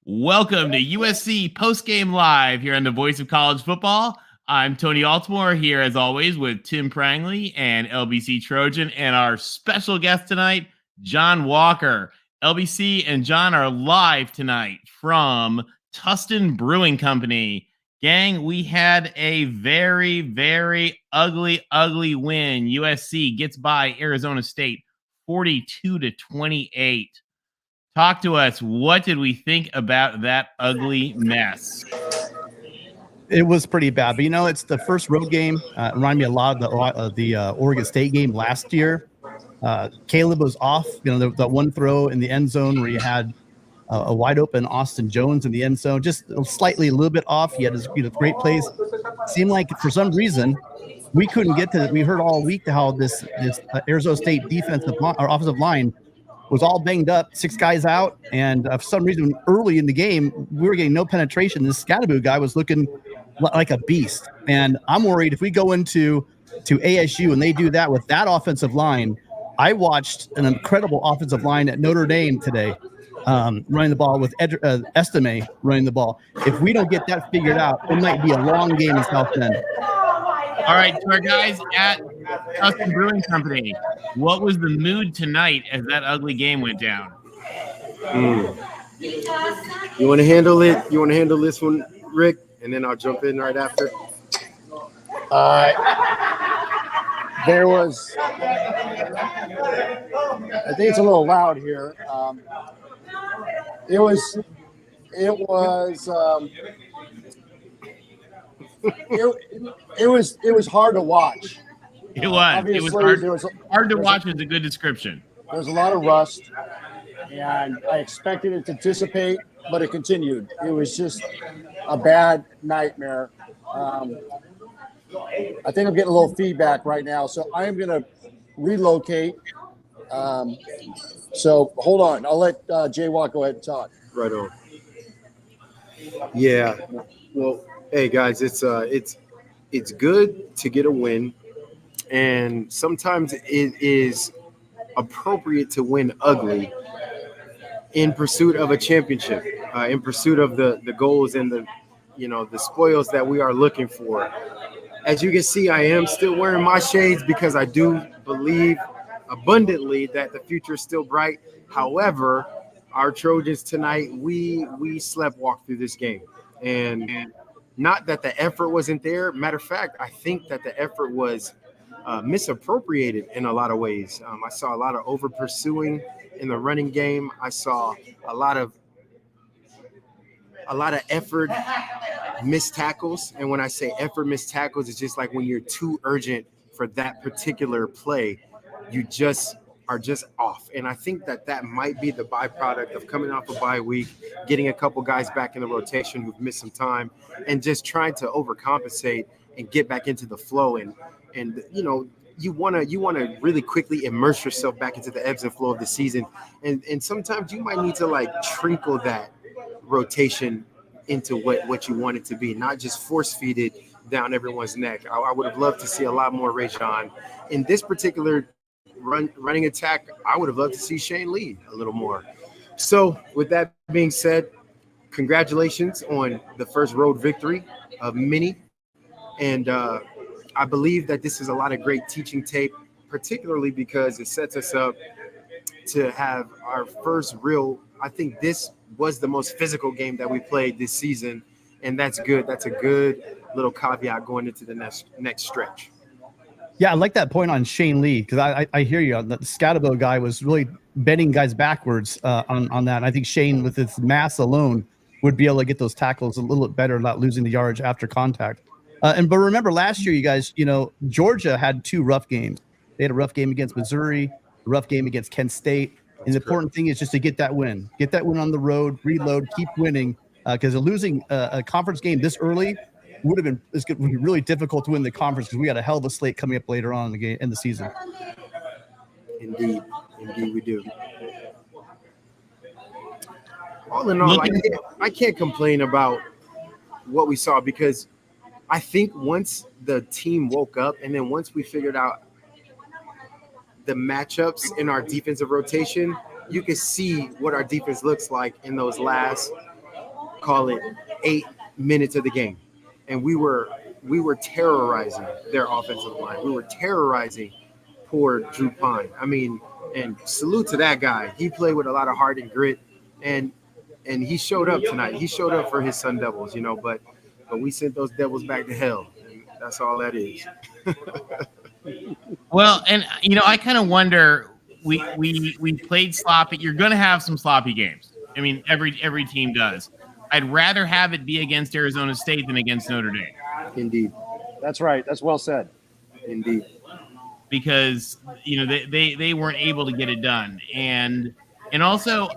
Welcome to USC Postgame Live here on the Voice of College Football. I'm Tony Altimore here as always with Tim Prangley and LBC Trojan and our special guest tonight, John Walker. LBC and John are live tonight from Tustin Brewing Company. Gang, we had a very, very ugly win. USC gets by Arizona State 42-28. Talk to us. What did we think about that ugly mess? It was pretty bad, but it's the first road game. It reminded me a lot of the Oregon State game last year. Caleb was off. That one throw in the end zone where you had a wide open Austin Jones in the end zone, just slightly a little bit off. He had his great plays. Seemed like for some reason we couldn't get to. We heard all week how this Arizona State defensive or offensive line was all banged up, 6 guys out, and for some reason early in the game we were getting no penetration. This Scatterbo guy was looking like a beast, and I'm worried if we go into ASU and they do that with that offensive line. I watched an incredible offensive line at Notre Dame today, running the ball with Estime running the ball. If we don't get that figured out, it might be a long game in South Bend. All right, to our guys at Tustin Brewing Company, what was the mood tonight as that ugly game went down? You want to handle it? You want to handle this one, Rick? And then I'll jump in right after. There was, I think it's a little loud here. It was hard to watch. It was hard to watch is a good description. There was a lot of rust, and I expected it to dissipate, but it continued. It was just a bad nightmare. I think I'm getting a little feedback right now, so I am going to relocate. So hold on. I'll let Jaywalk go ahead and talk. Right on. Yeah. Well, hey guys, it's good to get a win, and sometimes it is appropriate to win ugly in pursuit of a championship, in pursuit of the goals and the spoils that we are looking for. As you can see, I am still wearing my shades because I do believe abundantly that the future is still bright. However, our Trojans tonight, we sleptwalked through this game, and not that the effort wasn't there. Matter of fact, I think that the effort was misappropriated in a lot of ways. I saw a lot of over pursuing in the running game. I saw a lot of effort, missed tackles. And when I say effort, missed tackles, it's just like when you're too urgent for that particular play, you just are just off. And I think that might be the byproduct of coming off a bye week, getting a couple guys back in the rotation who've missed some time, and just trying to overcompensate and get back into the flow. And you want to really quickly immerse yourself back into the ebbs and flow of the season. And sometimes you might need to trinkle that rotation into what you want it to be, not just force feed it down everyone's neck. I would have loved to see a lot more Rajon. In this particular running attack, I would have loved to see Shane lead a little more. So with that being said, congratulations on the first road victory of many. And I believe that this is a lot of great teaching tape, particularly because it sets us up to have our first real, I think this was the most physical game that we played this season, and that's good. That's a good little caveat going into the next stretch. Yeah, I like that point on Shane Lee, because I hear you. The Scatterbo guy was really bending guys backwards on that. And I think Shane, with his mass alone, would be able to get those tackles a little bit better, not losing the yards after contact. But remember last year, you guys, Georgia had 2 rough games. They had a rough game against Missouri, a rough game against Kent State. And the important thing is just to get that win on the road, reload, keep winning, because losing a conference game this early would be really difficult to win the conference, because we got a hell of a slate coming up later on in the season. Indeed we do. All in all, I can't complain about what we saw, because I think once the team woke up and then once we figured out the matchups in our defensive rotation, you can see what our defense looks like in those last call it 8 minutes of the game, and we were terrorizing their offensive line. We were terrorizing poor Drew Pine. I mean, and salute to that guy. He played with a lot of heart and grit, and he showed up tonight. He showed up for his Sun Devils, but we sent those Devils back to hell. And that's all that is. Well, and I kind of wonder. We played sloppy. You're going to have some sloppy games. I mean, every team does. I'd rather have it be against Arizona State than against Notre Dame. Indeed. That's right. That's well said. Indeed. Because they weren't able to get it done, and also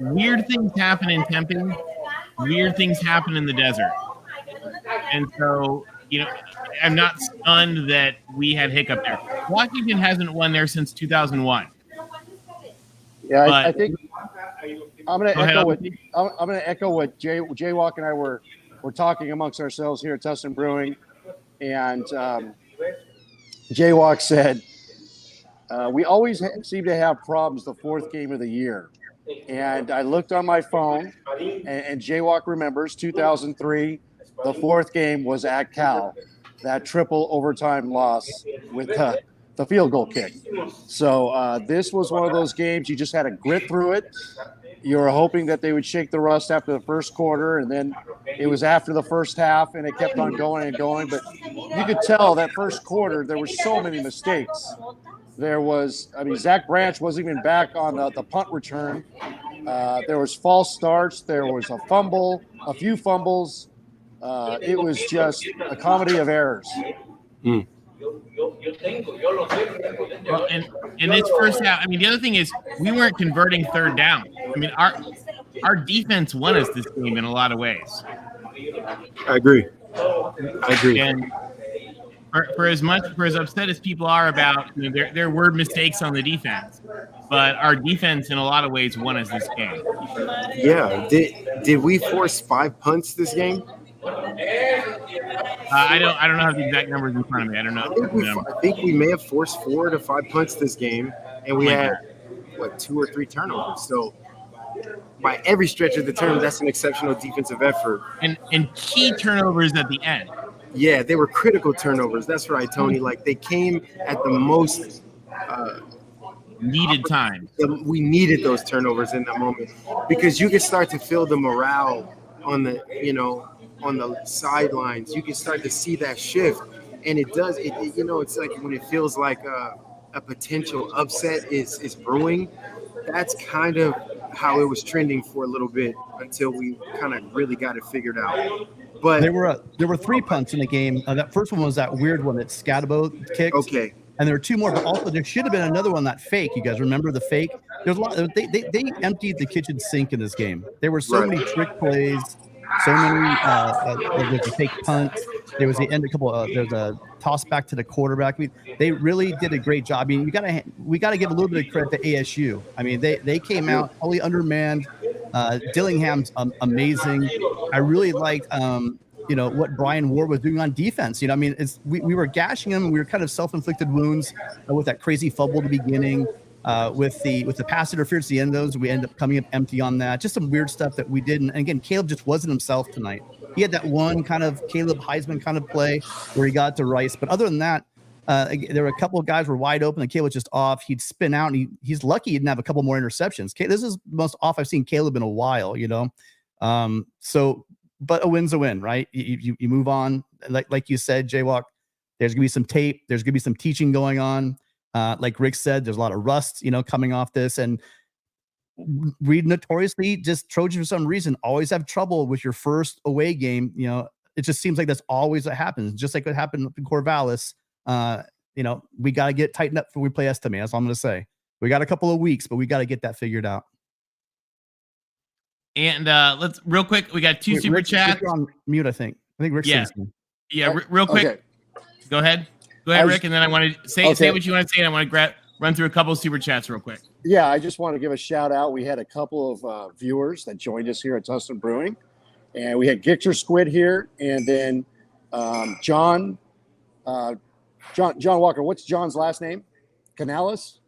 weird things happen in Tempe, weird things happen in the desert, and so I'm not stunned that we had hiccup there. Washington hasn't won there since 2001. Yeah, I think I'm going to echo what Jaywalk and I were talking amongst ourselves here at Tustin Brewing, and Jaywalk said we always seem to have problems the fourth game of the year. And I looked on my phone, and Jaywalk remembers 2003. The fourth game was at Cal, that triple overtime loss with the field goal kick. So this was one of those games you just had to grit through it. You were hoping that they would shake the rust after the first quarter, and then it was after the first half, and it kept on going and going. But you could tell that first quarter there were so many mistakes. Zach Branch wasn't even back on the punt return. There was false starts. There was a fumble, a few fumbles. It was just a comedy of errors. Well, and this first half, the other thing is we weren't converting third down. Our defense won us this game in a lot of ways. I agree. And for as upset as people are about, there were mistakes on the defense, but our defense in a lot of ways won us this game. Yeah. Did we force 5 punts this game? I don't know the exact numbers in front of me. I don't know. I think we may have forced 4 to 5 punts this game, and we had 2 or 3 turnovers. So by every stretch of the term, that's an exceptional defensive effort. And key turnovers at the end. Yeah, they were critical turnovers. That's right, Tony. Like they came at the most needed time. We needed those turnovers in that moment because you could start to feel the morale on the on the sidelines. You can start to see that shift, and it does. It's like when it feels like a potential upset is brewing. That's kind of how it was trending for a little bit until we kind of really got it figured out. But there were 3 punts in the game. That first one was that weird one that Scatabo kicked. Okay. And there were 2 more, but also there should have been another one, that fake. You guys remember the fake? There's a lot. They emptied the kitchen sink in this game. There were so many trick plays, so many. There's a fake punt. There was the end. There's a toss back to the quarterback. They really did a great job. We got to give a little bit of credit to ASU. They came out totally undermanned. Dillingham's amazing. I really liked what Brian Ward was doing on defense. We were gashing him. We were kind of self-inflicted wounds with that crazy fumble at the beginning, with the pass interference at the end of those. We ended up coming up empty on that. Just some weird stuff that we did. And again, Caleb just wasn't himself tonight. He had that one kind of Caleb Heisman kind of play where he got to Rice. But other than that, there were a couple of guys were wide open. And Caleb was just off. He'd spin out, and he's lucky he didn't have a couple more interceptions. This is the most off I've seen Caleb in a while, But a win's a win, right? You move on. Like you said, Jaywalk, there's going to be some tape. There's going to be some teaching going on. Like Rick said, there's a lot of rust, coming off this. And we notoriously, just Trojans for some reason, always have trouble with your first away game. It just seems like that's always what happens. Just like what happened in Corvallis. We got to get tightened up before we play Estime. That's all I'm going to say. We got a couple of weeks, but we got to get that figured out. And let's real quick. We got 2 super chats. You're on mute, I think. Rick's real quick. Okay. Go ahead, Rick. And then I want to say what you want to say. And I want to run through a couple of super chats real quick. Yeah, I just want to give a shout out. We had a couple of viewers that joined us here at Tustin Brewing, and we had Gictor Squid here, and then John Walker. What's John's last name? Canales?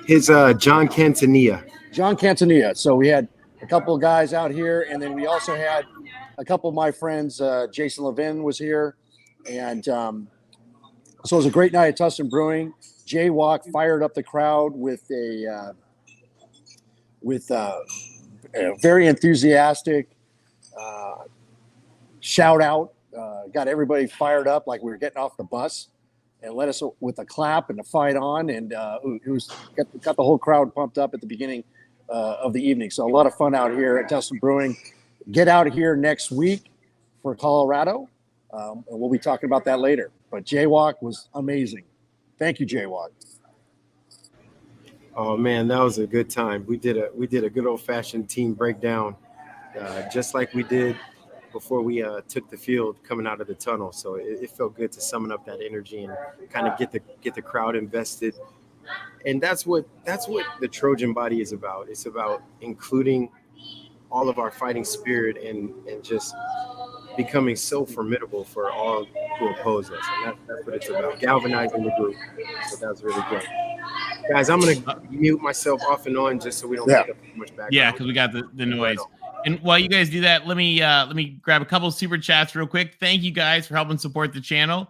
His John Cantanilla. John Cantanilla. So we had a couple of guys out here, and then we also had a couple of my friends. Jason Levin was here, and so it was a great night at Tustin Brewing. Jaywalk fired up the crowd with a very enthusiastic shout out. Got everybody fired up like we were getting off the bus, and led us with a clap and a fight on, and it was got the whole crowd pumped up at the beginning of the evening. So a lot of fun out here at Tustin Brewing. Get out of here next week for Colorado, and we'll be talking about that later. But Jaywalk was amazing. Thank you, Jaywalk. Oh man, that was a good time. We did a good old fashioned team breakdown, just like we did before we took the field coming out of the tunnel. So it felt good to summon up that energy and kind of get the crowd invested. And that's what the Trojan body is about. It's about including all of our fighting spirit and just becoming so formidable for all who oppose us. And that's what it's about, galvanizing the group. So that's really great. Guys, I'm going to mute myself off and on just so we don't pick up too much background. Yeah, because we got the noise. And while you guys do that, let me grab a couple super chats real quick. Thank you guys for helping support the channel.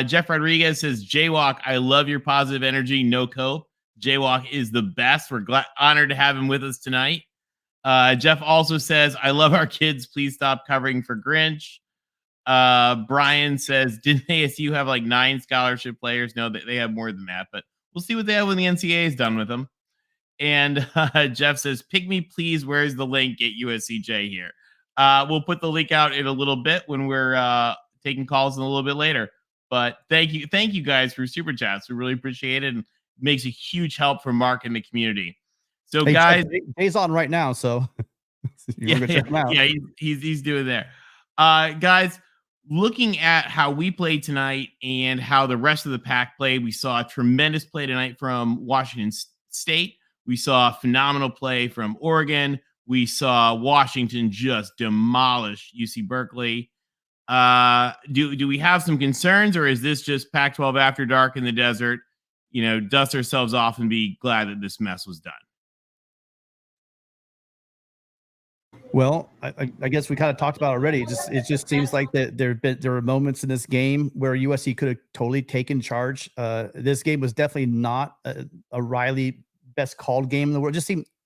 Jeff Rodriguez says, Jaywalk, I love your positive energy. No cope. Jaywalk is the best. We're honored to have him with us tonight. Jeff also says, I love our kids. Please stop covering for Grinch. Brian says, didn't ASU have like 9 scholarship players? No, they have more than that, but we'll see what they have when the NCAA is done with them. And Jeff says, pick me, please. Where's the link? Get USCJ here. We'll put the link out in a little bit when we're taking calls in a little bit later. But thank you guys for super chats. We really appreciate it, and makes a huge help for Mark and the community. So hey, guys, Jay's on right now, so you want to check him out. Yeah, he's doing there. Guys, looking at how we played tonight and how the rest of the pack played, we saw a tremendous play tonight from Washington State. We saw phenomenal play from Oregon. We saw Washington just demolish UC Berkeley. Do we have some concerns, or is this just Pac-12 after dark in the desert? Dust ourselves off and be glad that this mess was done. Well, I guess we kind of talked about it already. It just seems like that there were moments in this game where USC could have totally taken charge. This game was definitely not a Riley best called game in the world.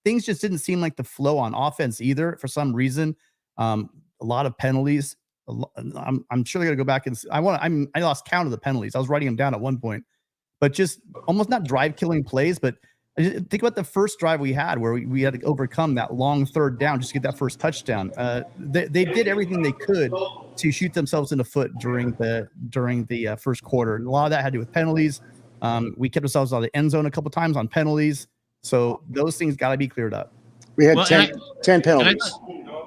Things just didn't seem like the flow on offense either for some reason. A lot of penalties. I'm sure they're gonna go back and I lost count of the penalties. I was writing them down at one point, but just almost not drive killing plays, but think about the first drive we had where we had to overcome that long third down just to get that first touchdown. They did everything they could to shoot themselves in the foot during the first quarter. And a lot of that had to do with penalties. We kept ourselves out of the end zone a couple times on penalties. So those things got to be cleared up. We had 10 penalties.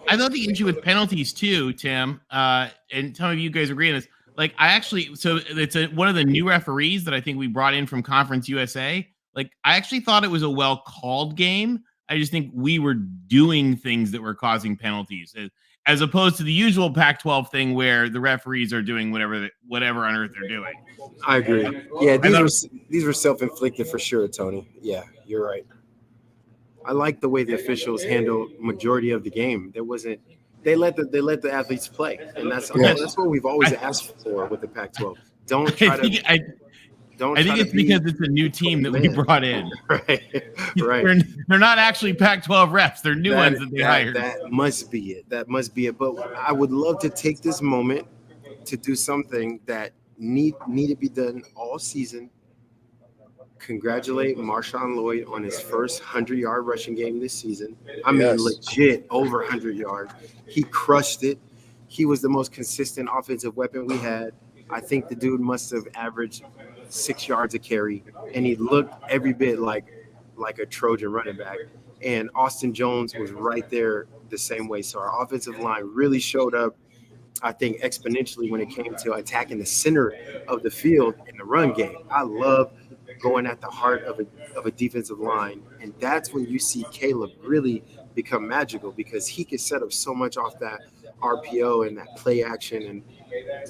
I thought the issue with penalties too, Tim, and some of you guys agree on this. Like so it's one of the new referees that I think we brought in from Conference USA. Like, I actually thought it was a well-called game. I just think we were doing things that were causing penalties, as opposed to the usual Pac-12 thing where the referees are doing whatever on earth they're doing. I agree. Yeah, these were self-inflicted for sure, Tony. Yeah, you're right. I like the way the officials handled majority of the game. They let the athletes play, and that's what we've always asked for with the Pac-12. Don't try to. I think it's because it's a new team that we brought in. Right. They're not actually Pac-12 refs. They're new ones that they hired. That must be it. But I would love to take this moment to do something that need to be done all season. Congratulate Marshawn Lloyd on his first 100-yard rushing game this season. I mean, legit over 100 yards. He crushed it. He was the most consistent offensive weapon we had. I think the dude must have averaged 6 yards a carry, and he looked every bit like a Trojan running back. And Austin Jones was right there the same way. So our offensive line really showed up, I think, exponentially when it came to attacking the center of the field in the run game. I love going at the heart of a defensive line, and that's when you see Caleb really become magical, because he can set up so much off that RPO and that play action, and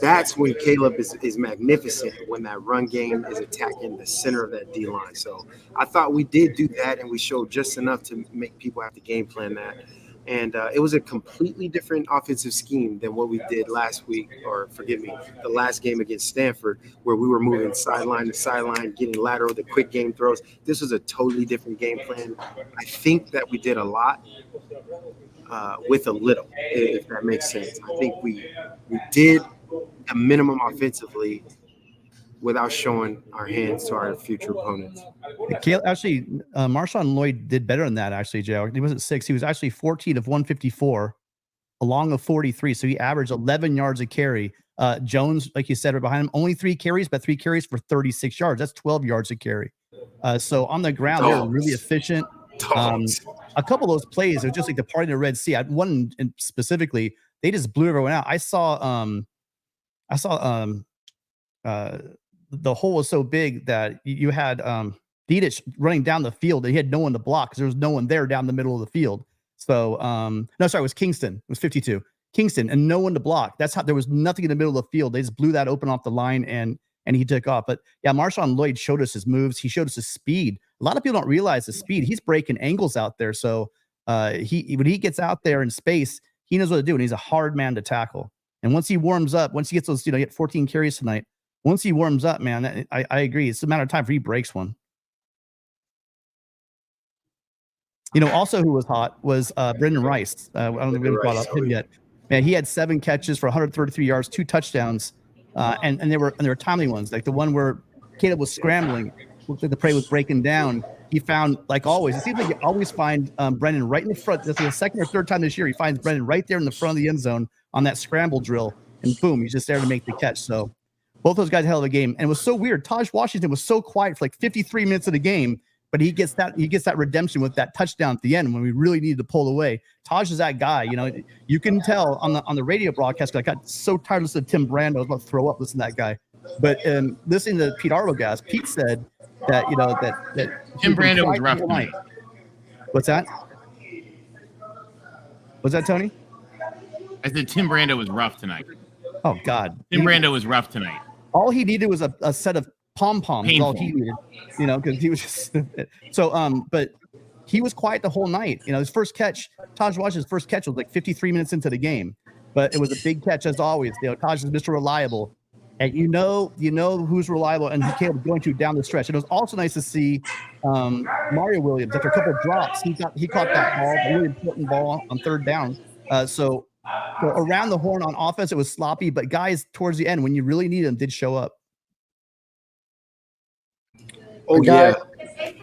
that's when Caleb is magnificent, when that run game is attacking the center of that D-line. So I thought we did do that, and we showed just enough to make people have to game plan that. And it was a completely different offensive scheme than what we did last week, or forgive me, the last game against Stanford, where we were moving sideline to sideline, getting lateral, the quick game throws. This was a totally different game plan. I think that we did a lot with a little, if that makes sense. I think we did a minimum offensively without showing our hands to our future opponents. Actually, Marshawn Lloyd did better than that, actually, Joe. He wasn't 6. He was actually 14 of 154, along of 43. So he averaged 11 yards a carry. Jones, like you said, right behind him, only 3 carries, but 3 carries for 36 yards. That's 12 yards a carry. So on the ground, they're really efficient. A couple of those plays, it was just like the party in the Red Sea. One specifically, they just blew everyone out. I saw the hole was so big that you had Dedich running down the field, and he had no one to block because there was no one there down the middle of the field. So no, sorry, it was Kingston. It was 52. Kingston, and no one to block. That's how there was nothing in the middle of the field. They just blew that open off the line, and he took off. But yeah, Marshawn Lloyd showed us his moves. He showed us his speed. A lot of people don't realize the speed. He's breaking angles out there. So when he gets out there in space, he knows what to do, and he's a hard man to tackle. And once he warms up, once he gets those, he had 14 carries tonight. Once he warms up, man, I agree. It's a matter of time before he breaks one. Also who was hot was Brendan Rice. I don't think we brought up him yet. Man, he had 7 catches for 133 yards, 2 touchdowns, and they were timely ones. Like the one where Caleb was scrambling, looked like the prey was breaking down. He found, like always, it seems like you always find Brendan right in the front. That's like the second or third time this year he finds Brendan right there in the front of the end zone on that scramble drill, and boom, he's just there to make the catch. So both those guys hell of a game. And it was so weird. Taj Washington was so quiet for like 53 minutes of the game, but he gets that redemption with that touchdown at the end when we really needed to pull away. Taj is that guy. You can tell on the radio broadcast. I got so tired of listening to Tim Brando. I was about to throw up listening to that guy. But listening to Pete Arbogast, Pete said that that Tim Brando was rough tonight. What's that? Was that Tony? I said Tim Brando was rough tonight. Oh God, Tim Brando was rough tonight. All he needed was a set of pom-poms. All he needed, because he was just so. But he was quiet the whole night. His first catch, Taj Washington's first catch was like 53 minutes into the game, but it was a big catch as always. Taj is Mr. Reliable, and you know who's reliable, and he came going to down the stretch. It was also nice to see Mario Williams after a couple of drops. He caught that ball, a really important ball on third down. So around the horn on offense, it was sloppy, but guys towards the end, when you really need them, did show up. Oh, yeah.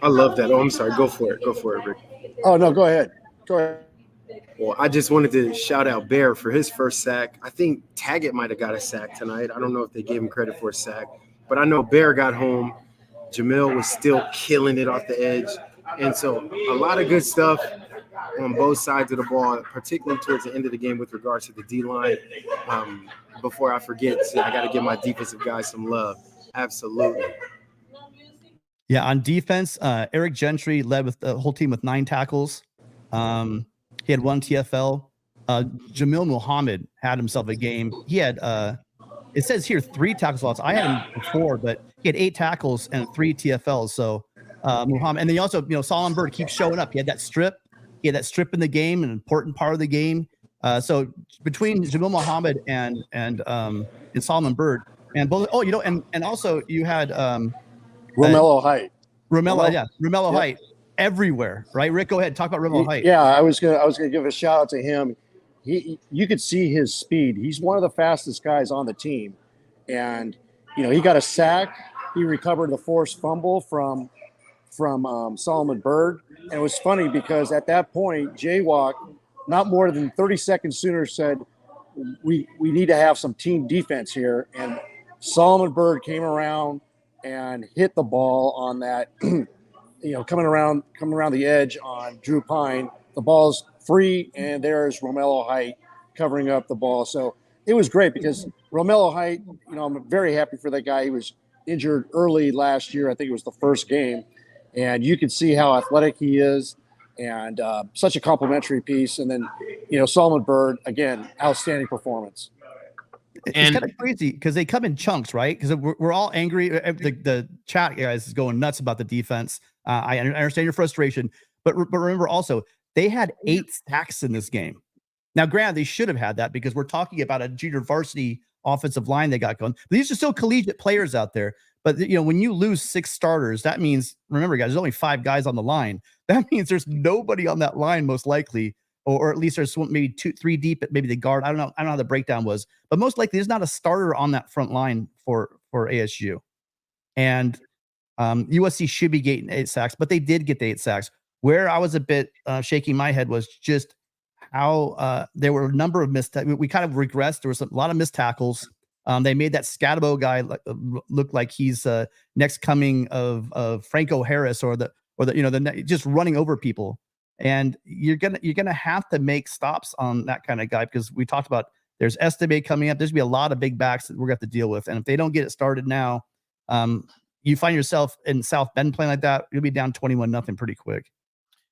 I love that. Oh, I'm sorry. Go for it, Rick. Oh, no, go ahead. Well, I just wanted to shout out Bear for his first sack. I think Taggett might have got a sack tonight. I don't know if they gave him credit for a sack, but I know Bear got home. Jamil was still killing it off the edge. And so a lot of good stuff on both sides of the ball, particularly towards the end of the game with regards to the D-line. Before I forget, I got to give my defensive guys some love. Absolutely. Yeah, on defense, Eric Gentry led with the whole team with 9 tackles. He had 1 TFL. Jamil Muhammad had himself a game. He had, it says here 3 tackles lost. I had him before, but he had 8 tackles and 3 TFLs. So Muhammad, and then he also, Solomon Byrd keeps showing up. He had that strip. He had that strip in the game, an important part of the game. So between Jamil Muhammad and Solomon Byrd, and both, and also you had Romello Height. Romello Height everywhere, right? Rick, go ahead, talk about Romello Height. Yeah, I was gonna give a shout out to him. You could see his speed. He's one of the fastest guys on the team, and he got a sack. He recovered the forced fumble from Solomon Byrd, and it was funny because at that point, Jaywalk, not more than 30 seconds sooner, said, "We need to have some team defense here," and Solomon Byrd came around and hit the ball on that, coming around the edge on Drew Pine. The ball's free, and there's Romello Height covering up the ball. So it was great because Romello Height, I'm very happy for that guy. He was injured early last year. I think it was the first game. And you can see how athletic he is and such a complimentary piece. And then, Solomon Byrd, again, outstanding performance. It's kind of crazy because they come in chunks, right? Because we're all angry. The chat guys is going nuts about the defense. I understand your frustration, but remember also They had 8 sacks in this game. Now, granted, they should have had that because we're talking about a junior varsity offensive line they got going. But these are still collegiate players out there. But, when you lose 6 starters, that means, remember, guys, there's only 5 guys on the line. That means there's nobody on that line, most likely, or at least there's maybe 2, 3 deep at maybe the guard. I don't know how the breakdown was. But most likely, there's not a starter on that front line for ASU. And USC should be getting 8 sacks, but they did get the 8 sacks. Where I was a bit shaking my head was just how there were a number of missed. We kind of regressed. There was a lot of missed tackles. They made that Scatabo guy look like he's next coming of Franco Harris or the just running over people. And you're gonna have to make stops on that kind of guy because we talked about there's Estebe coming up. There's gonna be a lot of big backs that we're gonna have to deal with. And if they don't get it started now, you find yourself in South Bend playing like that, you'll be down 21-0 pretty quick.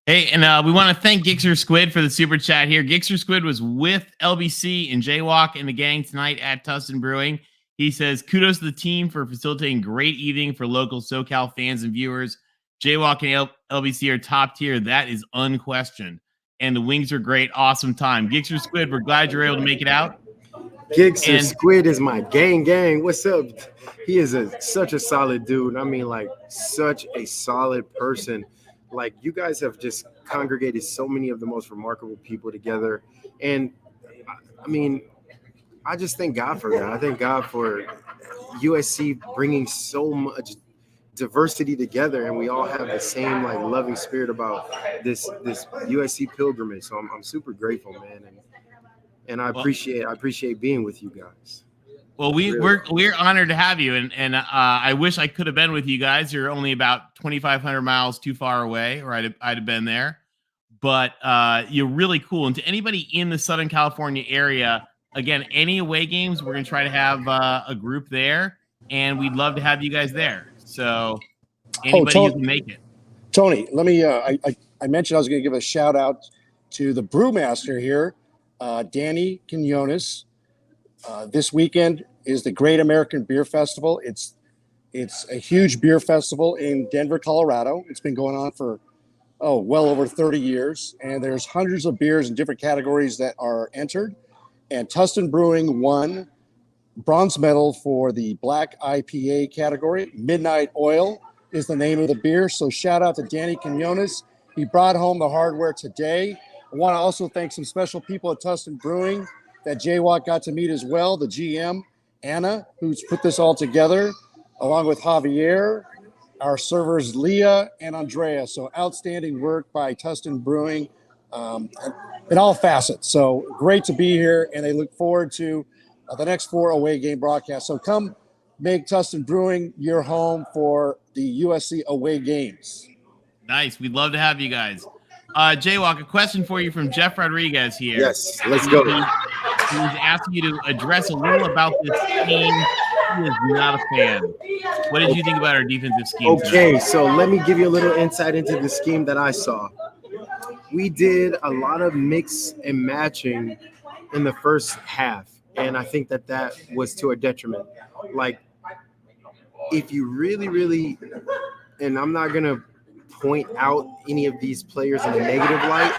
Hey, and we want to thank Gixxer Squid for the super chat here. Gixxer Squid was with LBC and Jaywalk and the gang tonight at Tustin Brewing. He says, kudos to the team for facilitating great evening for local SoCal fans and viewers. Jaywalk and LBC are top tier. That is unquestioned. And the wings are great. Awesome time. Gixxer Squid, we're glad you're able to make it out. Gixxer Squid is my gang. What's up? He is such a solid dude. I mean, like, such a solid person. Like, you guys have just congregated so many of the most remarkable people together. And, I mean, I just thank God for that. I thank God for USC bringing so much diversity together, and we all have the same, like, loving spirit about this USC pilgrimage. So I'm super grateful, man. And I appreciate being with you guys. Well, we're honored to have you, and I wish I could have been with you guys. You're only about 2,500 miles too far away, or I'd have been there. But you're really cool. And to anybody in the Southern California area, again, any away games, we're gonna try to have a group there, and we'd love to have you guys there. So anybody who can make it. Tony, let me. I mentioned I was going to give a shout out to the brewmaster here, Danny Quinones. This weekend is the Great American Beer Festival. It's a huge beer festival in Denver, Colorado. It's been going on for well over 30 years, and there's hundreds of beers in different categories that are entered. And Tustin Brewing won bronze medal for the Black IPA category. Midnight Oil is the name of the beer. So shout out to Danny Quinones. He brought home the hardware today. I want to also thank some special people at Tustin Brewing that Jaywalk got to meet as well. The GM, Anna, who's put this all together, along with Javier, our servers, Leah and Andrea. So outstanding work by Tustin Brewing in all facets. So great to be here, and they look forward to the next 4 away game broadcasts. So come make Tustin Brewing your home for the USC away games. Nice. We'd love to have you guys. Jaywalk, a question for you from Jeff Rodriguez here. Yes, let's go. He's asking you to address a little about this scheme. He is not a fan. What did you think about our defensive scheme? Okay, so let me give you a little insight into the scheme that I saw. We did a lot of mix and matching in the first half, and I think that was to a detriment. Like, if you really, and I'm not going to point out any of these players in a negative light,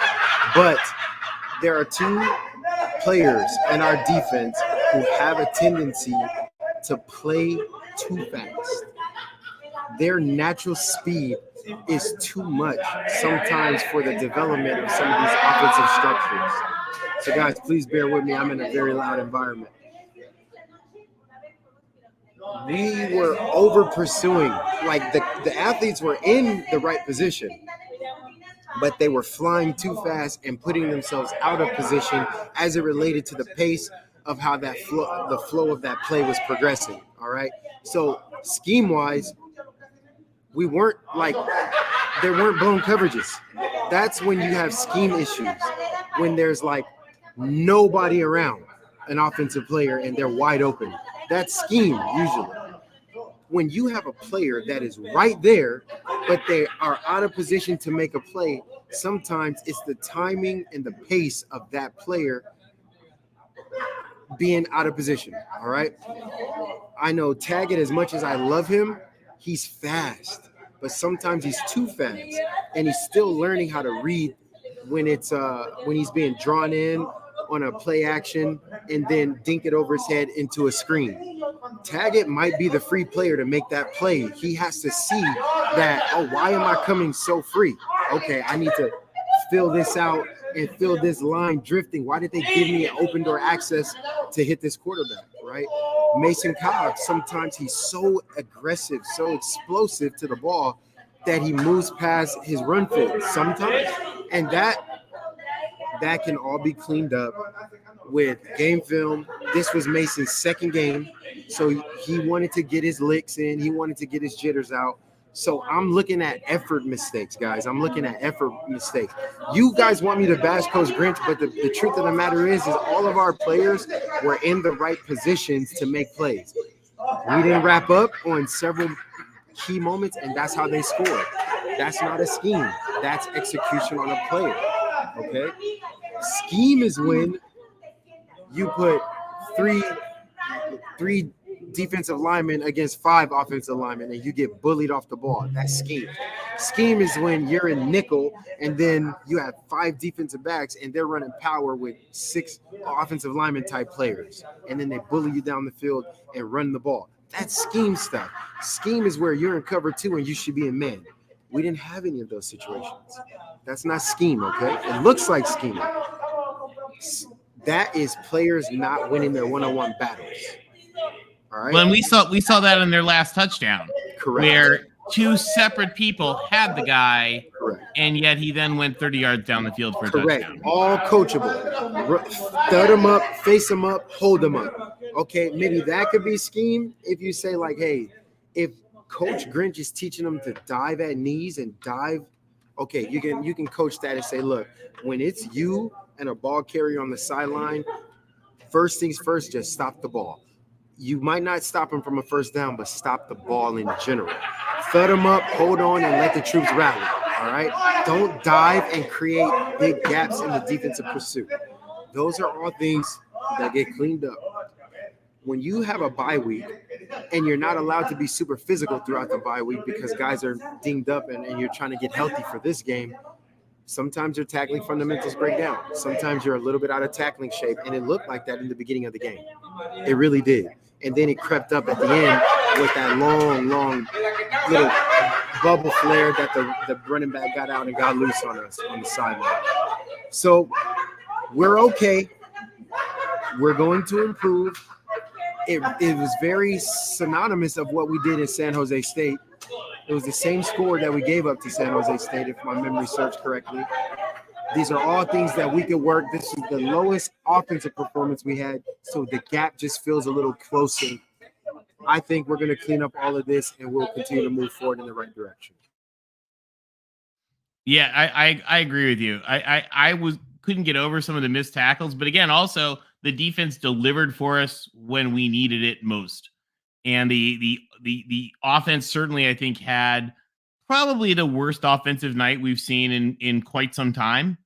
but there are 2 players in our defense who have a tendency to play too fast. Their natural speed is too much sometimes for the development of some of these offensive structures. So guys, please bear with me. I'm in a very loud environment. We were over pursuing, like the athletes were in the right position, but they were flying too fast and putting themselves out of position as it related to the pace of how the flow of that play was progressing. All right. So scheme wise, we weren't there weren't blown coverages. That's when you have scheme issues, when there's like nobody around an offensive player and they're wide open. That's scheme usually. When you have a player that is right there, but they are out of position to make a play, sometimes it's the timing and the pace of that player being out of position. All right. I know Taggart, as much as I love him, he's fast, but sometimes he's too fast, and he's still learning how to read when he's being drawn in on a play action and then dink it over his head into a screen. Taggett might be the free player to make that play. He has to see that, oh, why am I coming so free? Okay, I need to fill this out and fill this line drifting. Why did they give me an open door access to hit this quarterback, right? Mason Cobb, sometimes he's so aggressive, so explosive to the ball that he moves past his run fit sometimes. And that can all be cleaned up with game film. This was Mason's second game, so he wanted to get his licks in. He wanted to get his jitters out. So I'm looking at effort mistakes, guys. I'm looking at effort mistakes. You guys want me to bash Coach Grinch, but the truth of the matter is all of our players were in the right positions to make plays. We didn't wrap up on several key moments, and that's how they scored. That's not a scheme. That's execution on a player, okay? Scheme is when you put three defensive linemen against 5 offensive linemen and you get bullied off the ball. That's scheme. Scheme is when you're in nickel and then you have 5 defensive backs and they're running power with 6 offensive lineman type players. And then they bully you down the field and run the ball. That's scheme stuff. Scheme is where you're in cover 2 and you should be in man. We didn't have any of those situations. That's not scheme, okay? It looks like scheme. That is players not winning their one-on-one battles. All right. When we saw that in their last touchdown, Correct. Where 2 separate people had the guy, Correct. And yet he then went 30 yards down the field for a Correct. touchdown. All coachable. Stud them up, face them up, hold them up. Okay, maybe that could be scheme if you say like, hey, if Coach Grinch is teaching them to dive at knees and dive, okay, you can coach that and say, look, when it's you and a ball carrier on the sideline, first things first, just stop the ball. You might not stop him from a first down, but stop the ball in general. Thud them up, hold on, and let the troops rally. All right? Don't dive and create big gaps in the defensive pursuit. Those are all things that get cleaned up. When you have a bye week and you're not allowed to be super physical throughout the bye week because guys are dinged up and you're trying to get healthy for this game, sometimes your tackling fundamentals break down. Sometimes you're a little bit out of tackling shape, and it looked like that in the beginning of the game. It really did. And then it crept up at the end with that long little bubble flare that the running back got out and got loose on us on the sideline. So we're okay. We're going to improve. It was very synonymous of what we did in San Jose State. It was the same score that we gave up to San Jose State, if my memory serves correctly. These are all things that we could work. This is the lowest offensive performance we had, so the gap just feels a little closer. I think we're going to clean up all of this, and we'll continue to move forward in the right direction. Yeah, I agree with you. I couldn't get over some of the missed tackles, but again, also the defense delivered for us when we needed it most. And the offense certainly, I think, had probably the worst offensive night we've seen in quite some time.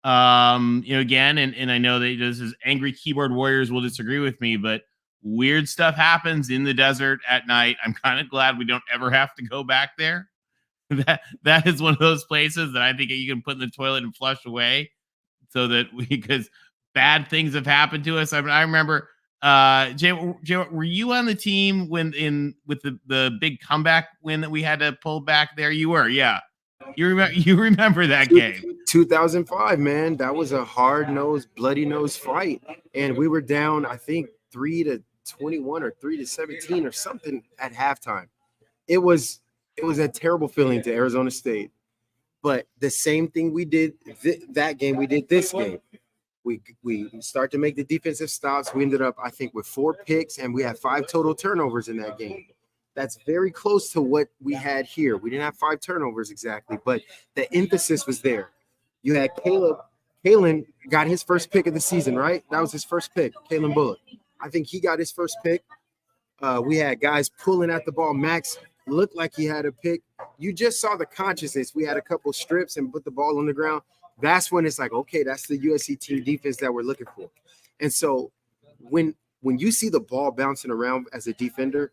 Again, and I know that this is angry keyboard warriors will disagree with me, but weird stuff happens in the desert at night. I'm kind of glad we don't ever have to go back there. That is one of those places that I think you can put in the toilet and flush away, so that because bad things have happened to us. I remember. Jay, were you on the team with the big comeback win that we had to pull back there? You were, yeah. You remember that game? 2005, man. That was a hard-nosed, bloody-nosed fight, and we were down, I think, 3-21 or 3-17 or something at halftime. It was a terrible feeling to Arizona State, but the same thing we did that game, we did this game. We start to make the defensive stops. We ended up, I think, with 4 picks, and we had 5 total turnovers in that game. That's very close to what we had here. We didn't have 5 turnovers exactly, but the emphasis was there. You had Kalen got his first pick of the season, right? That was his first pick, Kalen Bullock. I think he got his first pick. We had guys pulling at the ball. Max looked like he had a pick. You just saw the consciousness. We had a couple strips and put the ball on the ground. That's when it's like, okay, that's the USC team defense that we're looking for. And so when you see the ball bouncing around as a defender,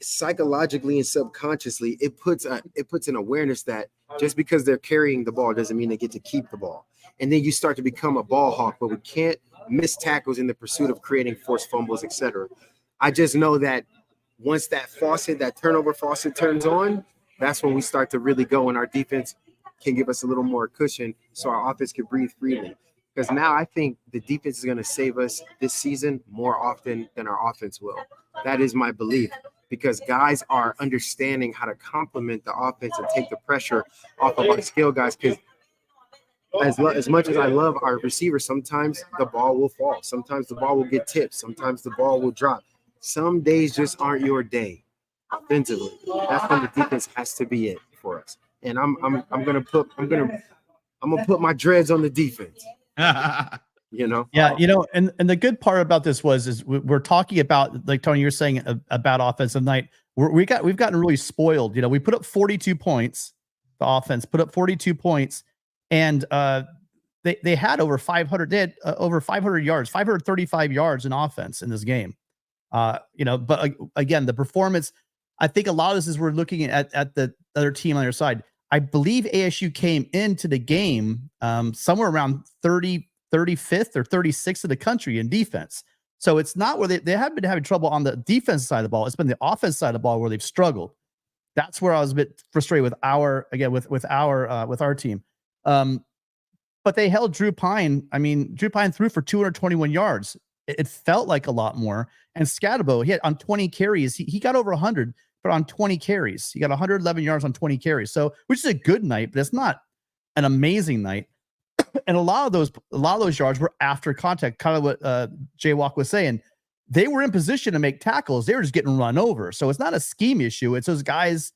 psychologically and subconsciously, it puts an awareness that just because they're carrying the ball doesn't mean they get to keep the ball. and then you start to become a ball hawk. But we can't miss tackles in the pursuit of creating forced fumbles, etc. I just know that once that turnover faucet turns on, that's when we start to really go, and our defense can give us a little more cushion so our offense can breathe freely. Because now I think the defense is going to save us this season more often than our offense will. That is my belief, because guys are understanding how to complement the offense and take the pressure off of our skill guys. Because as much as I love our receivers, sometimes the ball will fall. Sometimes the ball will get tipped. Sometimes the ball will drop. Some days just aren't your day offensively. That's when the defense has to be it for us. And I'm gonna put my dreads on the defense. You know? Yeah, you know, and the good part about this is we're talking about, like Tony, you're saying about offensive night. We've gotten really spoiled. You know, we put up 42 points. The offense put up 42 points, and they had over 500. They had over 500 yards, 535 yards in offense in this game. You know, but again, the performance. I think a lot of this is we're looking at the other team on their side. I believe ASU came into the game somewhere around 35th or 36th of the country in defense. So it's not where they have been having trouble on the defense side of the ball. It's been the offense side of the ball where they've struggled. That's where I was a bit frustrated with our team. But they held Drew Pine. I mean, Drew Pine threw for 221 yards. It felt like a lot more. And Scatabo, he had on 20 carries, he got over 100, but on 20 carries, he got 111 yards on 20 carries. So, which is a good night, but it's not an amazing night. And a lot of those yards were after contact, kind of what Jaywalk was saying. They were in position to make tackles. They were just getting run over. So it's not a scheme issue. It's those guys,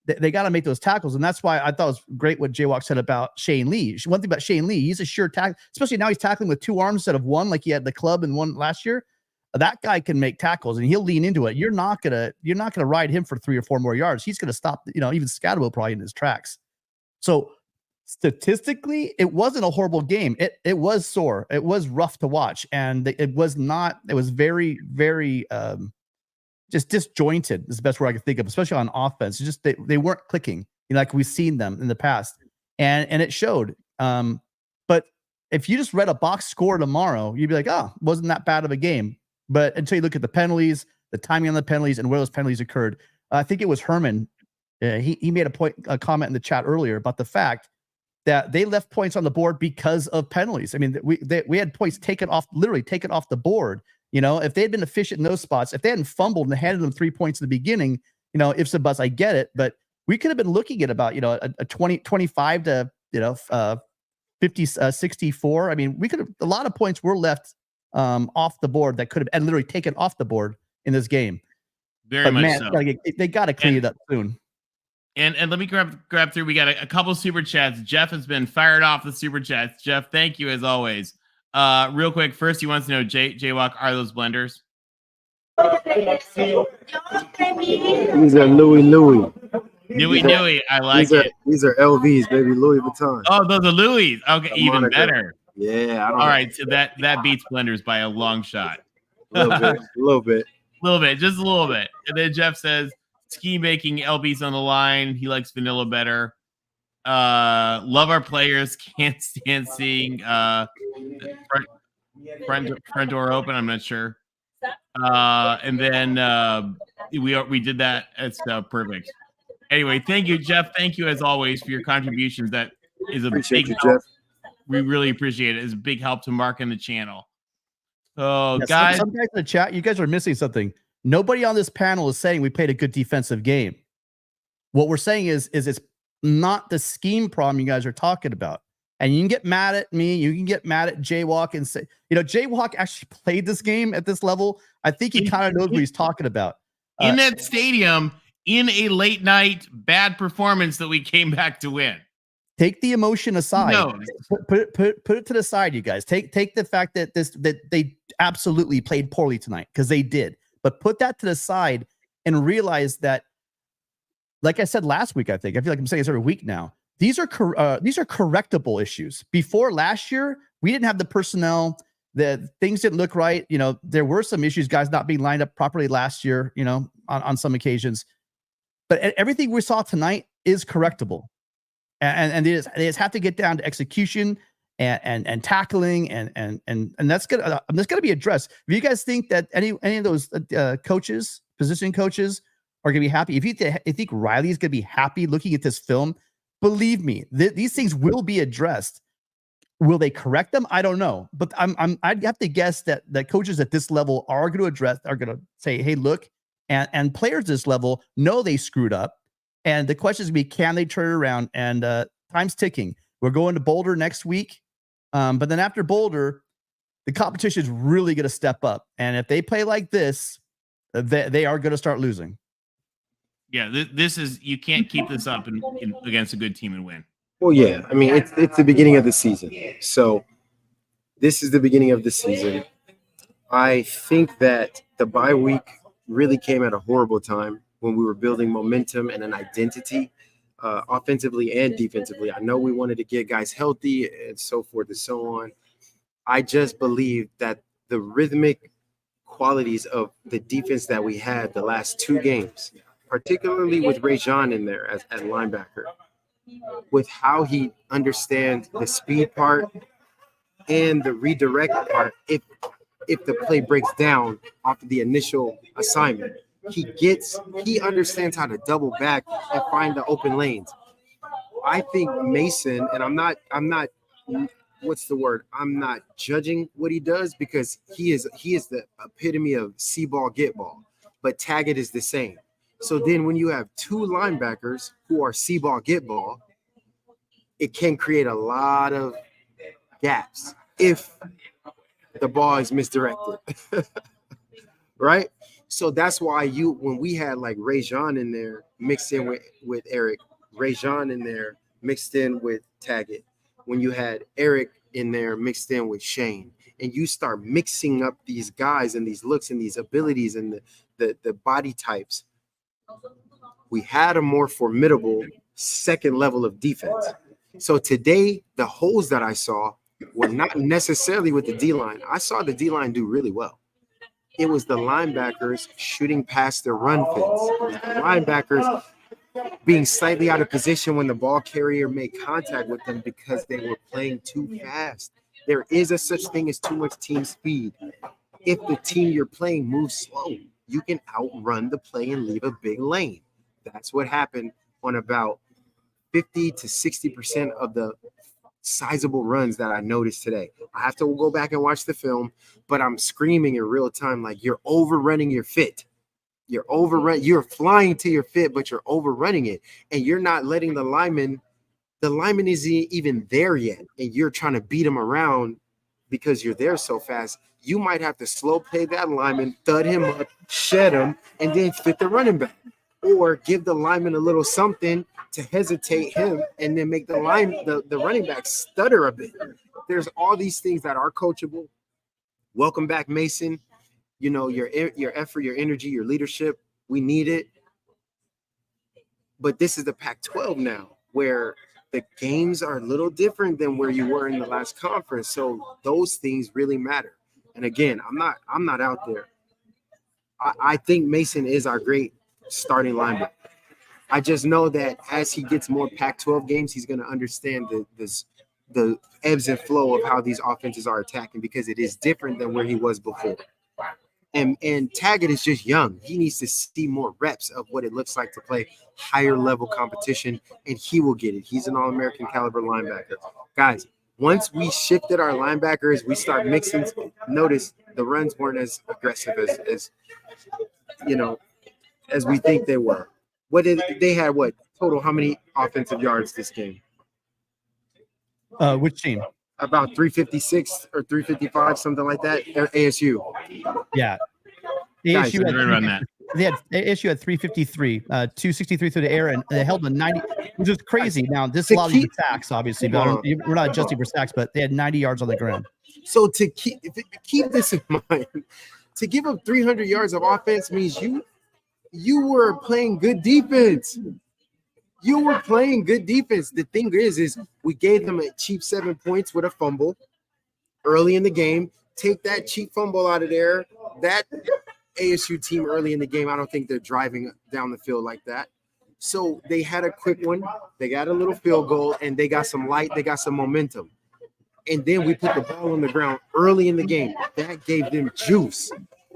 they got to make those tackles. And that's why I thought it was great what Jaywalk said about Shane Lee. One thing about Shane Lee, he's a sure tackle, especially now he's tackling with two arms instead of one, like he had the club and one last year. That guy can make tackles and he'll lean into it. You're not gonna ride him for 3 or 4 more yards. He's gonna stop, you know, even Scatabo probably in his tracks. So statistically, it wasn't a horrible game. It was sore. It was rough to watch, and it was very, very just disjointed is the best word I can think of, especially on offense. It's just they weren't clicking, you know, like we've seen them in the past, and it showed. But if you just read a box score tomorrow, you'd be like, oh, wasn't that bad of a game. But until you look at the penalties, the timing on the penalties, and where those penalties occurred, I think it was Herman. He made a comment in the chat earlier about the fact that they left points on the board because of penalties. I mean, we had points literally taken off the board. You know, if they had been efficient in those spots, if they hadn't fumbled and handed them 3 points in the beginning, you know, ifs and buts, I get it. But we could have been looking at about, you know, a 25 to, you know, 50, 64. I mean, we could have, a lot of points were left off the board that could have, and literally taken off the board in this game. Very much so. They got to clean it up soon. And let me grab through. We got a couple super chats. Jeff has been fired off the super chats. Jeff, thank you as always. Real quick, first he wants to know, Jaywalk, are those blenders? These are Louis. Nui. I like it. These are LVs, baby, Louis Vuitton. Oh, those are Louis. Okay, even better. Yeah. All right, so that beats blenders by a long shot. A little bit. Just a little bit. And then Jeff says, ski making LB's on the line. He likes vanilla better. Love our players. Can't stand seeing front door open. I'm not sure. And then we did that. It's helped. Anyway, thank you, Jeff. Thank you as always for your contributions. That is a big help. Jeff. We really appreciate it. It's a big help to Mark and the channel. Oh, guys. Some guys in the chat, you guys are missing something. Nobody on this panel is saying we played a good defensive game. What we're saying is it's not the scheme problem you guys are talking about. And you can get mad at me. You can get mad at Jaywalk and say, you know, Jaywalk actually played this game at this level. I think he kind of knows what he's talking about. In that stadium, in a late night bad performance that we came back to win. Take the emotion aside. No. Put it to the side, you guys. Take the fact that they absolutely played poorly tonight, because they did. But put that to the side and realize that, like I said last week, I feel like I'm saying this every week now. These are correctable issues. Before last year, we didn't have the personnel. The things didn't look right. You know, there were some issues, guys not being lined up properly last year, you know, on some occasions. But everything we saw tonight is correctable. And they just have to get down to execution and tackling and that's gonna be addressed. If you guys think that any of those coaches, position coaches, are gonna be happy, if you think Riley's gonna be happy looking at this film, believe me, these things will be addressed. Will they correct them? I don't know, but I'd have to guess that coaches at this level are going to say, hey, look, and players at this level know they screwed up, and the question is gonna be, can they turn it around? And time's ticking. We're going to Boulder next week, but then after Boulder, the competition is really going to step up, and if they play like this, they are going to start losing. Yeah, this is, you can't keep this up against a good team and win. Well, yeah. I mean, it's the beginning of the season. So this is the beginning of the season. I think that the bye week really came at a horrible time when we were building momentum and an identity, offensively and defensively. I know we wanted to get guys healthy and so forth and so on. I just believe that the rhythmic qualities of the defense that we had the last two games, particularly with Rajon in there at linebacker, with how he understands the speed part and the redirect part. If the play breaks down after the initial assignment, he understands how to double back and find the open lanes. I think Mason, and I'm not what's the word? I'm not judging what he does, because he is the epitome of see ball, get ball, but Taggett is the same. So then when you have two linebackers who are see ball, get ball, it can create a lot of gaps if the ball is misdirected. Right? So that's why when we had like Rajon in there mixed in with Eric, Rajon in there mixed in with Taggett, when you had Eric in there mixed in with Shane, and you start mixing up these guys and these looks and these abilities and the body types, we had a more formidable second level of defense. So today, the holes that I saw were not necessarily with the D-line. I saw the D-line do really well. It was the linebackers shooting past their run fits. It was the linebackers being slightly out of position when the ball carrier made contact with them because they were playing too fast. There is a such thing as too much team speed. If the team you're playing moves slow, you can outrun the play and leave a big lane. That's what happened on about 50 to 60% of the sizable runs that I noticed today. I have to go back and watch the film, but I'm screaming in real time like, you're overrunning your fit. You're flying to your fit, but you're overrunning it, and you're not letting the lineman isn't even there yet, and you're trying to beat him around because you're there so fast. You might have to slow play that lineman, thud him up, shed him, and then fit the running back, or give the lineman a little something to hesitate him and then make the running back stutter a bit. There's all these things that are coachable. Welcome back, Mason. You know, your effort, your energy, your leadership, we need it. But this is the Pac-12 now, where the games are a little different than where you were in the last conference. So those things really matter. And again, I'm not out there. I think Mason is our great starting linebacker. I just know that as he gets more Pac-12 games, he's going to understand the ebbs and flow of how these offenses are attacking, because it is different than where he was before. And Taggett is just young. He needs to see more reps of what it looks like to play higher level competition, and he will get it. He's an All-American caliber linebacker. Guys, once we shifted our linebackers, we start mixing. Notice the runs weren't as aggressive as we think they were. They had total, how many offensive yards this game? Which team? About 356 or 355, something like that. ASU. Yeah. ASU had 353, 263 through the air, and they held a 90, which is crazy. Now, this allows you sacks, obviously, but we're not adjusting for sacks, but they had 90 yards on the ground. So to keep this in mind, to give up 300 yards of offense means you were playing good defense. You were playing good defense. The thing is we gave them a cheap 7 points with a fumble early in the game. Take that cheap fumble out of there. That ASU team early in the game, I don't think they're driving down the field like that. So they had a quick one. They got a little field goal, and they got some light. They got some momentum. and then we put the ball on the ground early in the game. That gave them juice.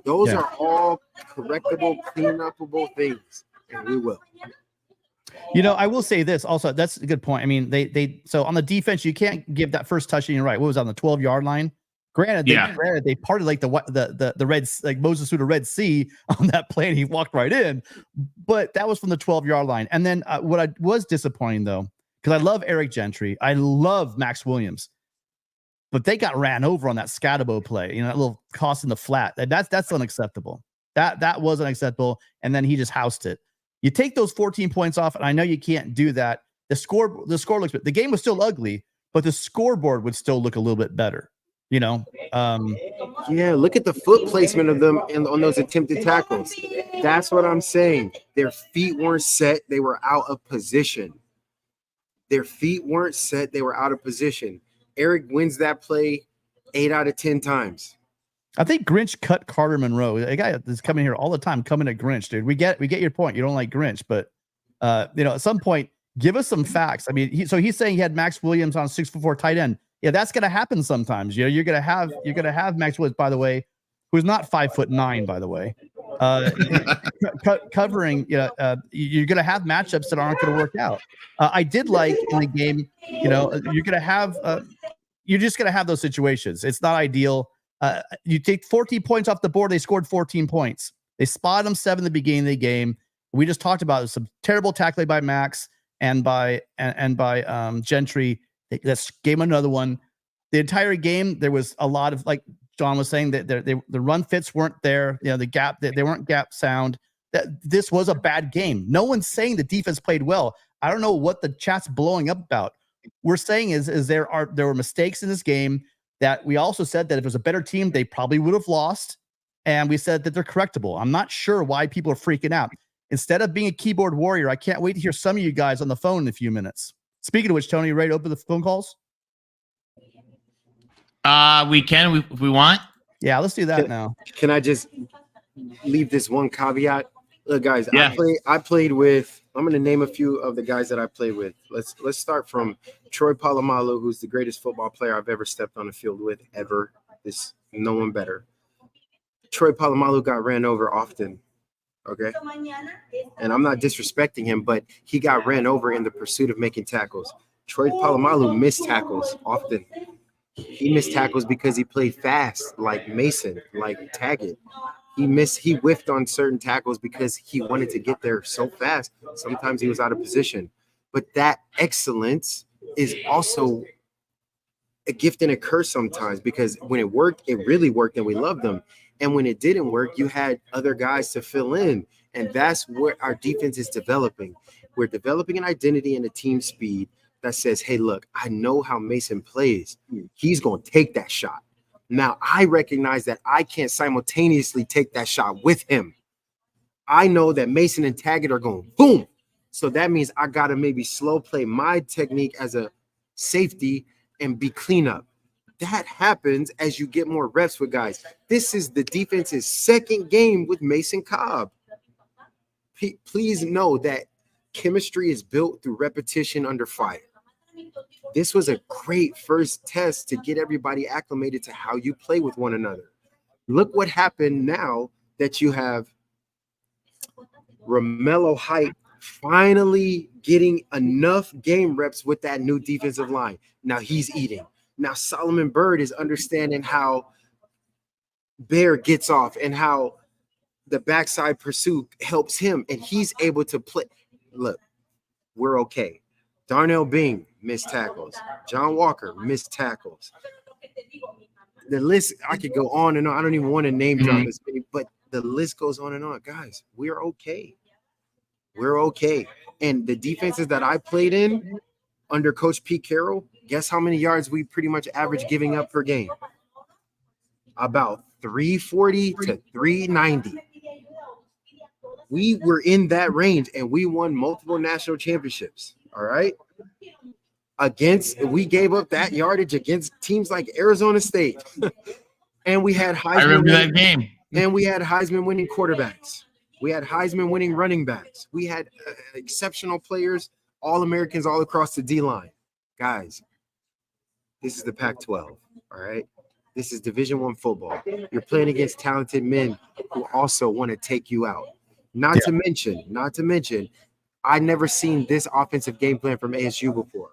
Those are all correctable, clean-upable things, and we will. I will say this also. That's a good point. I mean, so on the defense, you can't give that first touchdown. You're right. What was it, on the 12-yard line? Granted, they parted like the Red, like Moses through the Red Sea on that play, and he walked right in. But that was from the 12-yard line. And then what I was disappointing though, because I love Eric Gentry, I love Max Williams, but they got ran over on that Scatabo play. That little toss in the flat. That's unacceptable. That was unacceptable. And then he just housed it. You take those 14 points off, and I know you can't do that. The score looks good. The game was still ugly, but the scoreboard would still look a little bit better. Look at the foot placement of them on those attempted tackles. That's what I'm saying. Their feet weren't set. They were out of position. Eric wins that play 8 out of 10 times. I think Grinch cut Carter Monroe. A guy that's coming here all the time, coming at Grinch, dude. We get your point. You don't like Grinch, but at some point, give us some facts. I mean, he's saying he had Max Williams on 6'4" tight end. Yeah, that's gonna happen sometimes. You're gonna have Max Williams, by the way, who's not 5'9", by the way, covering. You're gonna have matchups that aren't gonna work out. I did like in the game. You're just gonna have those situations. It's not ideal. You take 14 points off the board. They scored 14 points. They spotted them 7 at the beginning of the game. We just talked about some terrible tackling by Max and by Gentry. Let's game another one. The entire game, there was a lot of, like John was saying, that the run fits weren't there. The gap, they weren't gap sound. This was a bad game. No one's saying the defense played well. I don't know what the chat's blowing up about. We're saying is there were mistakes in this game that we also said that if it was a better team, they probably would have lost. And we said that they're correctable. I'm not sure why people are freaking out. Instead of being a keyboard warrior, I can't wait to hear some of you guys on the phone in a few minutes. Speaking of which, Tony, you ready to open the phone calls? We can if we want. Yeah, let's do that now. Can I just leave this one caveat? Look, guys, I played with. I'm going to name a few of the guys that I played with. Let's start from Troy Polamalu, who's the greatest football player I've ever stepped on the field with ever. There's no one better. Troy Polamalu got ran over often. Okay. And I'm not disrespecting him, but he got ran over in the pursuit of making tackles. Troy Polamalu missed tackles often. He missed tackles because he played fast, like Mason, like Taggett. He whiffed on certain tackles because he wanted to get there so fast. Sometimes he was out of position. But that excellence is also a gift and a curse sometimes, because when it worked, it really worked and we loved them. And when it didn't work, you had other guys to fill in. And that's where our defense is developing. We're developing an identity and a team speed that says, hey, look, I know how Mason plays. He's going to take that shot. Now, I recognize that I can't simultaneously take that shot with him. I know that Mason and Taggett are going boom. So that means I got to maybe slow play my technique as a safety and be cleanup. That happens as you get more reps with guys. This is the defense's second game with Mason Cobb. Please know that chemistry is built through repetition under fire. This was a great first test to get everybody acclimated to how you play with one another. Look what happened now that you have Romello Height finally getting enough game reps with that new defensive line. Now he's eating. Now Solomon Byrd is understanding how Bear gets off and how the backside pursuit helps him, and he's able to play. Look, we're okay. Darnell Bing missed tackles. John Walker missed tackles. The list, I could go on and on. I don't even want to name drop this many, but the list goes on and on. Guys, we're okay. We're okay. And the defenses that I played in under Coach Pete Carroll, guess how many yards we pretty much average giving up per game? About 340 to 390. We were in that range, and we won multiple national championships. All right. We gave up that yardage against teams like Arizona State. And we had Heisman. I remember that game. And we had Heisman winning quarterbacks. We had Heisman winning running backs. We had exceptional players, all Americans all across the D line. Guys, This is the Pac-12. All right. This is Division I football. You're playing against talented men who also want to take you out. Not to mention, I never seen this offensive game plan from ASU before.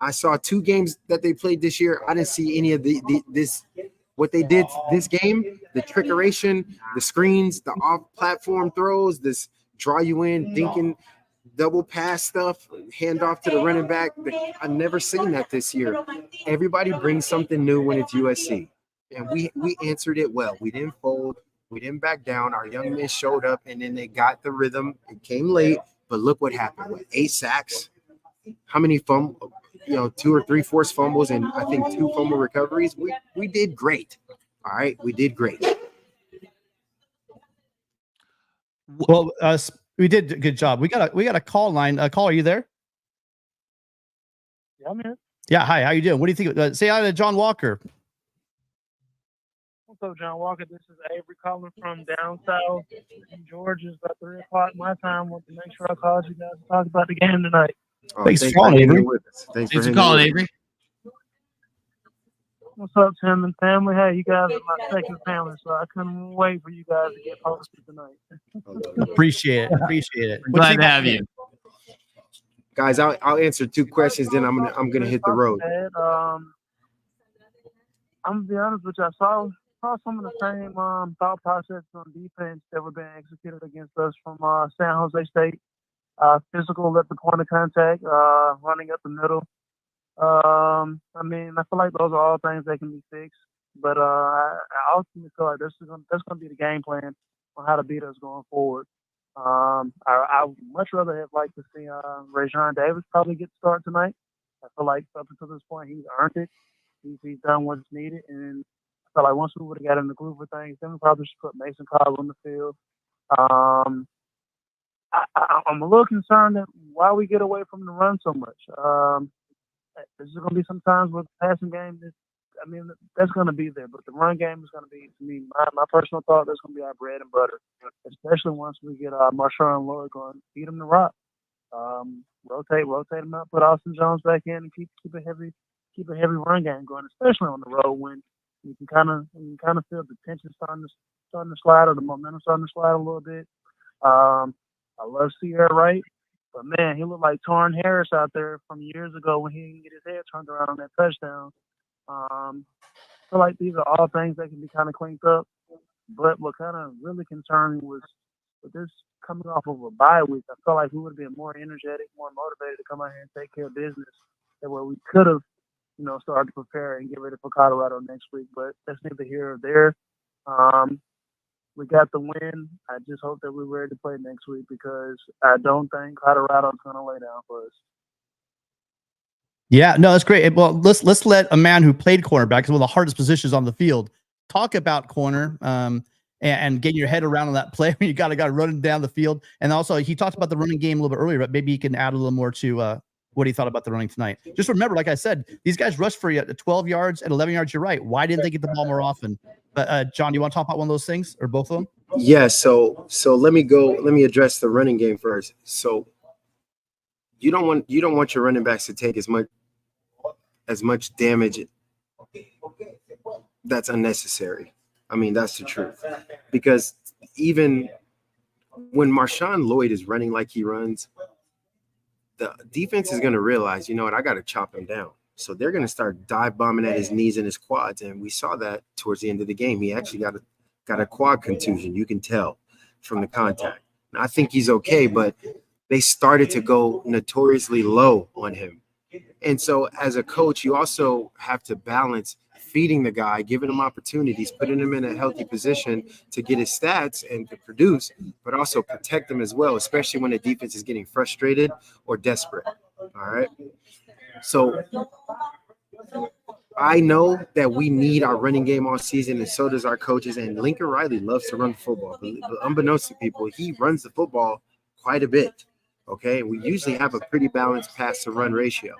I saw 2 games that they played this year. I didn't see any of this. What they did this game, the trickeration, the screens, the off-platform throws, this draw you in, thinking double pass stuff, hand off to the running back. I've never seen that this year. Everybody brings something new when it's USC. And we answered it well. We didn't fold. We didn't back down. Our young men showed up, and then they got the rhythm. It came late, but look what happened. With 8 sacks, how many 2 or 3 forced fumbles, and I think 2 fumble recoveries. We did great. All right, we did great. Well, we did a good job. We got a call line. Call, are you there? Yeah, I'm here. Yeah, hi. How you doing? What do you think? Say hi to John Walker. What's up, John Walker? This is Avery calling from down south in Georgia. It's about 3 o'clock my time. Want to make sure I called you guys to talk about the game tonight. Thanks for calling, Avery. Thanks for calling, Avery. What's up, Tim and family? Hey, you guys are my second family, so I couldn't wait for you guys to get posted tonight. Appreciate it. Glad to have you. Guys, I'll answer 2 questions, then I'm gonna hit the road. I'm gonna be honest with you. I saw some of the same thought process on defense that were being executed against us from San Jose State. Physical at the point of contact, running up the middle. I feel like those are all things that can be fixed. But I ultimately feel like that's gonna be the game plan on how to beat us going forward. I would much rather have liked to see Rajon Davis probably get the start tonight. I feel like up until this point he's earned it. He's done what's needed, and I feel like once we would have got in the groove of things, then we probably should put Mason Cobb on the field. I'm a little concerned that why we get away from the run so much. There's going to be some times with the passing game. That's going to be there, but the run game is going to be, to me, my personal thought, that's going to be our bread and butter, especially once we get Marshawn Lloyd going, feed him the rock, rotate him up, put Austin Jones back in, and keep a heavy run game going, especially on the road when you can kind of feel the tension starting to slide, or the momentum starting to slide a little bit. I love Sierra Wright, but man, he looked like Torrin Harris out there from years ago when he didn't get his head turned around on that touchdown. I feel like these are all things that can be kind of cleaned up. But what kind of really concerning was with this coming off of a bye week, I felt like we would have been more energetic, more motivated to come out here and take care of business. That way we could have, started to prepare and get ready for Colorado next week. But that's neither here or there. We got the win. I just hope that we're ready to play next week because I don't think Colorado's going to lay down for us. Yeah, no, that's great. Well, let's let a man who played cornerback, is one of the hardest positions on the field, talk about corner and getting your head around on that play when you got a guy running down the field. And also, he talked about the running game a little bit earlier, but maybe he can add a little more to what he thought about the running tonight. Just remember, like I said, these guys rushed for you at 12 yards and 11 yards. You're right. Why didn't they get the ball more often? But John, do you want to talk about one of those things or both of them? Yeah. So let me address the running game first. So you don't want your running backs to take as much damage that's unnecessary. That's the truth. Because even when Marshawn Lloyd is running like he runs, the defense is going to realize, you know what, I got to chop him down. So they're going to start dive bombing at his knees and his quads. And we saw that towards the end of the game. He actually got a quad contusion. You can tell from the contact. Now, I think he's okay, but they started to go notoriously low on him. And so as a coach, you also have to balance feeding the guy, giving him opportunities, putting him in a healthy position to get his stats and to produce, but also protect him as well, especially when the defense is getting frustrated or desperate. All right. So I know that we need our running game all season, and so does our coaches. And Lincoln Riley loves to run the football. But unbeknownst to people, he runs the football quite a bit. Okay. We usually have a pretty balanced pass to run ratio.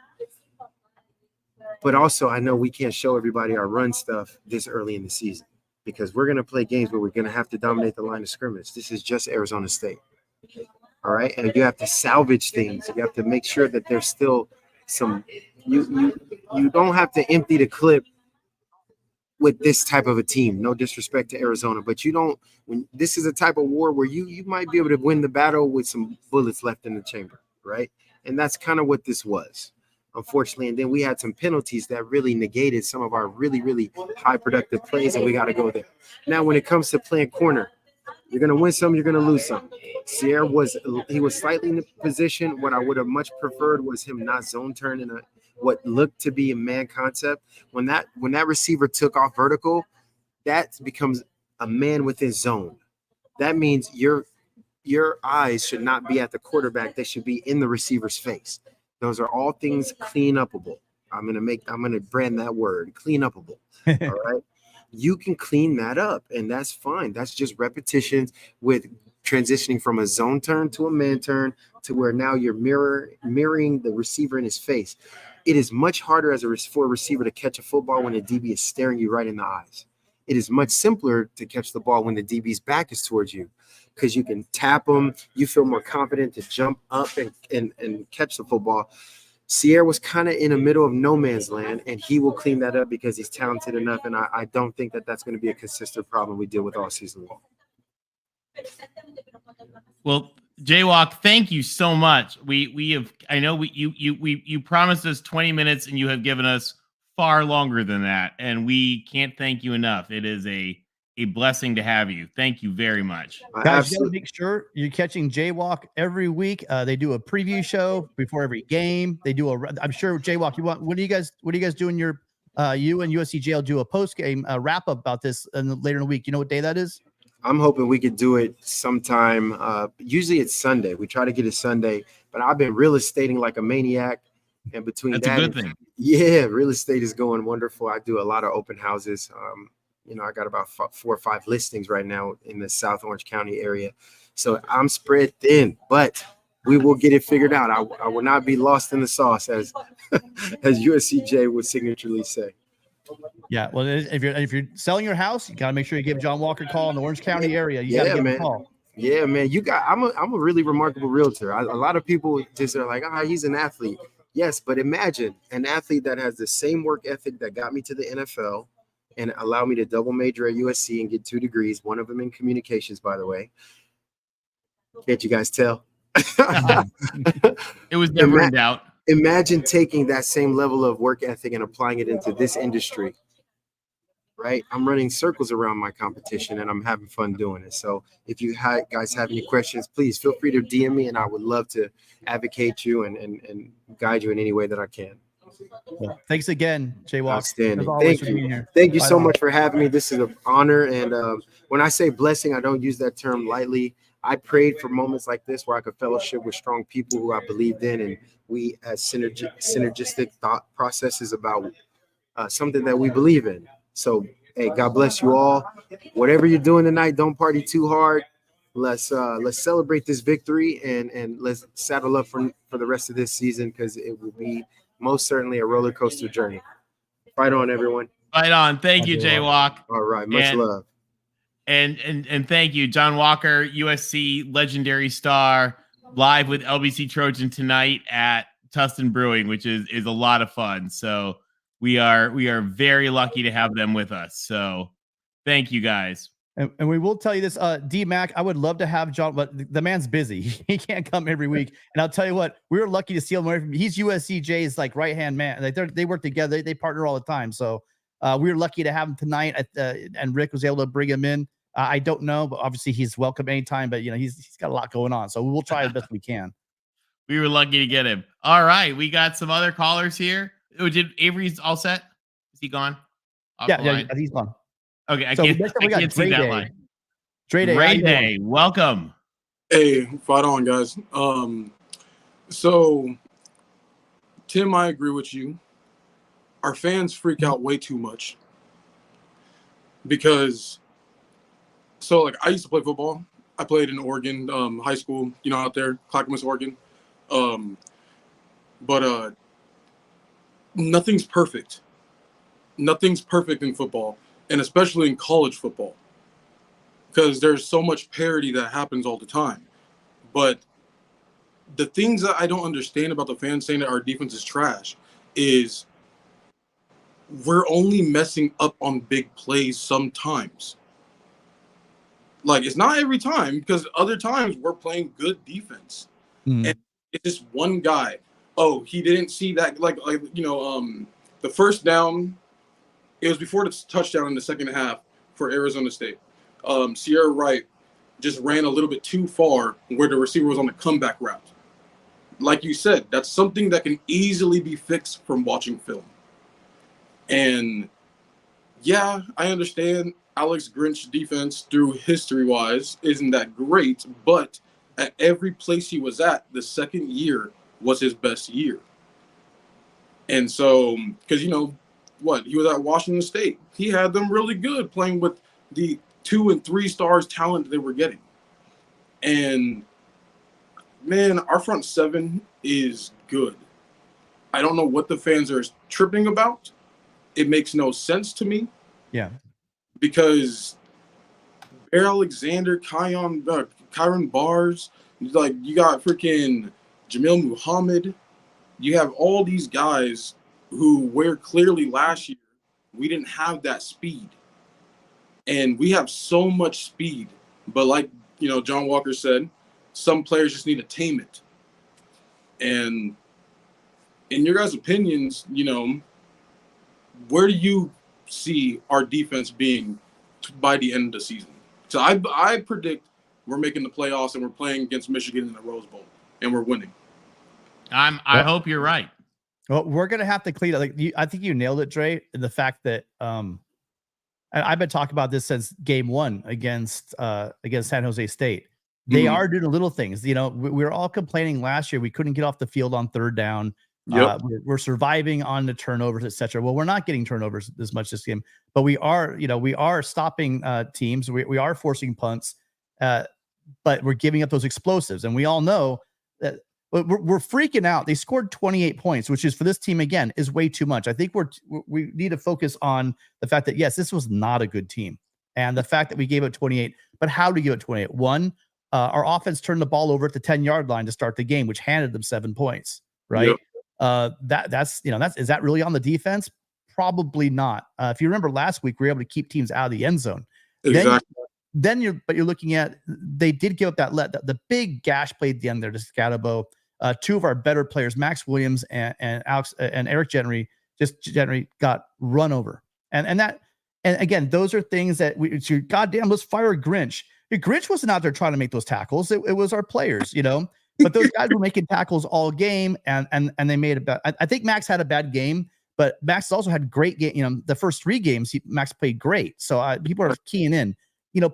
But also, I know we can't show everybody our run stuff this early in the season because we're going to play games where we're going to have to dominate the line of scrimmage. This is just Arizona State. All right. And you have to salvage things. You have to make sure that there's still some you don't have to empty the clip with this type of a team. No disrespect to Arizona, but you don't. When this is a type of war where you might be able to win the battle with some bullets left in the chamber, right? And that's kind of what this was, unfortunately. And then we had some penalties that really negated some of our really high productive plays, and we got to go there. Now, when it comes to playing corner, you're gonna win some, you're gonna lose some. Sierra was slightly in the position. What I would have much preferred was him not zone turn in what looked to be a man concept. When that receiver took off vertical, that becomes a man within zone. That means your eyes should not be at the quarterback. They should be in the receiver's face. Those are all things clean upable. I'm gonna brand that word, clean upable. All right. You can clean that up, and that's fine. That's just repetitions with transitioning from a zone turn to a man turn to where now you're mirroring the receiver in his face. It is much harder for a receiver to catch a football when the DB is staring you right in the eyes. It is much simpler to catch the ball when the DB's back is towards you because you can tap them. You feel more confident to jump up and catch the football. Sierra was kind of in the middle of no man's land, and he will clean that up because he's talented enough, and I don't think that's going to be a consistent problem we deal with all season long. Well, Jaywalk, thank you so much. You promised us 20 minutes, and you have given us far longer than that, and we can't thank you enough. It is a blessing to have you. Thank you very much. Guys, you gotta make sure you're catching Jaywalk every week. They do a preview show before every game. They do I'm sure Jaywalk, what do you guys do in your you and USC jail do a post game wrap up about this later in the week? You know what day that is? I'm hoping we could do it sometime. Usually it's Sunday. We try to get it Sunday, but I've been real estating like a maniac. And between that's a good thing. Yeah, real estate is going wonderful. I do a lot of open houses. I got about 4 or 5 listings right now in the South Orange County area. So I'm spread thin, but we will get it figured out. I will not be lost in the sauce, as USCJ would signaturely say. Yeah, well, if you're selling your house, you got to make sure you give John Walker a call in the Orange County area. You got to give him a call. Yeah, man. I'm a really remarkable realtor. A lot of people just are like, he's an athlete. Yes, but imagine an athlete that has the same work ethic that got me to the NFL and allowed me to double major at USC and get 2 degrees, one of them in communications, by the way. Can't you guys tell? It was never in doubt. Imagine taking that same level of work ethic and applying it into this industry, right? I'm running circles around my competition, and I'm having fun doing it. So if you guys have any questions, please feel free to DM me, and I would love to advocate you and guide you in any way that I can. Well, thanks again, Jaywalk. Outstanding. Thank you. Thank you so much for having me. This is an honor. And when I say blessing, I don't use that term lightly. I prayed for moments like this where I could fellowship with strong people who I believed in, and we had synergistic thought processes about something that we believe in. So, hey, God bless you all. Whatever you're doing tonight, don't party too hard. Let's celebrate this victory and let's saddle up for the rest of this season, because it will be most certainly a roller coaster journey. Fight on, everyone. Fight on. Thank you, Jaywalk. All right. Much love. And thank you, John Walker, USC legendary star, live with LBC Trojan tonight at Tustin Brewing, which is a lot of fun. So we are very lucky to have them with us. So thank you, guys. And we will tell you this, D-Mac, I would love to have John, but the man's busy. He can't come every week. And I'll tell you what, we were lucky to see him. He's USCJ's like right-hand man. Like they work together. They partner all the time. So we were lucky to have him tonight. And Rick was able to bring him in. I don't know, but obviously he's welcome anytime. But, he's got a lot going on. So we'll try the best we can. We were lucky to get him. All right. We got some other callers here. Did Avery's all set? Is he gone? Yeah, he's gone. Okay, I can't see that line. Ray Day, welcome. Hey, fight on, guys. So, Tim, I agree with you. Our fans freak out way too much. Because, I used to play football. I played in Oregon, high school, out there, Clackamas, Oregon. But nothing's perfect. Nothing's perfect in football. And especially in college football, because there's so much parity that happens all the time. But the things that I don't understand about the fans saying that our defense is trash is we're only messing up on big plays sometimes. Like, it's not every time, because other times we're playing good defense. And it's just one guy. Oh, he didn't see that. Like the first down, it was before the touchdown in the second half for Arizona State. Sierra Wright just ran a little bit too far where the receiver was on the comeback route. Like you said, that's something that can easily be fixed from watching film. And yeah, I understand Alex Grinch defense through history-wise isn't that great, but at every place he was at, the second year was his best year. And so, because, he was at Washington State. He had them really good playing with the 2 and 3 stars talent they were getting. And, man, our front seven is good. I don't know what the fans are tripping about. It makes no sense to me. Yeah. Because Bear Alexander, Kyron Bars, like, you got freaking Jamil Muhammad. You have all these guys who, where clearly last year we didn't have that speed. And we have so much speed. But like, John Walker said, some players just need to tame it. And in your guys' opinions, where do you see our defense being by the end of the season? So I predict we're making the playoffs and we're playing against Michigan in the Rose Bowl and we're winning. I hope you're right. Well, we're gonna have to clean up. I think you nailed it, Dre. The fact that I've been talking about this since game 1 against San Jose State. They are doing little things. We were all complaining last year we couldn't get off the field on third down. Yep. We're surviving on the turnovers, etc. Well, we're not getting turnovers as much this game, but we are stopping teams. We are forcing punts, but we're giving up those explosives, and we all know that we're freaking out. They scored 28 points, which is for this team again is way too much. I think we need to focus on the fact that yes, this was not a good team, and the fact that we gave up 28. But how do we give it 28? One, our offense turned the ball over at the 10-yard line to start the game, which handed them 7 points. Right. Yep. Is that really on the defense? Probably not. If you remember last week, we were able to keep teams out of the end zone. Exactly. Then you're looking at, they did give up the big gash play at the end there to Scatabo. 2 of our better players, Max Williams and Alex and Eric Gentry, got run over. And again, those are things that goddamn, let's fire Grinch. Grinch wasn't out there trying to make those tackles. It was our players, But those guys were making tackles all game, and they made it bad. I think Max had a bad game, but Max also had great game. The first 3 games, Max played great. So people are keying in.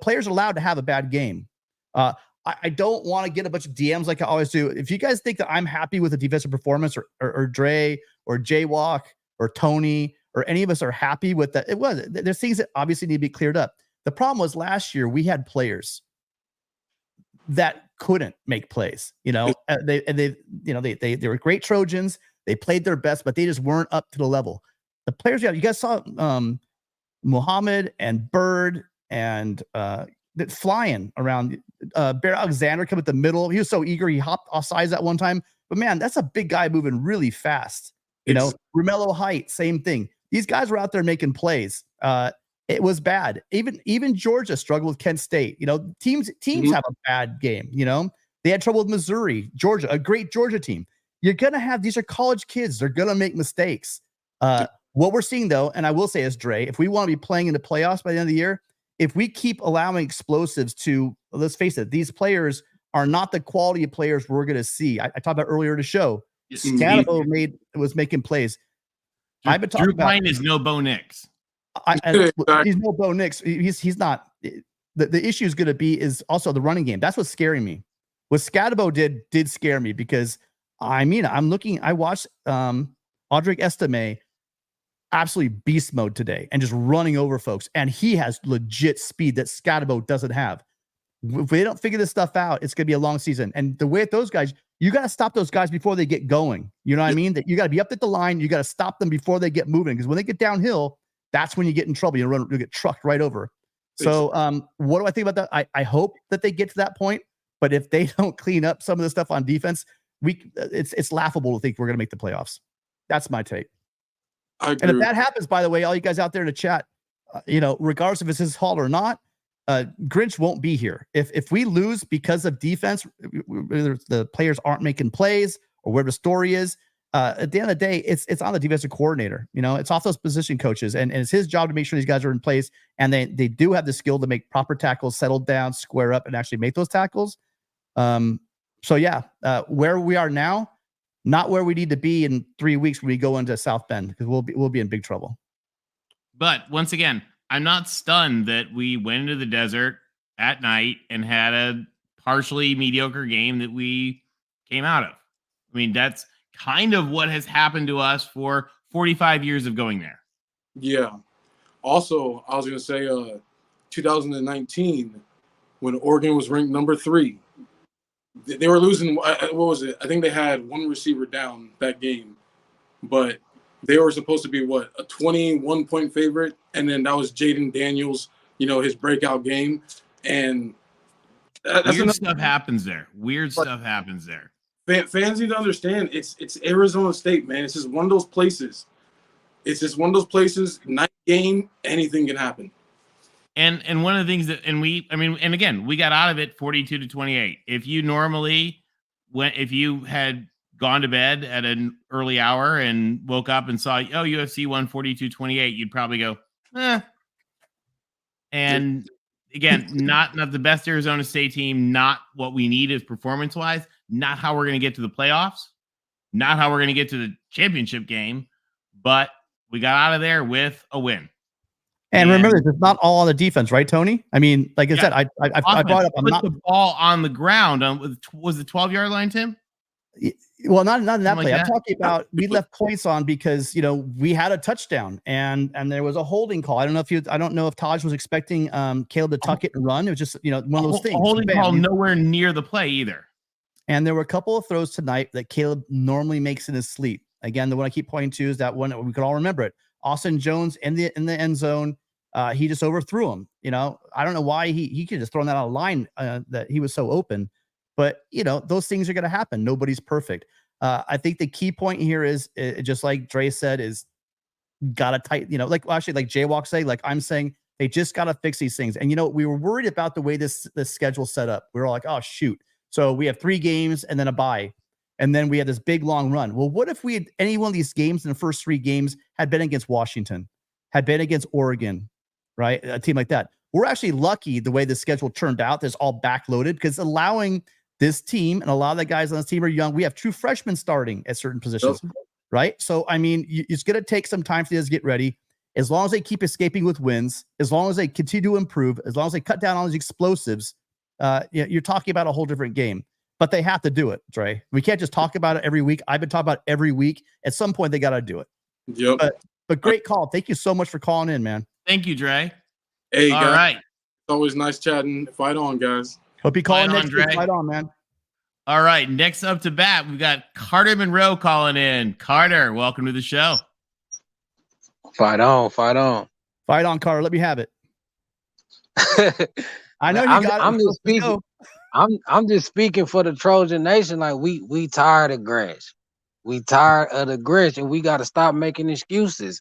Players are allowed to have a bad game. I don't want to get a bunch of DMs like I always do. If you guys think that I'm happy with the defensive performance, or Dre, or Jaywalk, or Tony, or any of us are happy with that, there's things that obviously need to be cleared up. The problem was last year we had players that couldn't make plays. They were great Trojans. They played their best, but they just weren't up to the level. The players you guys saw Muhammad and Bird and flying around. Bear Alexander come at the middle. He was so eager. He hopped off sides at one time. But man, that's a big guy moving really fast. Romello Height, same thing. These guys were out there making plays. It was bad. Even Georgia struggled with Kent State. Teams have a bad game. They had trouble with Missouri, Georgia, a great Georgia team. You're gonna have, these are college kids. They're gonna make mistakes. What we're seeing though, and I will say, is Dre, if we want to be playing in the playoffs by the end of the year, if we keep allowing explosives to, let's face it, these players are not the quality of players we're gonna see. I talked about earlier in the show. Scatabo was making plays. I've been talking Drew about. Pine is no Bo Nix. He's no Bo Nix. He's not. The issue is going to be is also the running game. That's what's scaring me. What Scatabo did scare me, because I watched Audric Estime absolutely beast mode today and just running over folks, and he has legit speed that Scatabo doesn't have. If they don't figure this stuff out, it's going to be a long season. And the way at those guys, you got to stop those guys before they get going. You know what I mean? That you got to be up at the line. You got to stop them before they get moving, because when they get downhill, that's when you get in trouble. You'll get trucked right over. So what do I think about that? I hope that they get to that point, but if they don't clean up some of the stuff on defense, it's laughable to think we're going to make the playoffs. That's my take. I agree. And if that happens, by the way, all you guys out there in the chat, regardless if it's his fault or not, Grinch won't be here. If we lose because of defense, whether the players aren't making plays or where the story is, at the end of the day, it's on the defensive coordinator. It's off those position coaches, and it's his job to make sure these guys are in place, and they do have the skill to make proper tackles, settle down, square up, and actually make those tackles. So yeah, where we are now, not where we need to be in 3 weeks when we go into South Bend, because we'll be in big trouble. But once again, I'm not stunned that we went into the desert at night and had a partially mediocre game that we came out of. I mean, that's kind of what has happened to us for 45 years of going there. Yeah. Also, I was going to say 2019, when Oregon was ranked number 3, they were losing. What was it? I think they had one receiver down that game, but they were supposed to be a 21-point favorite, and then that was Jaden Daniels, his breakout game, and weird stuff happens there. Stuff happens there. Fans need to understand it's Arizona State, man. It's just one of those places. Night game, anything can happen. And one of the things that, and again, we got out of it 42-28. If you had gone to bed at an early hour and woke up and saw, UFC won 42-28, you'd probably go, eh. And again, not the best Arizona State team, not what we need is performance-wise, not how we're going to get to the playoffs, not how we're going to get to the championship game, but we got out of there with a win. And remember, it's not all on the defense, right, Tony? I mean, like I said, I brought up. Put the ball on the ground. Was the 12-yard line, Tim? Well, not in that Something play. like I'm talking about we left points on because we had a touchdown and there was a holding call. I don't know if Taj was expecting Caleb to tuck it and run. It was just one of those things. A holding call nowhere near the play either. And there were a couple of throws tonight that Caleb normally makes in his sleep. Again, the one I keep pointing to is that one we could all remember it. Austin Jones in the end zone. He just overthrew him. I don't know why he could just thrown that out of line that he was so open. But those things are going to happen. Nobody's perfect. I think the key point here is just like Dre said, is got to tight. Like Jaywalk say, like I'm saying, they just got to fix these things. And we were worried about the way this schedule set up. We were all like, oh shoot. So we have 3 games and then a bye. And then we had this big long run. Well, what if we had any one of these games in the first 3 games had been against Washington, had been against Oregon, right? A team like that. We're actually lucky the way the schedule turned out. That's all backloaded because allowing this team, and a lot of the guys on this team are young. We have true freshmen starting at certain positions, right? So, I mean, it's going to take some time for these to get ready. As long as they keep escaping with wins, as long as they continue to improve, as long as they cut down on those explosives, you're talking about a whole different game. But they have to do it, Dre. We can't just talk about it every week. I've been talking about it every week. At some point, they got to do it. Yep. But great call. Thank you so much for calling in, man. Thank you, Dre. Hey, all guys. right. It's always nice chatting. Fight on, guys. Hope you call in next week. Fight on, man. All right. Next up to bat, we've got Carter Monroe calling in. Carter, welcome to the show. Fight on, fight on. Fight on, Carter. Let me have it. I know you got it. I'm just speaking. I'm just speaking for the Trojan Nation. Like we tired of Grinch. We tired of the Grinch, and we got to stop making excuses.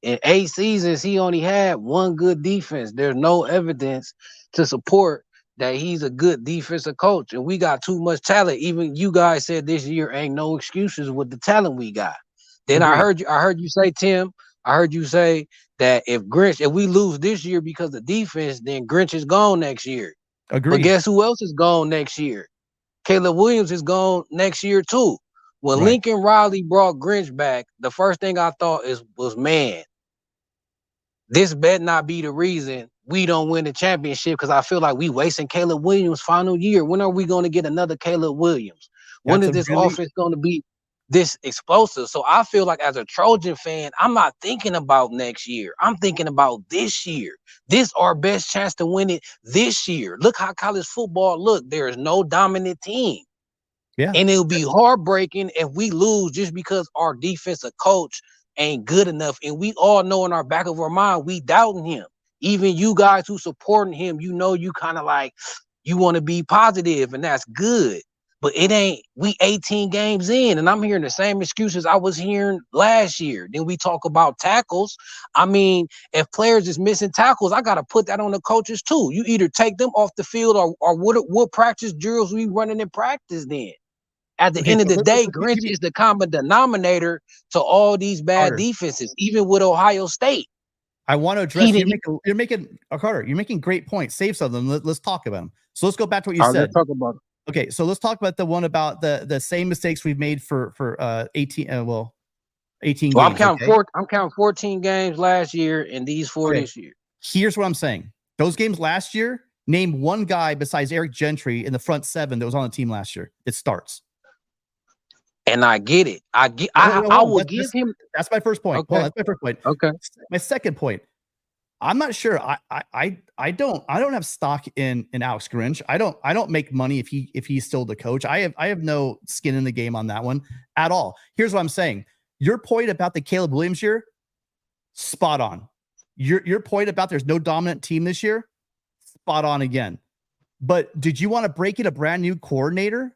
In 8 seasons, he only had 1 good defense. There's no evidence to support that he's a good defensive coach, and we got too much talent. Even you guys said this year ain't no excuses with the talent we got. Then I heard you say, Tim. I heard you say that if we lose this year because of defense, then Grinch is gone next year. Agreed. But guess who else is gone next year? Caleb Williams is gone next year too. When Lincoln Riley brought Grinch back, the first thing I thought was, man, this better not be the reason we don't win the championship, because I feel like we wasting Caleb Williams' final year. When are we going to get another Caleb Williams? When is this offense going to be this explosive? So I feel like as a Trojan fan, I'm not thinking about next year. I'm thinking about this year. This our best chance to win it this year. Look how college football look. There is no dominant team. Yeah. And it'll be heartbreaking if we lose just because our defensive coach ain't good enough. And we all know in our back of our mind, we doubting him. Even you guys who supporting him, you kind of like, you want to be positive, and that's good. But it ain't, we 18 games in, and I'm hearing the same excuses I was hearing last year. Then we talk about tackles. I mean, if players is missing tackles, I got to put that on the coaches too. You either take them off the field or what practice drills we running in practice then. At the end of the day, Grinch is the common denominator to all these bad defenses, even with Ohio State. I want to address, you're making great points. Save some of them. Let's talk about them. So let's go back to what you said. Let's talk about it. Okay, so let's talk about the one about the same mistakes we've made for 18 Well, games. I'm counting 14 games last year and these 4 this year. Here's what I'm saying. Those games last year, name one guy besides Eric Gentry in the front 7 that was on the team last year. It starts. And I get it. I will give him. That's my first point. Okay. That's my first point. Okay. My second point. I'm not sure. I don't have stock in Alex Grinch. I don't make money if he's still the coach. I have no skin in the game on that one at all. Here's what I'm saying. Your point about the Caleb Williams year, spot on. Your point about there's no dominant team this year, spot on again. But did you want to break in a brand new coordinator?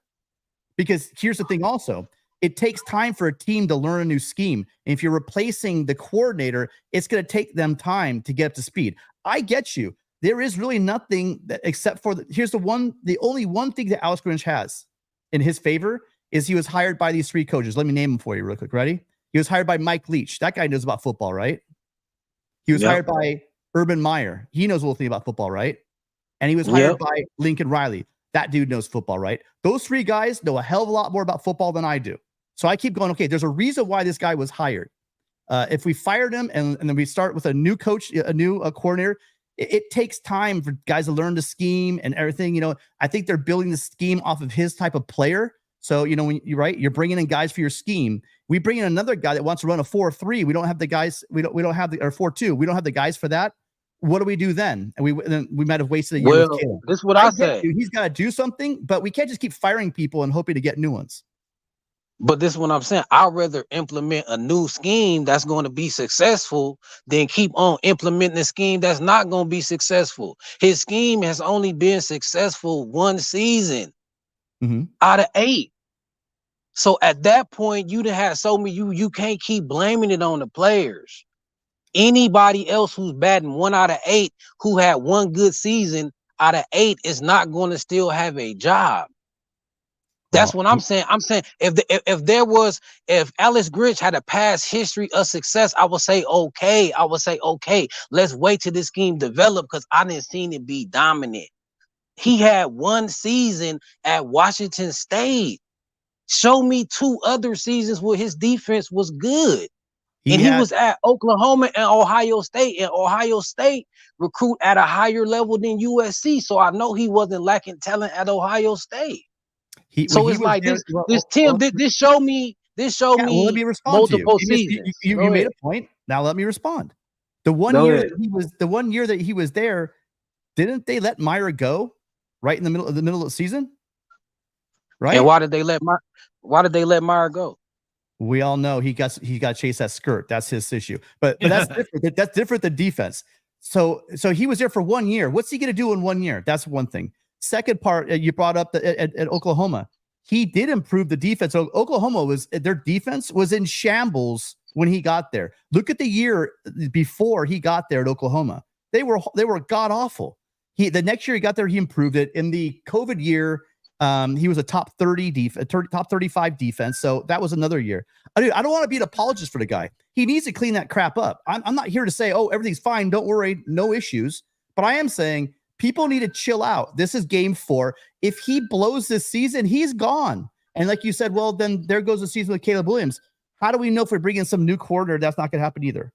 Because here's the thing also. It takes time for a team to learn a new scheme. And if you're replacing the coordinator, it's going to take them time to get up to speed. I get you. There is really nothing that, except for the only one thing that Alex Grinch has in his favor is he was hired by these 3 coaches. Let me name them for you real quick. Ready? He was hired by Mike Leach. That guy knows about football, right? He was hired by Urban Meyer. He knows a little thing about football, right? And he was hired by Lincoln Riley. That dude knows football, right? Those 3 guys know a hell of a lot more about football than I do. So I keep going, okay, there's a reason why this guy was hired. If we fired him and then we start with a new coach, a new coordinator, it takes time for guys to learn the scheme and everything. You know, I think they're building the scheme off of his type of player. So, you know, when you're bringing in guys for your scheme. We bring in another guy that wants to run a 4-3. We don't have the guys. We don't have the, or 4-2. We don't have the guys for that. What do we do then? And we might have wasted a year. Well, this is what I say. He's got to do something, but we can't just keep firing people and hoping to get new ones. But this is what I'm saying. I'd rather implement a new scheme that's going to be successful than keep on implementing a scheme that's not going to be successful. His scheme has only been successful 1 season out of 8. So at that point, you done had so many, you can't keep blaming it on the players. Anybody else who's batting 1 out of 8, who had 1 good season out of 8 is not going to still have a job. That's what I'm saying. I'm saying if Alex Grinch had a past history of success, I would say okay. Let's wait till this scheme develop because I didn't seen it be dominant. He had 1 season at Washington State. Show me 2 other seasons where his defense was good. He was at Oklahoma and Ohio State, and Ohio State recruit at a higher level than USC. So I know he wasn't lacking talent at Ohio State. This show me well, let me respond multiple to you. seasons. You made a point. Now let me respond. The one year that he was there, didn't they let Meyer go right in the middle of the season? Right. And why did they let Meyer go? We all know he got to chase that skirt. That's his issue. But that's different. That's different than defense. So he was there for 1 year. What's he going to do in 1 year? That's one thing. Second part, you brought up at Oklahoma. He did improve the defense. So Oklahoma their defense was in shambles when he got there. Look at the year before he got there at Oklahoma. They were god awful. The next year he got there, he improved it. In the COVID year, he was a top 35 defense. So that was another year. I don't want to be an apologist for the guy. He needs to clean that crap up. I'm not here to say, oh, everything's fine. Don't worry. No issues. But I am saying people need to chill out. This is game 4. If he blows this season, he's gone. And like you said, well, then there goes the season with Caleb Williams. How do we know if we bring in some new coordinator that's not going to happen either?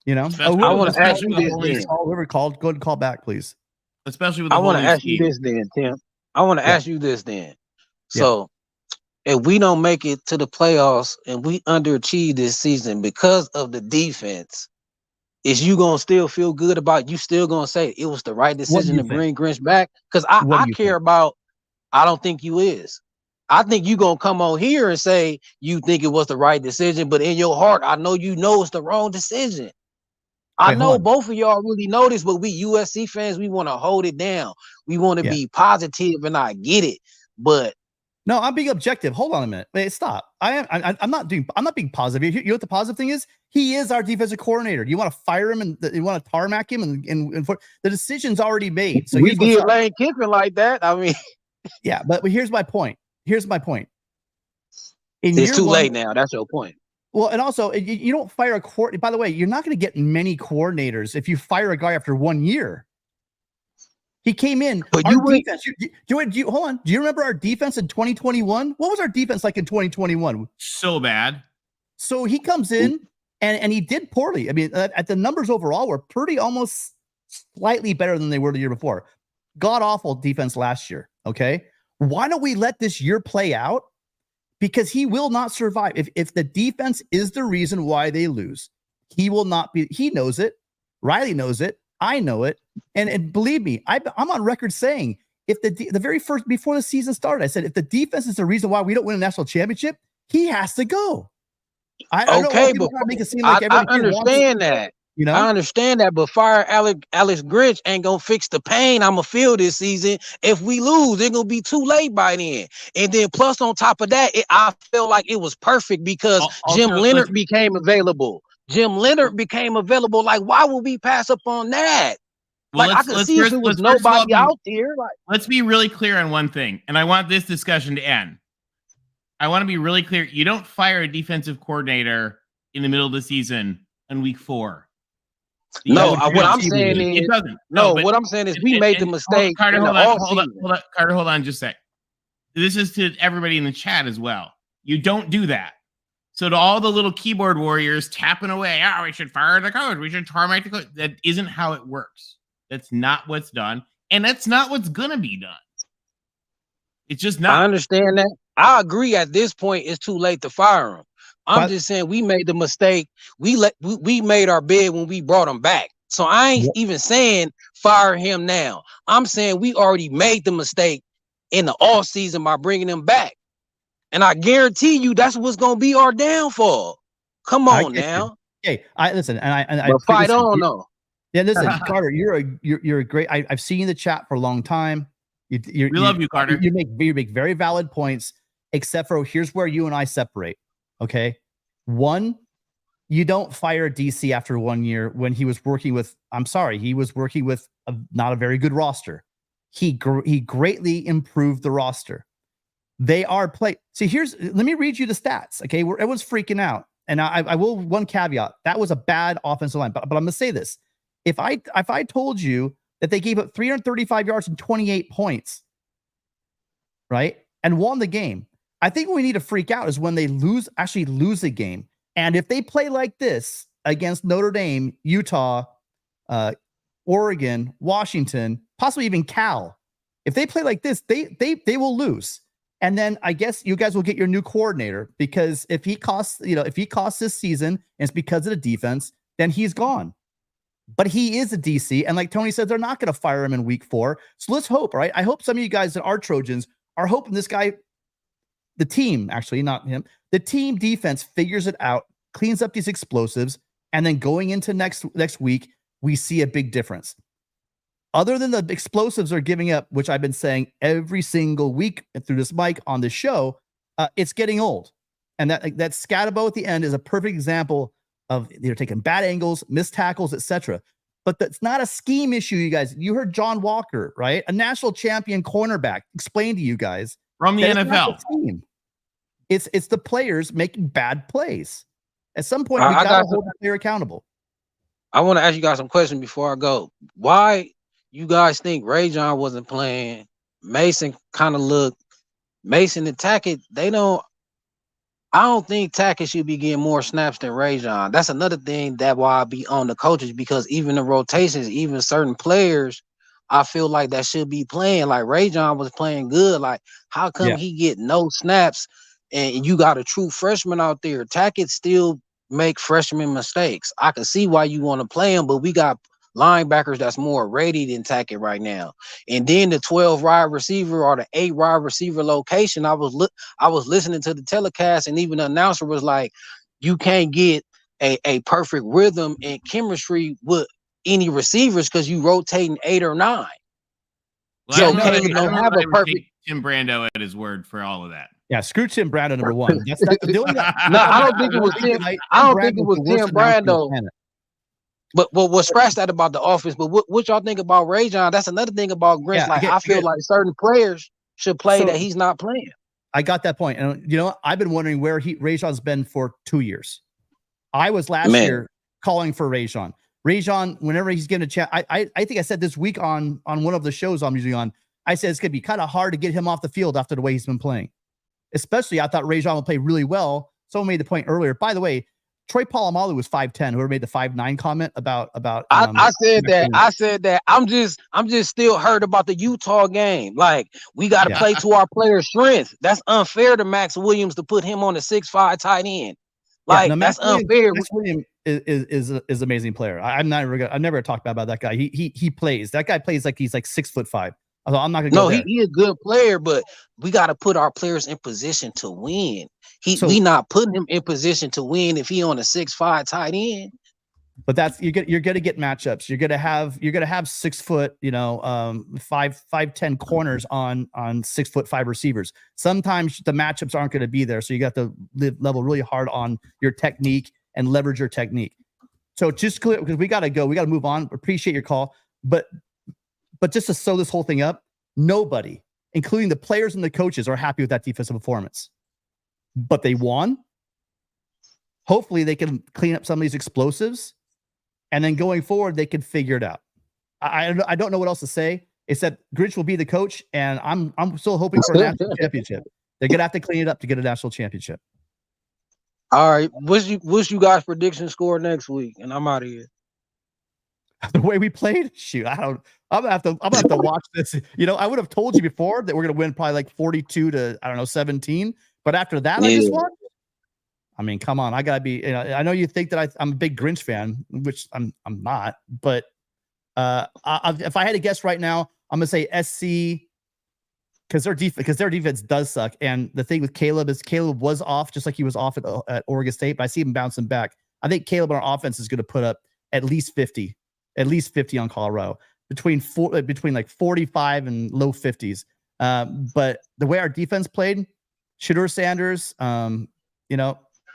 You know, I want to ask you this. Whoever called, go ahead and call back, please. Especially with I want to ask you this then, Tim. I want to ask you this then. So if we don't make it to the playoffs and we underachieve this season because of the defense, is you gonna still feel good about? You still gonna say it was the right decision to bring Grinch back? Because I care about. I don't think you is. I think you gonna come on here and say you think it was the right decision, but in your heart, I know you know it's the wrong decision. I know both of y'all really know this, but we USC fans, we want to hold it down. We want to be positive, and I get it. but no, I'm being objective. Hold on a minute. Wait, stop. I'm not being positive. You know what the positive thing is? He is our defensive coordinator. You want to fire him and you want to tarmac him and the decision's already made. So we did Lane Kiffin like that. I mean, yeah, but here's my point. It's too late now. That's your point. Well, and also you don't fire a coordinator. By the way, you're not going to get many coordinators if you fire a guy after 1 year. He came in. But defense. Hold on. Do you remember our defense in 2021? What was our defense like in 2021? So bad. So he comes in and he did poorly. I mean, at the numbers overall were pretty almost slightly better than they were the year before. God awful defense last year. Okay. Why don't we let this year play out? Because he will not survive. If the defense is the reason why they lose, he will not be. He knows it. Riley knows it. I know it. And believe me, I'm on record saying if the very first before the season started, I said if the defense is the reason why we don't win a national championship, he has to go. I make it seem like I understand that. You know, I understand that, but fire Alex Grinch ain't gonna fix the pain I'ma feel this season. If we lose, it's gonna be too late by then. And then plus on top of that, I feel like it was perfect because Jim Leonard became available. Like, why would we pass up on that? Well, like, I could see if it was nobody out there. Like, let's be really clear on one thing, and I want this discussion to end. I want to be really clear. You don't fire a defensive coordinator in the middle of the season in week 4. What I'm saying is we made the mistake. Carter, hold on. Carter, hold on just a sec. This is to everybody in the chat as well. You don't do that. So to all the little keyboard warriors tapping away, we should fire the coach. We should tarmac the coach. That isn't how it works. That's not what's done. And that's not what's going to be done. It's just not. I understand that. I agree at this point it's too late to fire him. I'm just saying we made the mistake. We made our bed when we brought him back. So I ain't even saying fire him now. I'm saying we already made the mistake in the off season by bringing him back. And I guarantee you that's what's going to be our downfall. Come on now. Hey, listen, and I fight on though. Yeah, listen, Carter, you're a great. I've seen the chat for a long time. We love you, Carter. You make very valid points, except for here's where you and I separate. Okay. One, you don't fire a DC after 1 year when he was working with, he was working with not a very good roster. He greatly improved the roster. They are See, let me read you the stats. Okay. Where everyone's freaking out. And I will, one caveat, that was a bad offensive line, but I'm going to say this. If I told you that they gave up 335 yards and 28 points, right, and won the game, I think what we need to freak out is when they actually lose a game. And if they play like this against Notre Dame, Utah, Oregon, Washington, possibly even Cal, if they play like this, they will lose. And then I guess you guys will get your new coordinator, because if he costs this season and it's because of the defense, then he's gone. But he is a DC, and like Tony said, they're not going to fire him in week 4. So let's hope, right? I hope some of you guys that are Trojans are hoping this guy. The team, actually, not him. The team defense figures it out, cleans up these explosives, and then going into next week, we see a big difference. Other than the explosives are giving up, which I've been saying every single week through this mic on the show, it's getting old. And that Scatabo at the end is a perfect example of they're taking bad angles, missed tackles, etc. But that's not a scheme issue, you guys. You heard John Walker, right? A national champion cornerback, explain to you guys. From the NFL. It's the players making bad plays. At some point, we got to hold the player accountable. I want to ask you guys some questions before I go. Why you guys think Ray John wasn't playing? Mason kind of looked. Mason and Tackett, I don't think Tackett should be getting more snaps than Ray John. That's another thing that why I be on the coaches, because even the rotations, even certain players, I feel like that should be playing. Like Ray John was playing good. Like, how come he get no snaps and you got a true freshman out there? Tackett still make freshman mistakes. I can see why you want to play him, but we got linebackers that's more ready than Tackett right now. And then the 12 wide receiver or the 8 wide receiver location, I was listening to the telecast, and even the announcer was like, you can't get a perfect rhythm and chemistry with any receivers because you rotating 8 or 9. Well, so Caleb don't have a perfect. Tim Brando at his word for all of that. Yeah, screw Tim Brando number one. That's not, the only No, I don't think it was Tim. I don't think it was Tim Brando. But what scratch that about the offense? But what y'all think about Rajon? That's another thing about Grinch. Yeah, I feel like certain players should play that he's not playing. I got that point. And you know, I've been wondering where Rajon's been for 2 years. I was last year calling for Rajon. Rajon, whenever he's given a chance, I think I said this week on one of the shows I'm usually on, I said it's gonna be kind of hard to get him off the field after the way he's been playing. Especially, I thought Rajon would play really well. Someone made the point earlier. By the way, Troy Polamalu was 5'10". Whoever made the 5'9" comment about I said that. I'm just still hurt about the Utah game. Like, we got to play to our players' strengths. That's unfair to Max Williams to put him on the 6'5" tight end. Like, that's unfair. Max Williams is an amazing player. I'm never talked about that guy. He plays. That guy plays like he's like 6'5". I'm not gonna go there. He's a good player, but we got to put our players in position to win. We not putting him in position to win if he on a 6'5" tight end. But that's you're gonna get matchups. You're gonna have 6 foot, 5'10" corners on 6'5" receivers. Sometimes the matchups aren't going to be there, so you got to level really hard on your technique and leverage your technique. So just clear, because we got to go. We got to move on. Appreciate your call, but just to sew this whole thing up, nobody, including the players and the coaches, are happy with that defensive performance. But they won. Hopefully they can clean up some of these explosives, and then going forward, they can figure it out. I don't know what else to say, except Grinch will be the coach, and I'm still hoping for a national championship. They're going to have to clean it up to get a national championship. All right. What's you guys' prediction score next week? And I'm out of here. The way we played, shoot, I'm gonna have to watch this. I would have told you before that we're gonna win probably like 42 to 17. But after that, I just won. I mean, come on, I gotta be. I know you think that I'm a big Grinch fan, which I'm not. But if I had to guess right now, I'm gonna say SC because their defense does suck. And the thing with Caleb is Caleb was off, just like he was off at Oregon State. But I see him bouncing back. I think Caleb on our offense is gonna put up at least 50 on Colorado, between like 45 and low 50s. But the way our defense played, Shedeur Sanders,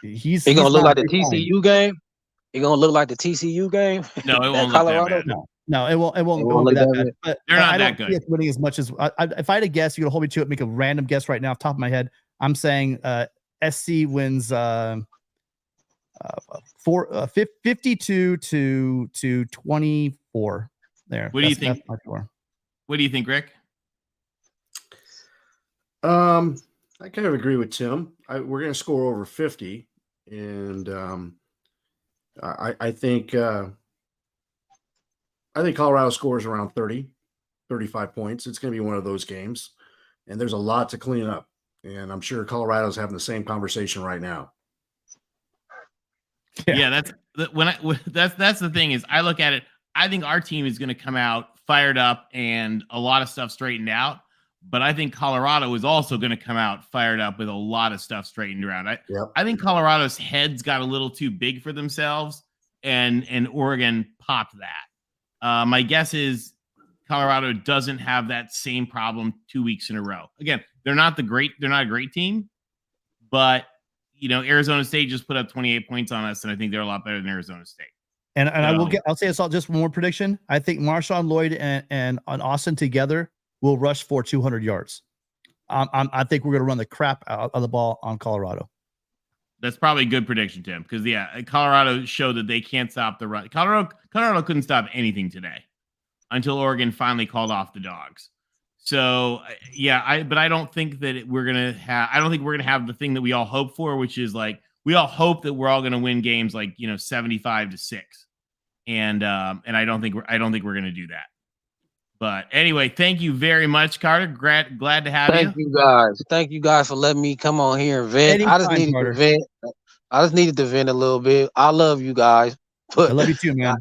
he's gonna look like the TCU game. It's gonna look like the TCU game. No, it won't look that bad. No, it won't be that bad. But they're not I that don't good. see it winning as much as if I had to guess, you're gonna hold me to it. Make a random guess right now off the top of my head. I'm saying SC wins 52 to 24. There. What do you think? What do you think, Rick? I kind of agree with Tim. We're going to score over 50, and I think Colorado scores around 30, 35 points. It's going to be one of those games, and there's a lot to clean up. And I'm sure Colorado's having the same conversation right now. Yeah, that's the thing is I look at it. I think our team is going to come out fired up and a lot of stuff straightened out. But I think Colorado is also going to come out fired up with a lot of stuff straightened around. I think Colorado's heads got a little too big for themselves, and Oregon popped that. My guess is Colorado doesn't have that same problem 2 weeks in a row. Again, they're not a great team, but Arizona State just put up 28 points on us, and I think they're a lot better than Arizona State. And I'll say this all, just one more prediction. I think Marshawn Lloyd and Austin together will rush for 200 yards. I think we're going to run the crap out of the ball on Colorado. That's probably a good prediction, Tim, because Colorado showed that they can't stop the run. Colorado couldn't stop anything today until Oregon finally called off the dogs. So but I don't think that we're gonna have the thing that we all hope for, which is like we all hope that we're all gonna win games like 75-6, and I don't think we're gonna do that. But anyway, thank you very much, Carter. Glad to have you. Thank you guys for letting me come on here and vent. I just needed to vent a little bit. I love you guys. I love you too, man.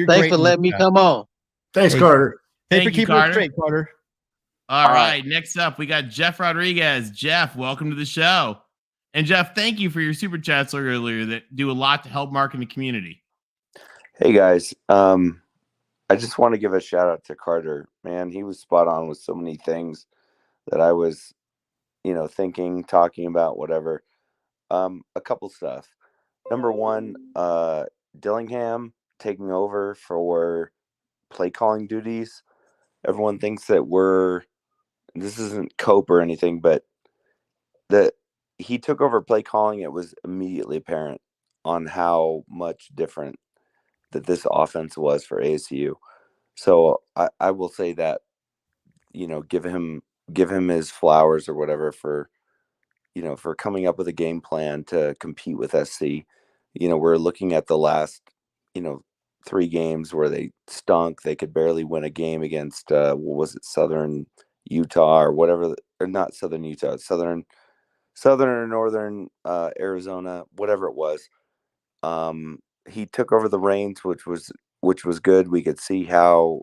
Thanks for letting me come on. Thanks, Carter. Thanks for keeping it straight, Carter. All right. Next up, we got Jeff Rodriguez. Jeff, welcome to the show. And Jeff, thank you for your super chats earlier that do a lot to help market the community. Hey guys, I just want to give a shout out to Carter. Man, he was spot on with so many things that I was, thinking, talking about, whatever. A couple stuff. Number one, Dillingham taking over for play calling duties. Everyone thinks that this isn't cope or anything, but that he took over play calling. It was immediately apparent on how much different that this offense was for ASU. So I will say that, give him his flowers or whatever for coming up with a game plan to compete with SC. We're looking at the last 3 games where they stunk. They could barely win a game against what was it, Southern Utah or whatever, or not Southern Utah, Southern or Northern Arizona, whatever it was. He took over the reins, which was good. We could see how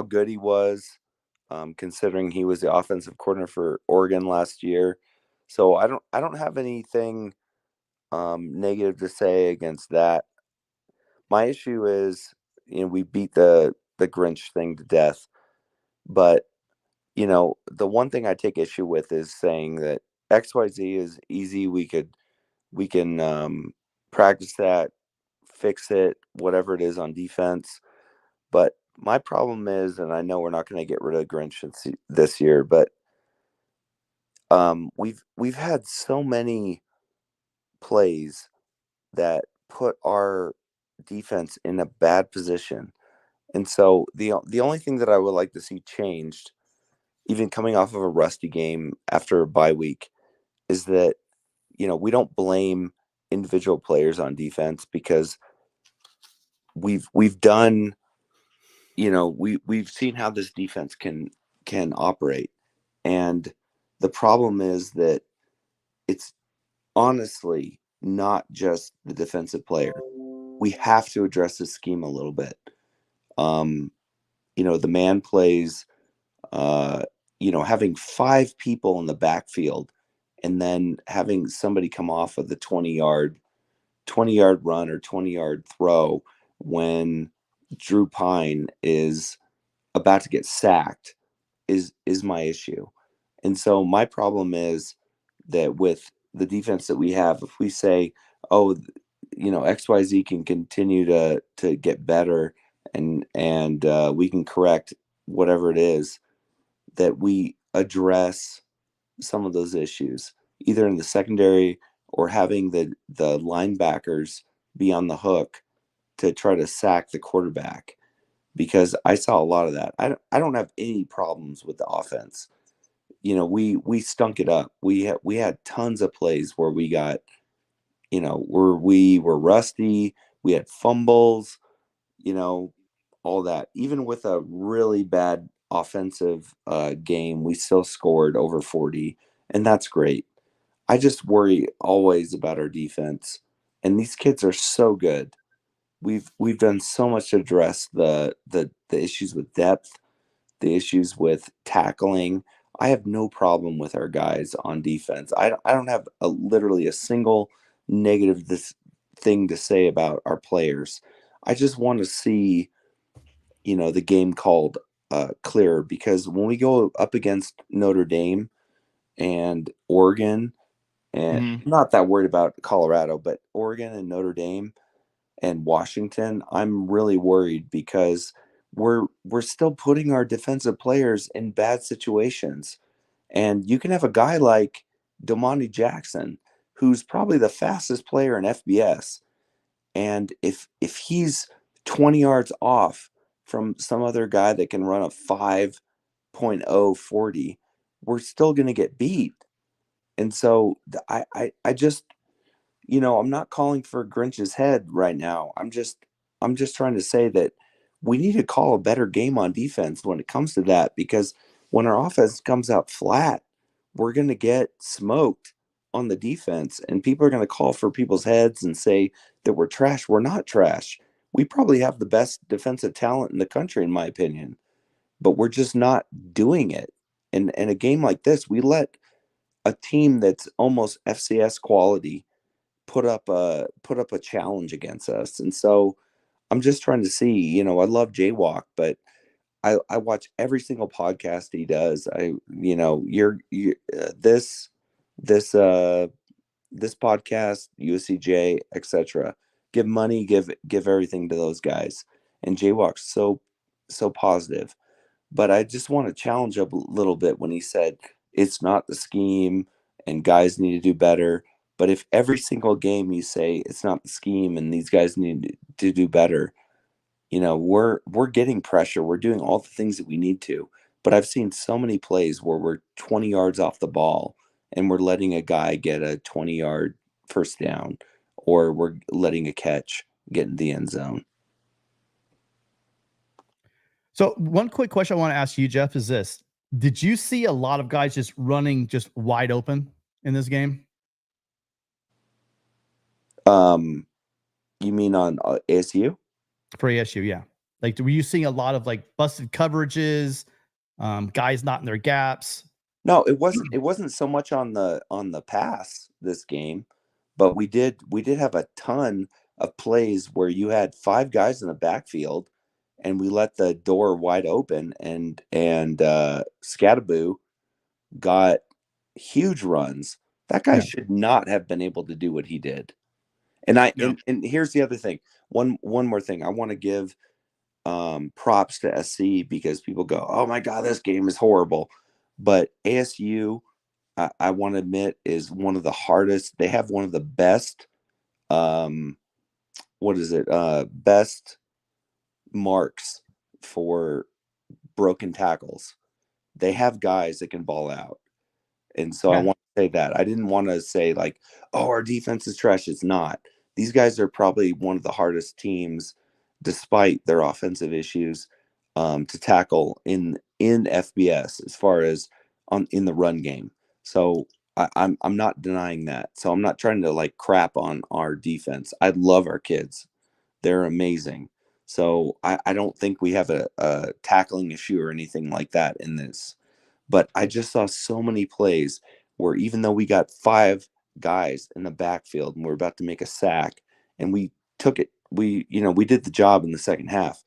good he was, considering he was the offensive coordinator for Oregon last year. So I don't have anything negative to say against that. My issue is, we beat the Grinch thing to death, but the one thing I take issue with is saying that XYZ is easy. We can practice that, fix it, whatever it is on defense. But my problem is, and I know we're not going to get rid of Grinch this year, but we've had so many plays that put our defense in a bad position. And so the only thing that I would like to see changed, even coming off of a rusty game after a bye week, is that we don't blame individual players on defense, because we've done, we've seen how this defense can operate. And the problem is that it's honestly not just the defensive player. We have to address the scheme a little bit. The man plays, having 5 people in the backfield and then having somebody come off of the 20-yard run or 20-yard throw when Drew Pine is about to get sacked is my issue. And so my problem is that with the defense that we have, if we say, oh, XYZ can continue to get better and we can correct whatever it is, that we address some of those issues, either in the secondary or having the linebackers be on the hook to try to sack the quarterback, because I saw a lot of that. I don't have any problems with the offense. We stunk it up. We had tons of plays where we got, where we were rusty. We had fumbles, all that. Even with a really bad offensive game, we still scored over 40, and that's great. I just worry always about our defense, and these kids are so good. We've done so much to address the issues with depth, the issues with tackling. I have no problem with our guys on defense. I don't have literally a single negative thing to say about our players. I just want to see, the game called clearer, because when we go up against Notre Dame and Oregon, and I'm not that worried about Colorado, but Oregon and Notre Dame and Washington, I'm really worried, because we're still putting our defensive players in bad situations. And you can have a guy like Domani Jackson, who's probably the fastest player in FBS, and if he's 20 yards off from some other guy that can run a 5.0 40, we're still going to get beat. And so I just, I'm not calling for Grinch's head right now. I'm just trying to say that we need to call a better game on defense when it comes to that, because when our offense comes out flat, we're going to get smoked on the defense, and people are going to call for people's heads and say that we're trash. We're not trash. We probably have the best defensive talent in the country, in my opinion, but we're just not doing it. And a game like this, we let a team that's almost FCS quality put up a challenge against us. And so I'm just trying to see, I love Jaywalk, but I watch every single podcast he does. This this podcast, USCJ, etc. Give money, give everything to those guys. And Jaywalk's so positive. But I just want to challenge a little bit when he said it's not the scheme and guys need to do better. But if every single game you say it's not the scheme and these guys need to do better, we're getting pressure. We're doing all the things that we need to. But I've seen so many plays where we're 20 yards off the ball and we're letting a guy get a 20-yard first down, or we're letting a catch get in the end zone. So one quick question I want to ask you, Jeff, is this. Did you see a lot of guys just running just wide open in this game? You mean on ASU? For ASU, yeah. Like, were you seeing a lot of like busted coverages, guys not in their gaps? No, it wasn't so much on the pass this game, but we did have a ton of plays where you had 5 guys in the backfield and we let the door wide open, and Scattaboo got huge runs. That guy should not have been able to do what he did. And and here's the other thing. One more thing. I want to give props to SC, because people go, "Oh my God, this game is horrible." But ASU, I want to admit, is one of the hardest. They have one of the best, best marks for broken tackles. They have guys that can ball out. And so I want to say that. I didn't want to say like, oh, our defense is trash. It's not. These guys are probably one of the hardest teams, despite their offensive issues, to tackle in FBS as far as in the run game. So I'm not denying that. So I'm not trying to like crap on our defense. I love our kids. They're amazing. So I don't think we have a tackling issue or anything like that in this. But I just saw so many plays where even though we got 5 guys in the backfield and we're about to make a sack, and we took it, we did the job in the second half,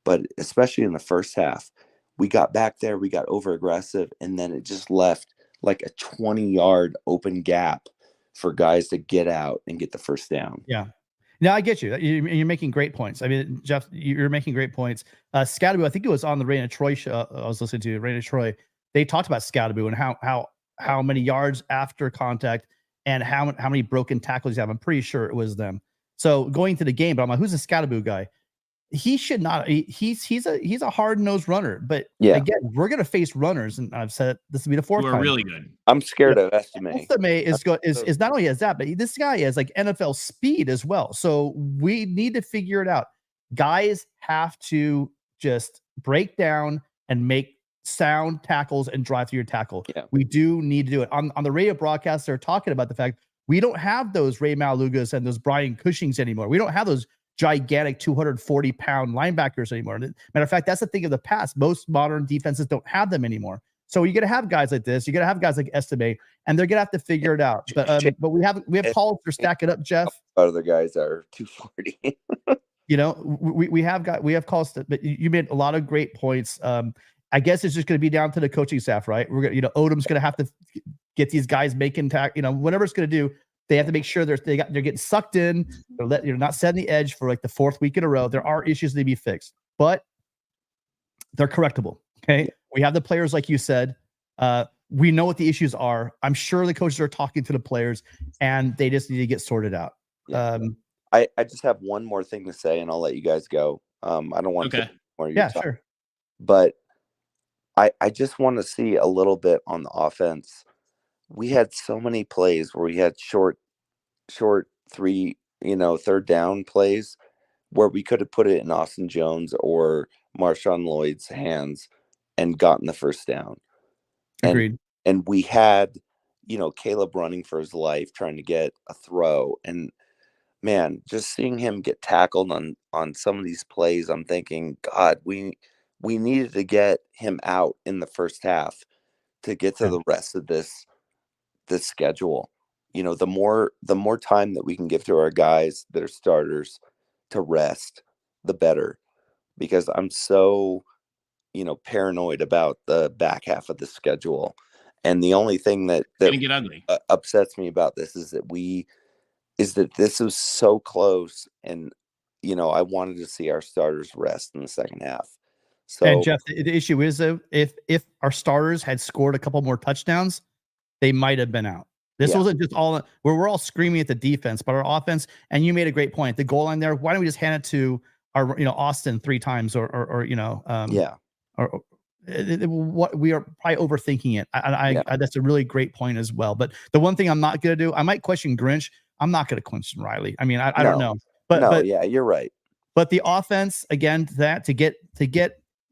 but especially in the first half, we got back there, we got over aggressive, and then it just left like a 20-yard open gap for guys to get out and get the first down. Yeah. No, I get you. You're making great points. I mean, Jeff, you're making great points. Scattaboo, I think it was on the Raina Troy show. I was listening to Raina Troy. They talked about Scattaboo and how many yards after contact and how many broken tackles you have. I'm pretty sure it was them. So going to the game, but I'm like, who's the Scattaboo guy? He should not. He's a hard-nosed runner. But again, we're going to face runners, and I've said this will be the 4th time. Really good. I'm scared of Estime. Estime is not only has that, but this guy has like NFL speed as well. So we need to figure it out. Guys have to just break down and make sound tackles and drive through your tackle. Yeah. We do need to do it. On the radio broadcast, they're talking about the fact we don't have those Ray Malugas and those Brian Cushings anymore. We don't have those gigantic 240-pound linebackers anymore. Matter of fact, that's the thing of the past. Most modern defenses don't have them anymore. So you're going to have guys like this. You're going to have guys like Estime, and they're going to have to figure it out. But we have calls for stack it up, Jeff. Other guys are 240. We have calls, but you made a lot of great points. I guess it's just going to be down to the coaching staff, right? We're going to, Odom's going to have to get these guys making whatever it's going to do. They have to make sure they're getting sucked in. You're not setting the edge for like the 4th week in a row. There are issues to be fixed, but they're correctable. Okay, we have the players, like you said. We know what the issues are. I'm sure the coaches are talking to the players, and they just need to get sorted out. Yeah. I just have one more thing to say, and I'll let you guys go. I don't want to more of your time. Sure. But I just want to see a little bit on the offense. We had so many plays where we had short 3, 3rd down plays where we could have put it in Austin Jones or Marshawn Lloyd's hands and gotten the first down. Agreed. And we had, Caleb running for his life, trying to get a throw. And man, just seeing him get tackled on some of these plays, I'm thinking, God, we needed to get him out in the first half to get to the rest of this schedule. The more time that we can give to our guys that are starters to rest, the better. Because I'm so paranoid about the back half of the schedule. And the only thing that get ugly. Upsets me about this is that this was so close, and I wanted to see our starters rest in the second half. So, and Jeff, the issue is if our starters had scored a couple more touchdowns, they might have been out. This wasn't just all where we're all screaming at the defense, but our offense. And you made a great point. The goal line there. Why don't we just hand it to our Austin 3 times or what we are probably overthinking it. I that's a really great point as well. But the one thing I'm not going to do, I might question Grinch. I'm not going to question Riley. I mean, I don't know. But yeah, you're right. But the offense, again, to get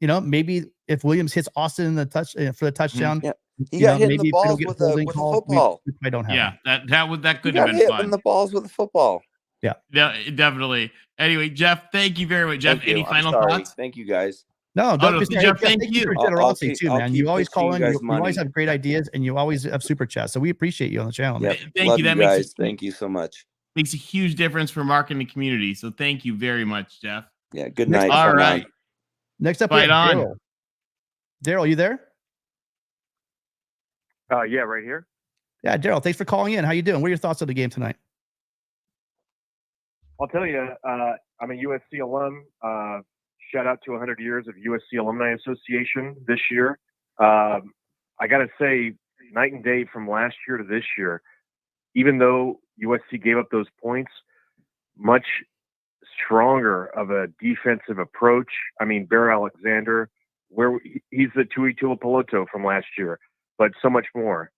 maybe if Williams hits Austin in the for the touchdown, he got hit in the balls with a football. I don't have. That could have been fun. In the balls with a football. Yeah, definitely. Anyway, Jeff, thank you very much. Jeff, any final thoughts? Thank you, guys. No, don't be Jeff, thank you. For generosity too, man. You always call in. You money. always have great ideas, and you always have super chats. So we appreciate you on the channel. Yep. Thank you. That makes thank you so much. Makes a huge difference for Mark and the community. So thank you very much, Jeff. Yeah. Good night. All right. Next up, we have Daryl. Daryl, you there? Yeah, right here. Yeah, Daryl, thanks for calling in. How you doing? What are your thoughts on the game tonight? I'll tell you, I'm a USC alum. Shout out to 100 years of USC Alumni Association this year. I got to say, night and day from last year to this year, even though USC gave up those points, much stronger of a defensive approach. I mean, Bear Alexander, he's the Tui Tuipulotu from last year, but so much more.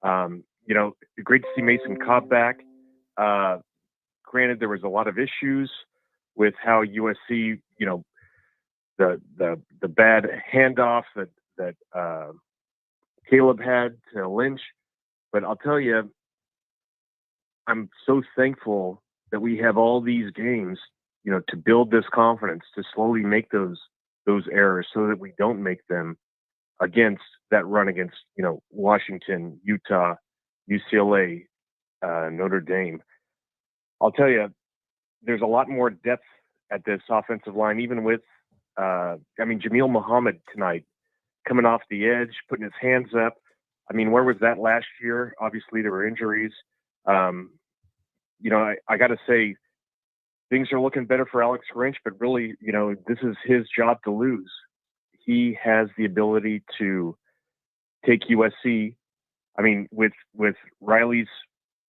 Great to see Mason Cobb back. Granted, there was a lot of issues with how USC, the bad handoff that Caleb had to Lynch. But I'll tell you, I'm so thankful that we have all these games, to build this confidence, to slowly make those errors so that we don't make them against that run against, Washington, Utah, UCLA, Notre Dame. I'll tell you, there's a lot more depth at this offensive line, even with, Jameel Muhammad tonight coming off the edge, putting his hands up. I mean, where was that last year? Obviously, there were injuries. I got to say, things are looking better for Alex Grinch, but really, this is his job to lose. He has the ability to take USC. I mean, with Riley's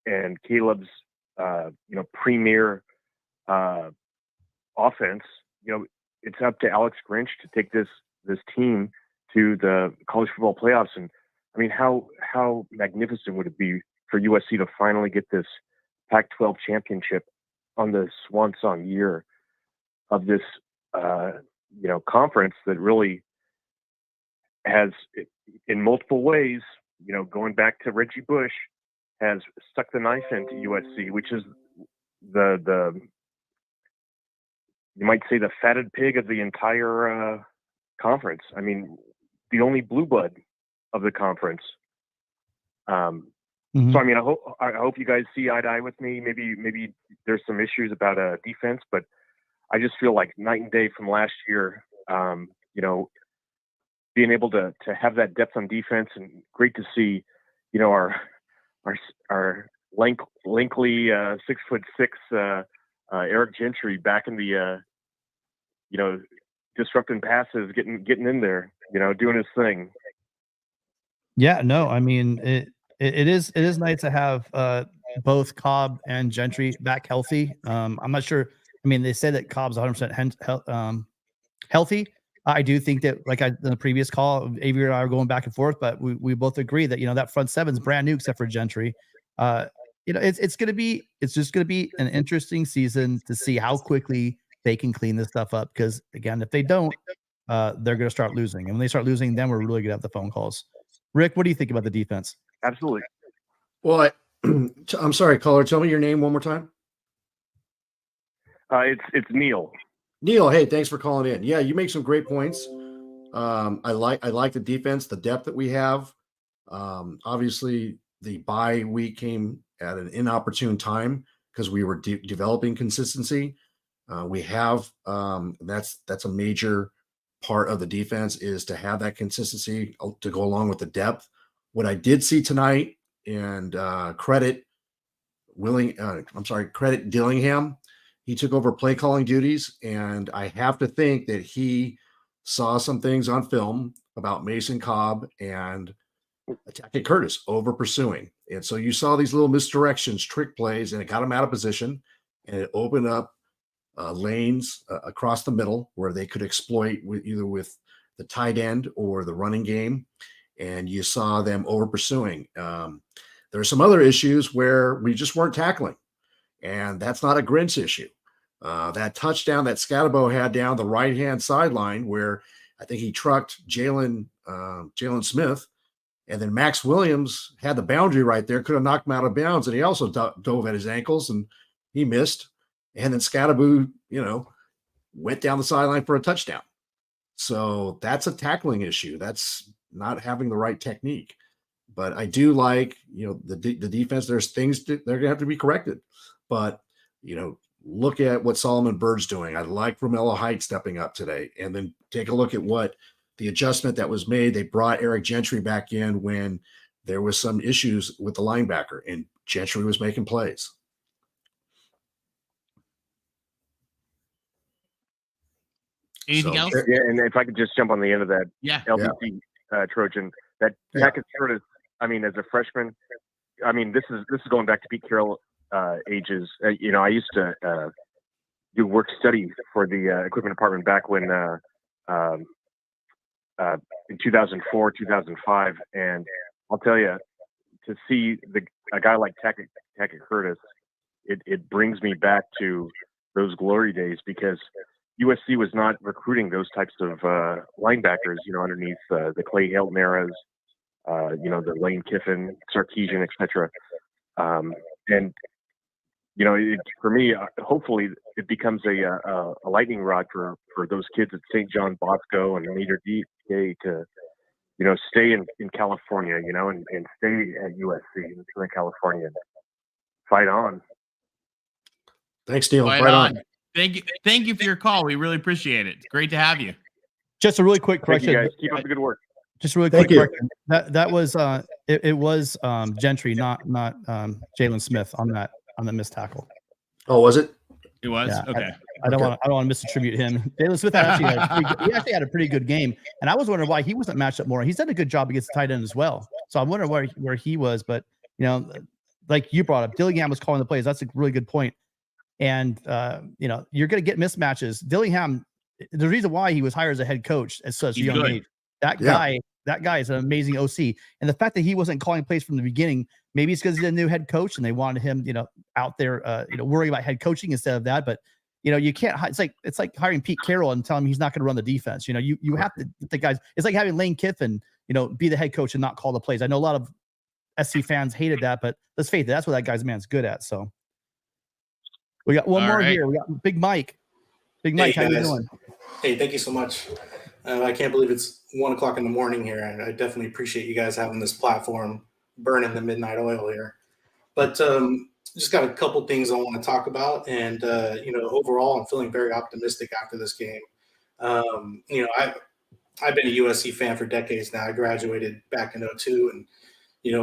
and Caleb's, premier offense, it's up to Alex Grinch to take this team to the college football playoffs. And I mean, how magnificent would it be for USC to finally get this Pac-12 championship on the swan song year of this, conference that really has, in multiple ways, going back to Reggie Bush, has stuck the knife into USC, which is the you might say the fatted pig of the entire conference. I mean, the only blue blood of the conference. So I mean, I hope you guys see eye to eye with me. Maybe there's some issues about defense, but I just feel like night and day from last year. Being able to have that depth on defense, and great to see, our Lankley 6'6" Eric Gentry back in the disrupting passes, getting in there, doing his thing. Yeah, no, I mean it is nice to have both Cobb and Gentry back healthy. I'm not sure. I mean, they say that Cobb's 100% healthy. I do think that, like in the previous call, Avery and I are going back and forth, but we both agree that that front seven's brand new except for Gentry. It's just going to be an interesting season to see how quickly they can clean this stuff up. Because again, if they don't, they're going to start losing, and when they start losing, then we're really going to have the phone calls. Rick, what do you think about the defense? Absolutely. Well, I'm sorry, caller. Tell me your name one more time. It's Neil. Neil, hey, thanks for calling in. Yeah, you make some great points. I like the defense, the depth that we have. Obviously, the bye week came at an inopportune time because we were developing consistency. We have that's a major part of the defense is to have that consistency to go along with the depth. What I did see tonight, and credit Dillingham. He took over play calling duties, and I have to think that he saw some things on film about Mason Cobb and Tackett Curtis over pursuing. And so you saw these little misdirections, trick plays, and it got him out of position, and it opened up lanes across the middle where they could exploit either with the tight end or the running game. And you saw them over pursuing. There are some other issues where we just weren't tackling, and that's not a Grinch issue. That touchdown that Scatabo had down the right-hand sideline where I think he trucked Jalen Smith, and then Max Williams had the boundary right there, could have knocked him out of bounds, and he also dove at his ankles, and he missed. And then Scatabo, went down the sideline for a touchdown. So that's a tackling issue. That's not having the right technique. But I do like, the defense. There's things they're going to have to be corrected. But, look at what Solomon Bird's doing. I like Romello Height stepping up today. And then take a look at what the adjustment that was made. They brought Eric Gentry back in when there was some issues with the linebacker, and Gentry was making plays. Anything else? Yeah, and if I could just jump on the end of that, LBC Trojan, that Tackett Curtis, I mean, as a freshman, I mean, this is going back to Pete Carroll ages. I used to do work study for the equipment department back when in 2004, 2005, and I'll tell you, to see a guy like Tackett Curtis, it brings me back to those glory days, because USC was not recruiting those types of linebackers, underneath the Clay Helton eras, the Lane Kiffin, Sarkisian, etc. And for me, hopefully it becomes a lightning rod for those kids at St. John Bosco and Leader DK to stay in California, and stay at USC in Southern California and fight on. Thanks, Neil. Right on. Thank you for your call. We really appreciate it. It's great to have you. Just a really quick correction. Thank you, guys. Keep up the good work. Just really quick correction. That was it was Gentry, not Jalen Smith on the missed tackle. Oh, was it? It was? Yeah, okay. I don't want to misattribute him. Jalen Smith actually had a pretty good game, and I was wondering why he wasn't matched up more. He's done a good job against the tight end as well. So I'm wondering where he was, but like you brought up, Dillingham was calling the plays. That's a really good point. And you're going to get mismatches. Dillingham, the reason why he was hired as a head coach at such a young age, that guy is an amazing OC. And the fact that he wasn't calling plays from the beginning, maybe it's because he's a new head coach and they wanted him, out there, worrying about head coaching instead of that. But you can't. It's like hiring Pete Carroll and telling him he's not going to run the defense. You have to. The guys. It's like having Lane Kiffin, be the head coach and not call the plays. I know a lot of SC fans hated that, but let's face it, that's what that man's good at. So. We got one more here. We got Big Mike. Big Mike, how you doing? Hey, thank you so much. I can't believe it's 1:00 in the morning here, and I definitely appreciate you guys having this platform, burning the midnight oil here. But just got a couple things I want to talk about, and overall, I'm feeling very optimistic after this game. I've been a USC fan for decades now. I graduated back in 2002, and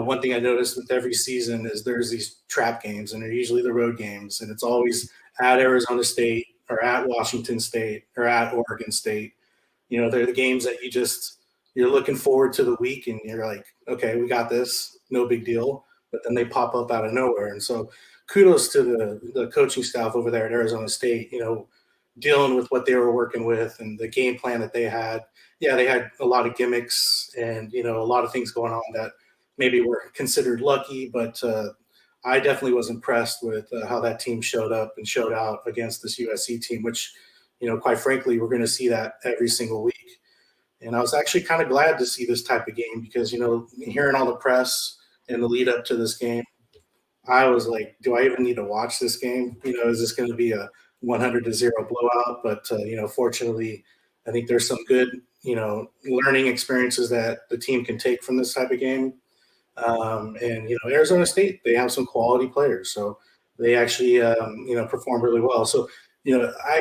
one thing I noticed with every season is there's these trap games, and they're usually the road games, and it's always at Arizona State or at Washington State or at Oregon State. They're the games that you're looking forward to the week, and you're like, okay, we got this, no big deal. But then they pop up out of nowhere. And so kudos to the coaching staff over there at Arizona State, dealing with what they were working with and the game plan that they had. Yeah, they had a lot of gimmicks and, a lot of things going on that maybe were considered lucky, but I definitely was impressed with how that team showed up and showed out against this USC team, which, quite frankly, we're going to see that every single week. And I was actually kind of glad to see this type of game because, hearing all the press in the lead up to this game, I was like, do I even need to watch this game? Is this going to be a 100-0 blowout? But, fortunately, I think there's some good, learning experiences that the team can take from this type of game. And Arizona State, they have some quality players, so they actually perform really well. So I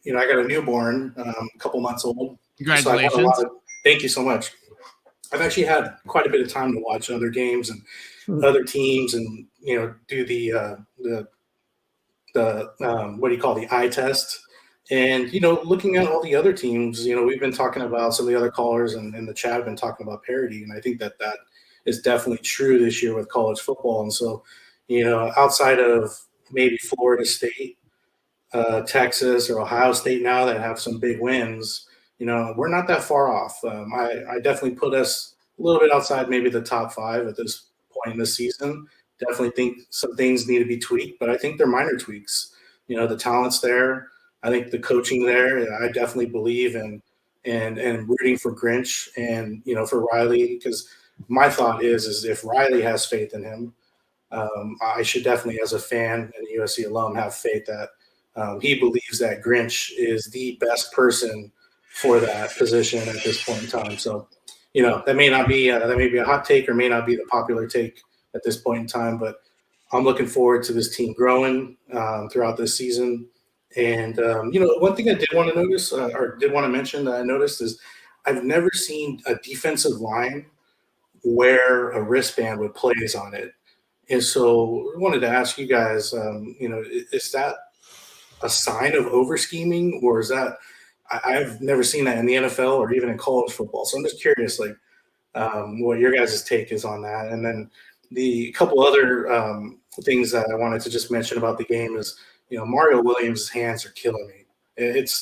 got a newborn, a couple months old, Congratulations. Thank you so much. I've actually had quite a bit of time to watch other games and other teams, and do the what do you call the eye test, and looking at all the other teams. We've been talking about, some of the other callers and in the chat have been talking about parity, and I think that is definitely true this year with college football. And so, outside of maybe Florida State, Texas, or Ohio State now that have some big wins, we're not that far off. I definitely put us a little bit outside maybe the top 5 at this point in the season. Definitely think some things need to be tweaked, but I think they're minor tweaks. The talent's there. I think the coaching there. I definitely believe in and rooting for Grinch and for Riley, because my thought is if Riley has faith in him, I should definitely, as a fan and a USC alum, have faith that he believes that Grinch is the best person for that position at this point in time. So, that may be a hot take, or may not be the popular take at this point in time, but I'm looking forward to this team growing throughout this season. And one thing I did want to notice, or did want to mention that I noticed, is I've never seen a defensive line wear a wristband with plays on it. And so I wanted to ask you guys, is that a sign of over scheming, or is that, I've never seen that in the NFL or even in college football. So I'm just curious, what your guys' take is on that. And then the couple other things that I wanted to just mention about the game is, Mario Williams' hands are killing me.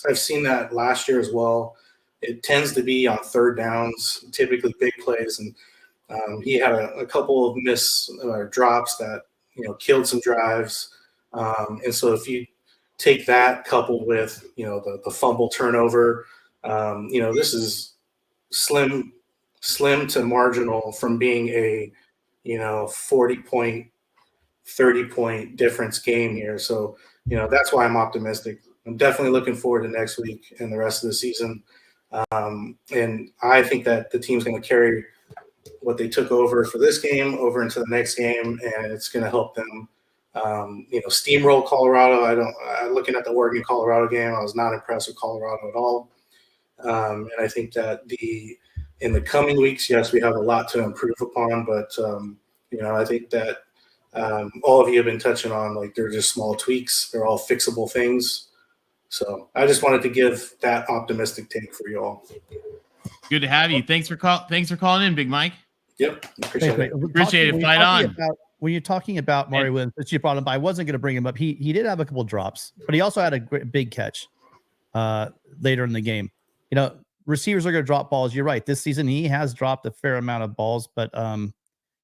I've seen that last year as well. It tends to be on third downs, typically big plays, and he had a couple of drops that killed some drives. And so if you take that coupled with the fumble turnover, this is slim to marginal from being a 40-point, 30-point difference game here. So that's why I'm optimistic. I'm definitely looking forward to next week and the rest of the season. And I think that the team's going to carry what they took over for this game over into the next game, and it's going to help them steamroll Colorado. Looking at the Oregon-Colorado game, I was not impressed with Colorado at all. And I think that in the coming weeks, yes, we have a lot to improve upon, but I think that all of you have been touching on, they're just small tweaks. They're all fixable things. So I just wanted to give that optimistic take for you all. Good to have you. Thanks for calling in, Big Mike. Yep. Appreciate it. Fight on. When you're talking about Mario Williams, that you brought him up, I wasn't going to bring him up. He did have a couple of drops, but he also had a big catch later in the game. Receivers are going to drop balls. You're right. This season, he has dropped a fair amount of balls, but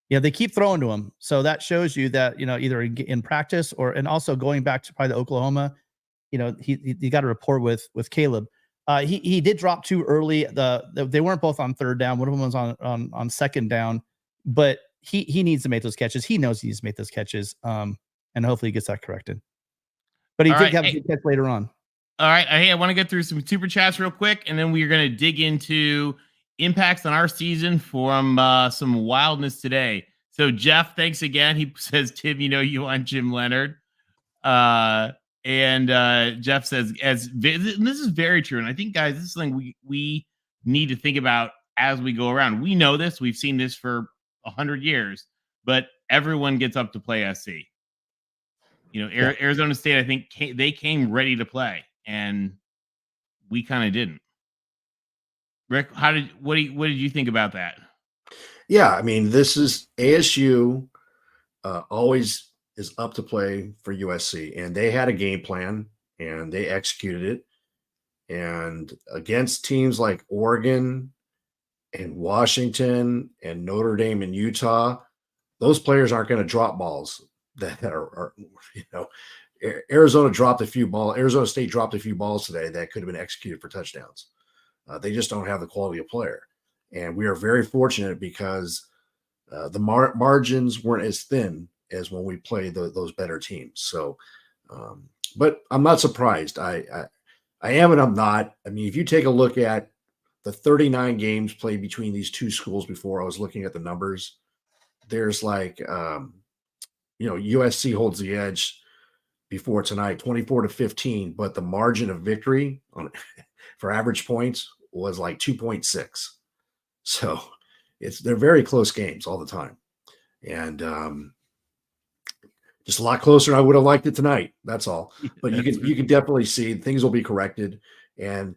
they keep throwing to him. So that shows you that, either in practice and also going back to probably the Oklahoma, he got a rapport with Caleb. He did drop 2 early. They weren't both on third down. One of them was on second down, but he needs to make those catches. He knows he needs to make those catches. And hopefully he gets that corrected. But he did have a good catch later on. All right. Hey, I want to get through some super chats real quick, and then we're going to dig into impacts on our season from some wildness today. So Jeff, thanks again. He says, Tim, you want Jim Leonard. And Jeff says, and this is very true. And I think, guys, this is something we need to think about as we go around. We know this. We've seen this for 100 years, but everyone gets up to play SC. Arizona State, I think they came ready to play, and we kind of didn't. Rick, what did you think about that? Yeah, I mean, this is ASU always is up to play for USC, and they had a game plan and they executed it. And against teams like Oregon and Washington and Notre Dame and Utah, those players aren't going to drop balls that are Arizona dropped a few balls. Arizona State dropped a few balls today that could have been executed for touchdowns. They just don't have the quality of player. And we are very fortunate because the margins weren't as thin as when we played those better teams. So, but I'm not surprised. I am and I'm not. I mean, if you take a look at the 39 games played between these two schools before, I was looking at the numbers. There's USC holds the edge before tonight, 24-15, but the margin of victory for average points was like 2.6. So they're very close games all the time. And just a lot closer than I would have liked it tonight. That's all. But you can definitely see things will be corrected. And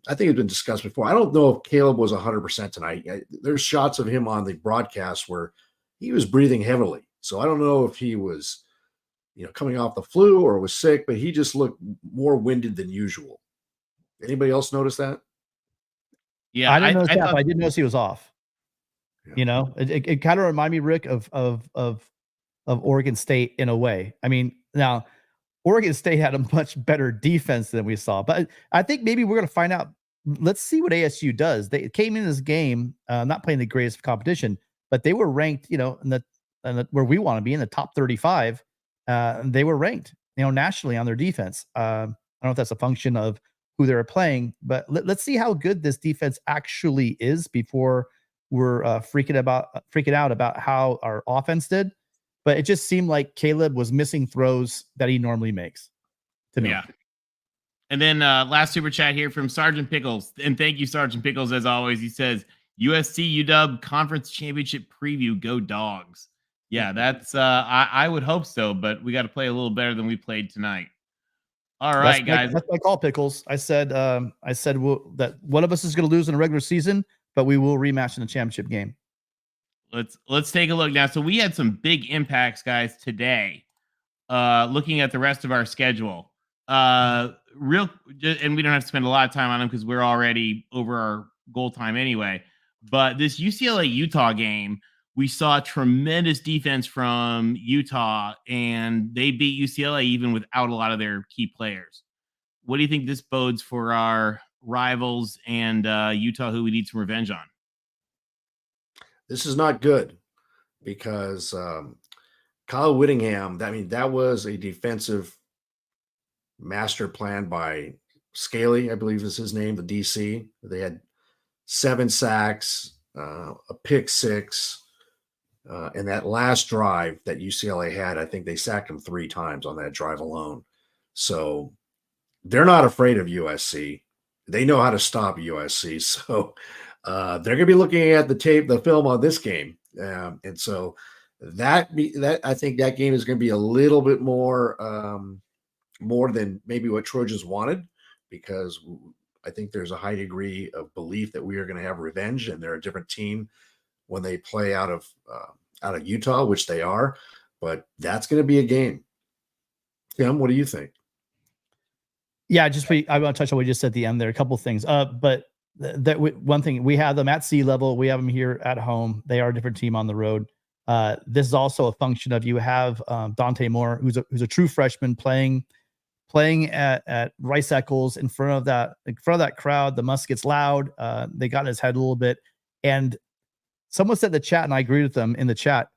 I think it's been discussed before. I don't know if Caleb was 100% tonight. There's shots of him on the broadcast where he was breathing heavily. So I don't know if he was, coming off the flu or was sick, but he just looked more winded than usual. Anybody else notice that? Yeah, I didn't notice that, but I did notice he was off. Yeah. It kind of reminded me, Rick, of Oregon State in a way. I mean, now Oregon State had a much better defense than we saw, but I think maybe we're going to find out. Let's see what ASU does. They came in this game not playing the greatest competition, but they were ranked, in the where we want to be, in the top 35. They were ranked, nationally on their defense. I don't know if that's a function of who they're playing, but let's see how good this defense actually is before we're freaking out about how our offense did. But it just seemed like Caleb was missing throws that he normally makes to me. Yeah. And then last super chat here from Sergeant Pickles. And thank you, Sergeant Pickles, as always. He says, USC UW Conference Championship preview, go Dogs. Yeah, that's I would hope so, but we got to play a little better than we played tonight. All right, guys. That's my call, Pickles. I said that one of us is going to lose in a regular season, but we will rematch in the championship game. Let's take a look now. So we had some big impacts, guys, today. Looking at the rest of our schedule, and we don't have to spend a lot of time on them because we're already over our goal time anyway. But this UCLA Utah game, we saw tremendous defense from Utah, and they beat UCLA even without a lot of their key players. What do you think this bodes for our rivals and Utah, who we need some revenge on? This is not good because Kyle Whittingham, that was a defensive master plan by Scaly, I believe is his name, the DC. They had 7 sacks, a pick 6. And that last drive that UCLA had, I think they sacked him 3 times on that drive alone. So they're not afraid of USC. They know how to stop USC. So they're going to be looking at the film on this game. And so that I think that game is going to be a little bit more than maybe what Trojans wanted, because I think there's a high degree of belief that we are going to have revenge, and they're a different team when they play out of Utah, which they are. But that's going to be a game. Tim, what do you think? Yeah, I want to touch on what you just said at the end there. A couple of things. But one thing, we have them at sea level. We have them here at home. They are a different team on the road. This is also a function of you have Dante Moore, who's a true freshman playing at Rice Eccles in front of that crowd. The muss gets loud. They got in his head a little bit, and someone said in the chat, and I agree with them in the chat,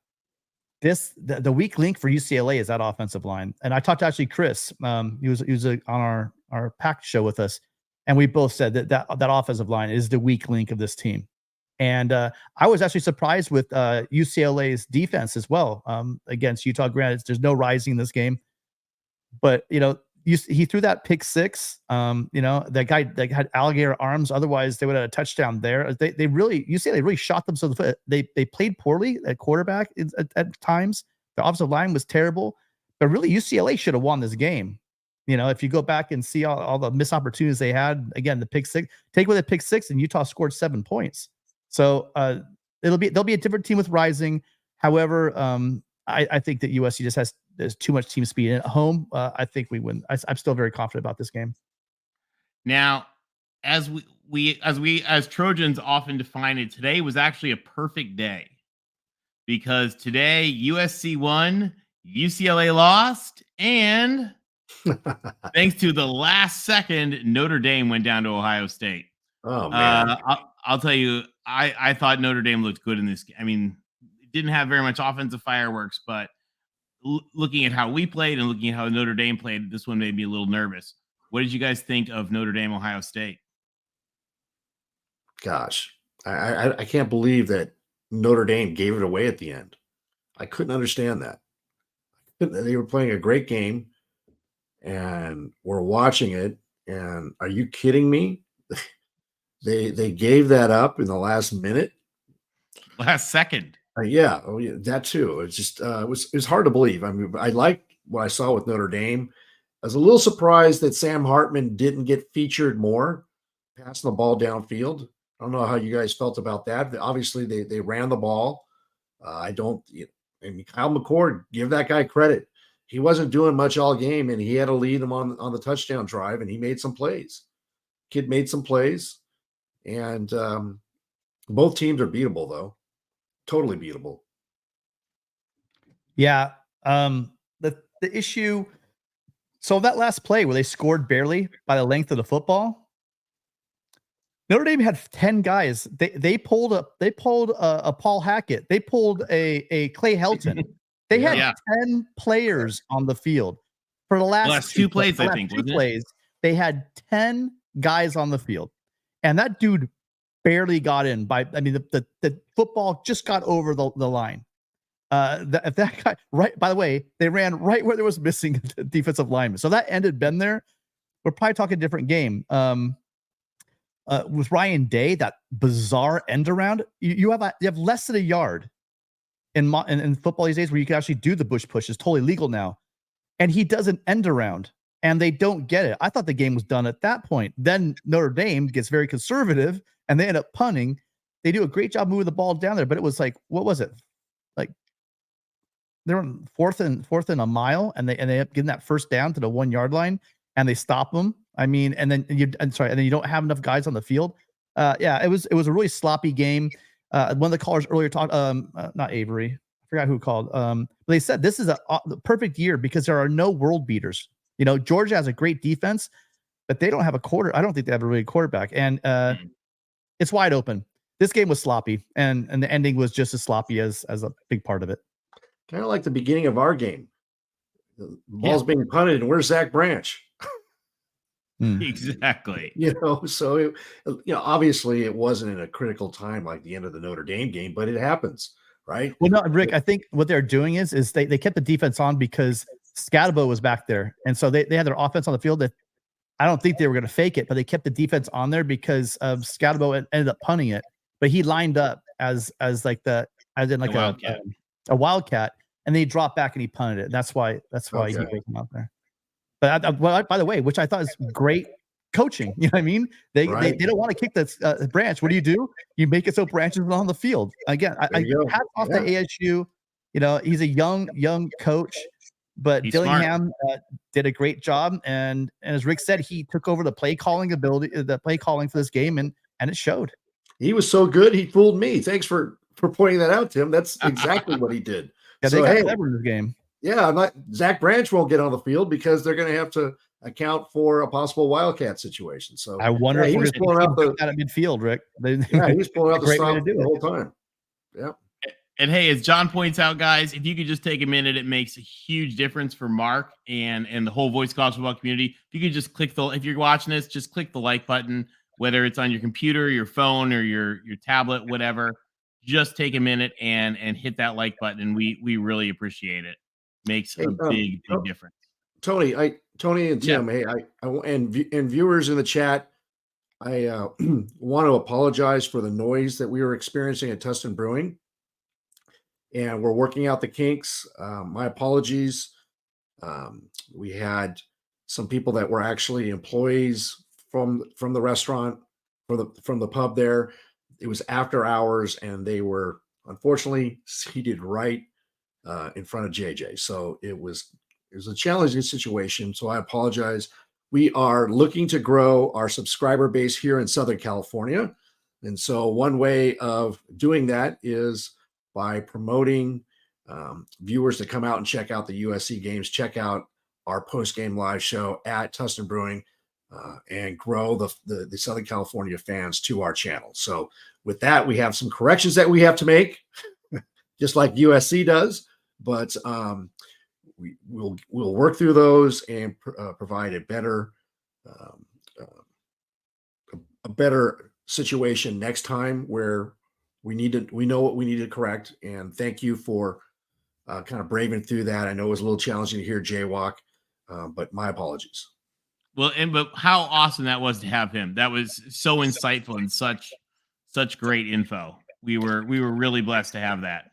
the weak link for UCLA is that offensive line. And I talked to actually Chris. He was on our Pac show with us, and we both said that offensive line is the weak link of this team. And I was actually surprised with UCLA's defense as well against Utah. Granted, there's no rising in this game, but he threw that pick 6. That guy that had alligator arms. Otherwise, they would have had a touchdown there. UCLA really shot themselves in the foot. They played poorly at quarterback at times. The offensive line was terrible, but really UCLA should have won this game. If you go back and see all the missed opportunities they had, again, the pick 6, take away the pick 6, and Utah scored 7 points. So they'll be a different team with rising. However, I think that USC just there's too much team speed at home. I think we win. I'm still very confident about this game. Now, as Trojans often define it, today was actually a perfect day, because today USC won, UCLA lost, and thanks to the last second, Notre Dame went down to Ohio State. Oh man! I'll tell you, I thought Notre Dame looked good in this game. I mean, it didn't have very much offensive fireworks, but looking at how we played and looking at how Notre Dame played, this one made me a little nervous. What did you guys think of Notre Dame, Ohio State? Gosh, I can't believe that Notre Dame gave it away at the end. I couldn't understand that. They were playing a great game, and we're watching it, and are you kidding me? They gave that up in the last minute. Last second. Yeah, that too. It's just it was hard to believe. I mean, I like what I saw with Notre Dame. I was a little surprised that Sam Hartman didn't get featured more, passing the ball downfield. I don't know how you guys felt about that. Obviously, they ran the ball. I mean, Kyle McCord, give that guy credit. He wasn't doing much all game, and he had to lead them on the touchdown drive, and he made some plays. Kid made some plays, and both teams are beatable, though. Totally beatable. Yeah. The issue. So that last play where they scored barely by the length of the football, Notre Dame had 10 guys. They pulled a Paul Hackett. They pulled a Clay Helton. They had 10 players on the field for the last two plays. I think they had 10 guys on the field, and that dude barely got in by. I mean, the football just got over the line. If that guy, right, by the way, they ran right where there was missing defensive lineman. So that ended been there. We're probably talking a different game. With Ryan Day, that bizarre end around, you have less than a yard in football these days where you can actually do the bush push. It's totally legal now. And he does an end around and they don't get it. I thought the game was done at that point. Then Notre Dame gets very conservative and they end up punting. They do a great job moving the ball down there, but it was like, what was it? Like they were fourth and a mile and they end up getting that first down to the 1 yard line and they stop them. I mean, and then you don't have enough guys on the field. It was a really sloppy game. One of the callers earlier talked, not Avery, I forgot who called. But they said this is the perfect year because there are no world beaters. You know, Georgia has a great defense, but they don't have a quarter. I don't think they have a really quarterback, and it's wide open. This game was sloppy, and the ending was just as sloppy as a big part of it. Kind of like the beginning of our game. The ball's being punted, and where's Zach Branch? Exactly. So obviously it wasn't in a critical time like the end of the Notre Dame game, but it happens, right? Well, no, Rick, I think what they're doing is they kept the defense on because Scatabo was back there, and so they had their offense on the field. That I don't think they were going to fake it, but they kept the defense on there because Scatabo ended up punting it, but he lined up as a wildcat, and then he dropped back and he punted it. That's why he was out there. But by the way, which I thought is great coaching. You know what I mean? They don't want to kick the Branch. What do? You make it so Branch is on the field. Again, I hat off to ASU. You know, he's a young coach, but Dillingham did a great job. And as Rick said, he took over the play calling for this game, and it showed. He was so good, he fooled me. Thanks for pointing that out, Tim. That's exactly what he did. Yeah, they got clever in this game. Yeah, Zach Branch won't get on the field because they're going to have to account for a possible Wildcat situation. So I wonder if he was pulling out at midfield, Rick. He was pulling out the stop the whole time. Yeah. And hey, as John points out, guys, if you could just take a minute, it makes a huge difference for Mark and the whole Voice College Football community. If you could just if you're watching this, just click the like button, whether it's on your computer, your phone, or your tablet, whatever. Just take a minute and hit that like button, and we really appriousate it. Makes a big difference. Tony and Tim, hey, and viewers in the chat, I want to apologize for the noise that we were experiencing at Tustin Brewing, and we're working out the kinks. My apologies. We had some people that were actually employees from the restaurant, from the pub there. It was after hours, and they were unfortunately seated right in front of JJ. So it was a challenging situation. So I apologize. We are looking to grow our subscriber base here in Southern California. And so one way of doing that is by promoting viewers to come out and check out the USC games, check out our post-game live show at Tustin Brewing, and grow the Southern California fans to our channel. So with that, we have some corrections that we have to make, just like USC does. But we'll work through those and provide a better situation next time where we know what we need to correct. And thank you for kind of braving through that. I know it was a little challenging to hear Jaywalk, but my apologies. Well, but how awesome that was to have him. That was so insightful and such great info. We were really blessed to have that.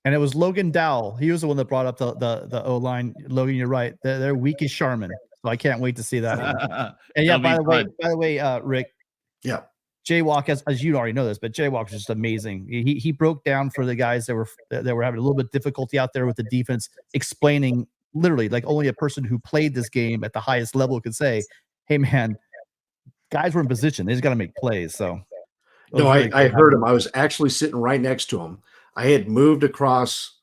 And it was Logan Dowell. He was the one that brought up the O line. Logan, you're right. They're weak as Charmin. So I can't wait to see that one. And yeah, by the way, Rick. Yeah. Jaywalk, as you already know this, but Jaywalk was just amazing. He broke down for the guys that were having a little bit of difficulty out there with the defense, explaining literally like only a person who played this game at the highest level could say, "Hey, man, guys were in position. They just got to make plays." So, no, I heard him. I was actually sitting right next to him. I had moved across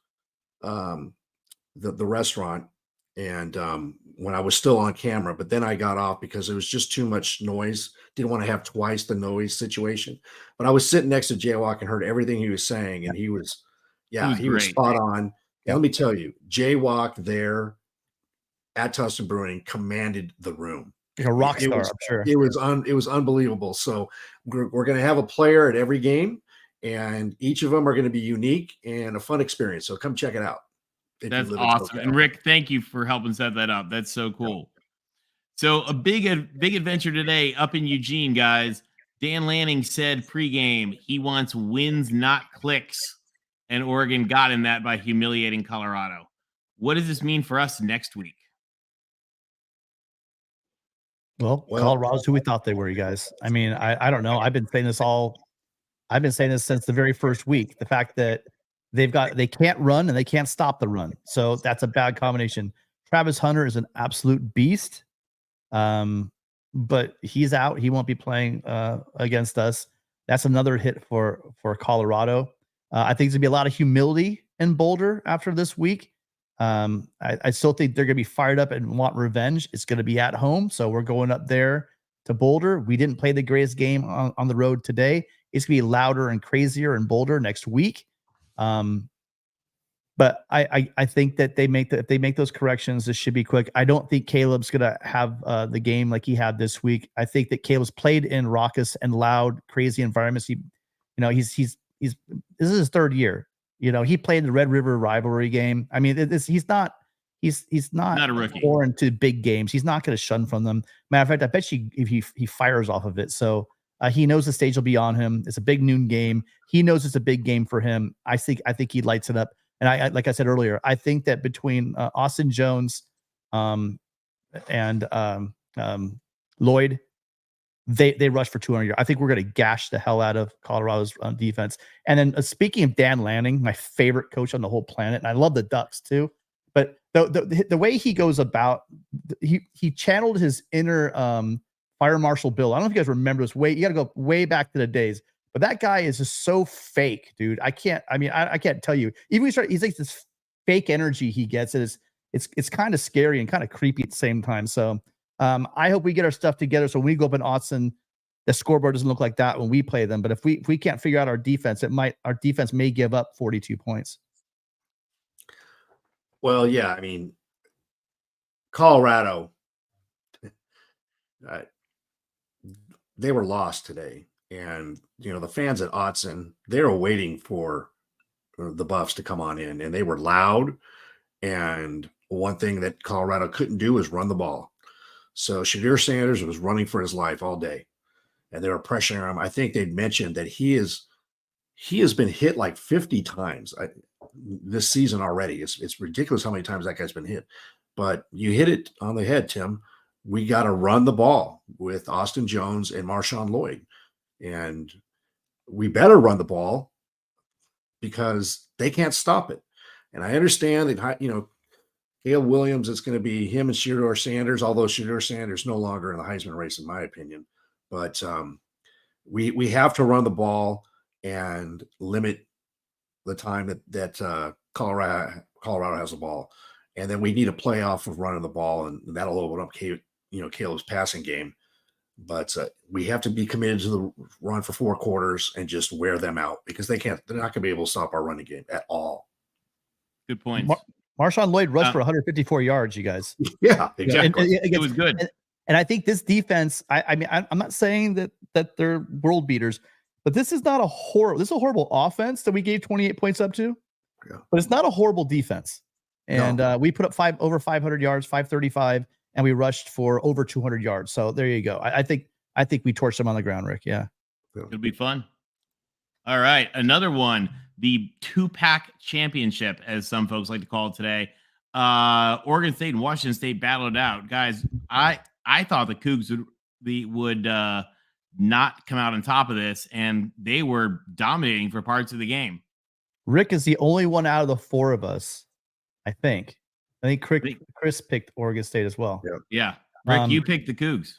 the restaurant, and when I was still on camera, but then I got off because it was just too much noise. Didn't want to have twice the noise situation. But I was sitting next to Jaywalk and heard everything he was saying, and he was spot on. And let me tell you, Jaywalk there at Tustin Brewing commanded the room. Like a rock star, I'm sure. It was unbelievable. So we're going to have a player at every game, and each of them are going to be unique and a fun experience. So come check it out. That's awesome. And Rick, thank you for helping set that up. That's so cool. So a big adventure today up in Eugene, guys. Dan Lanning said pregame he wants wins, not clicks. And Oregon got in that by humiliating Colorado. What does this mean for us next week? Well, Colorado's who we thought they were, you guys. I mean, I don't know. I've been saying this since the very first week. The fact that they can't run and they can't stop the run. So that's a bad combination. Travis Hunter is an absolute beast. But he's out. He won't be playing against us. That's another hit for Colorado. I think there's gonna be a lot of humility in Boulder after this week. I still think they're gonna be fired up and want revenge. It's gonna be at home, so we're going up there to Boulder. We didn't play the greatest game on the road today. It's gonna be louder and crazier in Boulder next week. But I think that if they make those corrections, this should be quick. I don't think Caleb's gonna have the game like he had this week. I think that Caleb's played in raucous and loud, crazy environments. He's this is his third year. He played in the Red River rivalry game. I mean, he's not a rookie. Foreign to big games. He's not going to shun from them. Matter of fact, I bet you if he fires off of it. So he knows the stage will be on him. It's a big noon game. He knows it's a big game for him. I think he lights it up. And I like I said earlier, I think that between Austin Jones and Lloyd, they rush for 200 yards. I think we're going to gash the hell out of Colorado's defense. And then speaking of Dan Lanning, my favorite coach on the whole planet, and I love the Ducks too. But the way he goes about, he channeled his inner Fire Marshal Bill. I don't know if you guys remember this. You got to go way back to the days. But that guy is just so fake, dude. I can't tell you. Even he's like this fake energy he gets. It's kind of scary and kind of creepy at the same time. So I hope we get our stuff together. So when we go up in Autzen, the scoreboard doesn't look like that when we play them. But if we can't figure out our defense, our defense may give up 42 points. Well, yeah, I mean, Colorado, they were lost today. And, the fans at Autzen, they were waiting for the Buffs to come on in, and they were loud. And one thing that Colorado couldn't do is run the ball. So Shadir Sanders was running for his life all day, and they were pressuring him. I think they'd mentioned that he has been hit like 50 times this season already. It's ridiculous how many times that guy's been hit. But you hit it on the head, Tim. We got to run the ball with Austin Jones and Marshawn Lloyd. And we better run the ball because they can't stop it. And I understand that, Caleb Williams, it's going to be him and Shadir Sanders, although Shadir Sanders no longer in the Heisman race, in my opinion. But we have to run the ball and limit the time that Colorado has the ball. And then we need a playoff of running the ball, and that'll open up Caleb's passing game. But we have to be committed to the run for 4 quarters and just wear them out because they're not going to be able to stop our running game at all. Good point. Marshawn Lloyd rushed for 154 yards, you guys. Yeah, exactly. It was good. And I think this defense, I mean, I'm not saying that they're world beaters, but this is not a horrible offense that we gave 28 points up to. Yeah. But it's not a horrible defense. And we put up over 500 yards, 535. and we rushed for over 200 yards. So there you go. I think we torched them on the ground, Rick. Yeah. It'll be fun. All right. Another one, the two-pack championship, as some folks like to call it today. Oregon State and Washington State battled it out. Guys, I thought the Cougs would not come out on top of this, and they were dominating for parts of the game. Rick is the only one out of the four of us, I think. Chris picked Oregon State as well. Yeah. Rick, you picked the Cougs.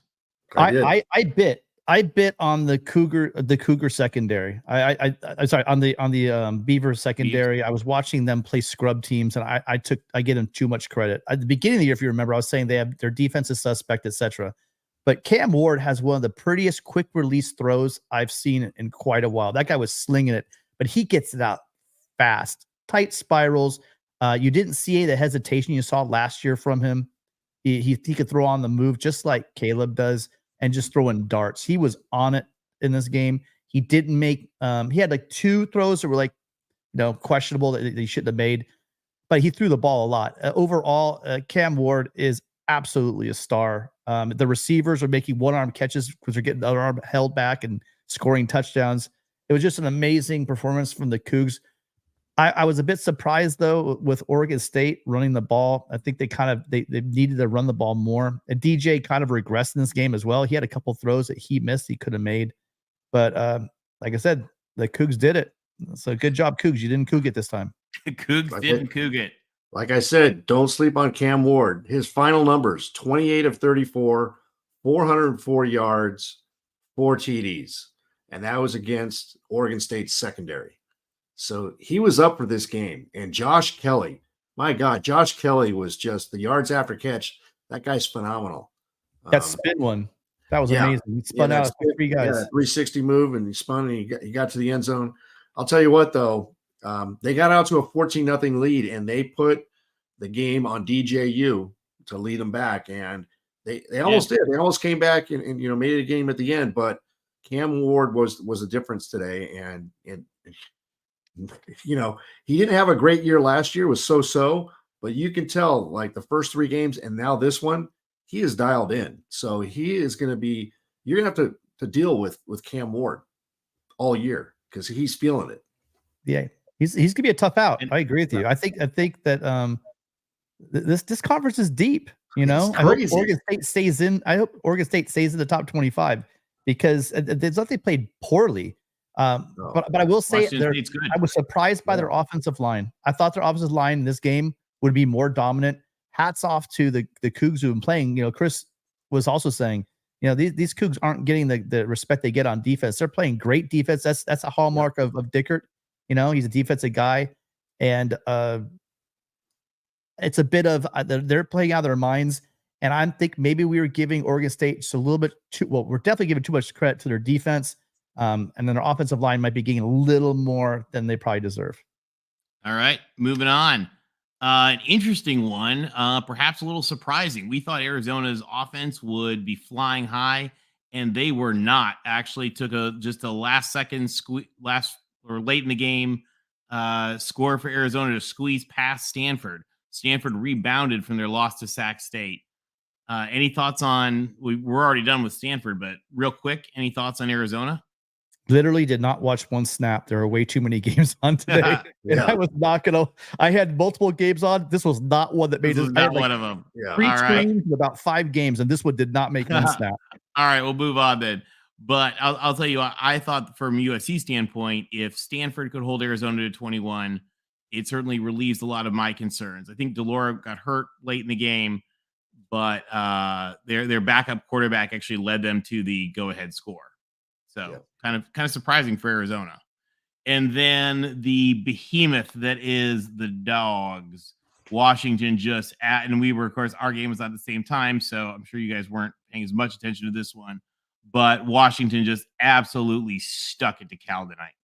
I bit on the Cougar secondary. I'm sorry, on the Beaver secondary. I was watching them play scrub teams, and I give them too much credit. At the beginning of the year, if you remember, I was saying they have their defense is suspect, etc. But Cam Ward has one of the prettiest quick release throws I've seen in quite a while. That guy was slinging it, but he gets it out fast, tight spirals. You didn't see any of the hesitation you saw last year from him. He could throw on the move just like Caleb does, and just throwing darts. He was on it in this game. He didn't make. He had like 2 throws that were like, questionable that he shouldn't have made, but he threw the ball a lot. Overall, Cam Ward is absolutely a star. The receivers are making one-arm catches because they're getting the other arm held back and scoring touchdowns. It was just an amazing performance from the Cougs. I was a bit surprised though with Oregon State running the ball. I think they needed to run the ball more. And DJ kind of regressed in this game as well. He had a couple throws that he missed, he could have made. But like I said, the Cougs did it. So good job, Cougs. You didn't Coug it this time. Cougs didn't Coug it. Like I said, don't sleep on Cam Ward. His final numbers: 28 of 34, 404 yards, 4 TDs, and that was against Oregon State's secondary. So he was up for this game. And Josh Kelly, my God, Josh Kelly was just the yards after catch. That guy's phenomenal. That spin one, that was amazing. He spun out 3 guys. 360 move, and he spun and he got to the end zone. I'll tell you what, though, they got out to a 14-0 lead, and they put the game on DJU to lead them back. And they almost did. They almost came back and made it a game at the end. But Cam Ward was the difference today. And he didn't have a great year last year. It was so, but you can tell like the first 3 games and now this one, he is dialed in. So he is going to be, you're going to have to deal with Cam Ward all year because he's feeling it. Yeah. He's going to be a tough out. I agree with you. I think that this conference is deep, I hope Oregon State stays in. I hope Oregon State stays in the top 25 because it's not they played poorly. But I will say I was surprised by their offensive line. I thought their offensive line in this game would be more dominant. Hats off to the Cougs who've been playing. Chris was also saying, these Cougs aren't getting the respect they get on defense. They're playing great defense. That's a hallmark of Dickert. He's a defensive guy, and it's a bit of they're playing out of their minds. And I think maybe we were giving Oregon State just a little bit too. Well, we're definitely giving too much credit to their defense. And then their offensive line might be getting a little more than they probably deserve. All right, moving on. An interesting one, perhaps a little surprising. We thought Arizona's offense would be flying high, and they were not. Actually, took just a last-second late in the game score for Arizona to squeeze past Stanford. Stanford rebounded from their loss to Sac State. Any thoughts on? We're already done with Stanford, but real quick, any thoughts on Arizona? Literally did not watch one snap. There are way too many games on today. And I was not going to, I had multiple games on. This was not one that made this. Not one of them. 3 screens with about 5 games, and this one did not make one snap. All right, we'll move on then. But I'll tell you, I thought from USC standpoint, if Stanford could hold Arizona to 21, it certainly relieves a lot of my concerns. I think Delora got hurt late in the game, but their backup quarterback actually led them to the go-ahead score. So kind of surprising for Arizona. And then the behemoth that is the Dogs, Washington and we were, of course, our game was at the same time, so I'm sure you guys weren't paying as much attention to this one, but Washington just absolutely stuck it to Cal tonight.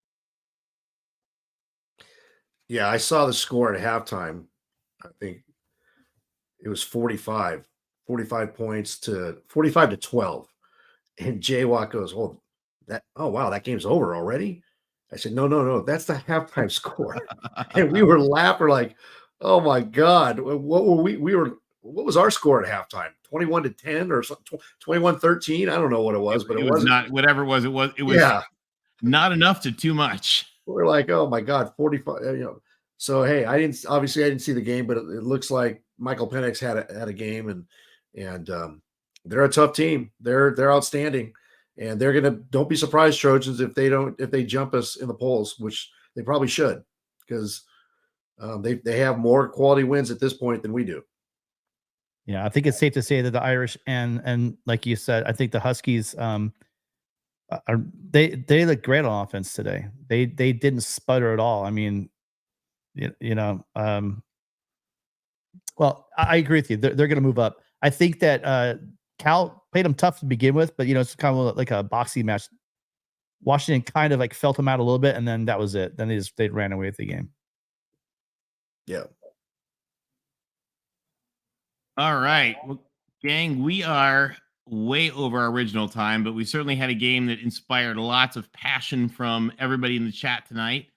Yeah, I saw the score at halftime. I think it was 45 points to 45 to 12. And Jaywalk goes, wow, that game's over already? I said, no, that's the halftime score. And we were laughing like, oh my God, what were we were what was our score at halftime? 21-10 or 21-13? I don't know what it was, but it was not whatever it was. It was yeah, not enough to too much. We're like, oh my God, 45. So hey, I didn't see the game, but it looks like Michael Penix had a game, and they're a tough team. They're outstanding, and don't be surprised, Trojans, if they jump us in the polls, which they probably should, because they have more quality wins at this point than we do. Yeah, I think it's safe to say that the Irish and like you said, I think the Huskies they look great on offense today. They didn't sputter at all. I mean, well, I agree with you. They're going to move up. I think that Cal played them tough to begin with, but it's kind of like a boxing match. Washington kind of like felt them out a little bit, and then that was it. Then they ran away with the game. Yeah. All right. Well, gang, we are way over our original time, but we certainly had a game that inspired lots of passion from everybody in the chat tonight,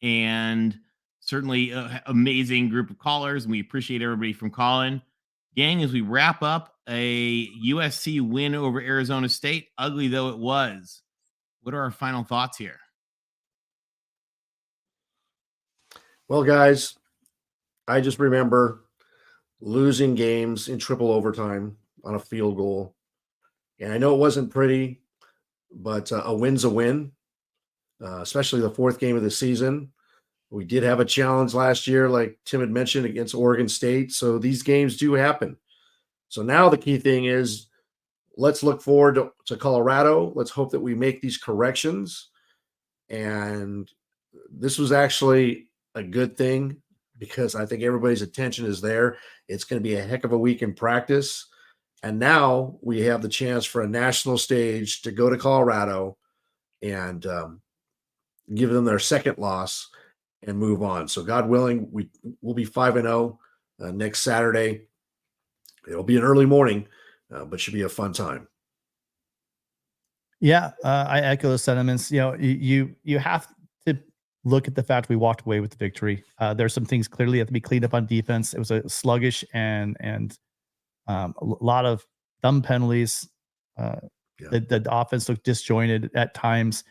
and certainly an amazing group of callers, and we appreciate everybody from calling. Gang, as we wrap up a USC win over Arizona State, ugly though it was, what are our final thoughts here? Well, guys, I just remember losing games in triple overtime on a field goal. And I know it wasn't pretty, but a win's a win, especially the fourth game of the season. We did have a challenge last year, like Tim had mentioned, against Oregon State. So these games do happen. So now the key thing is let's look forward to Colorado. Let's hope that we make these corrections. And this was actually a good thing because I think everybody's attention is there. It's going to be a heck of a week in practice. And now we have the chance for a national stage to go to Colorado and give them their second loss and move on. So God willing, we'll be 5-0 next Saturday. It'll be an early morning, but should be a fun time. Yeah, I echo those sentiments. You have to look at the fact we walked away with the victory. There's some things clearly have to be cleaned up on defense. It was a sluggish and a lot of dumb penalties. The offense looked disjointed at times,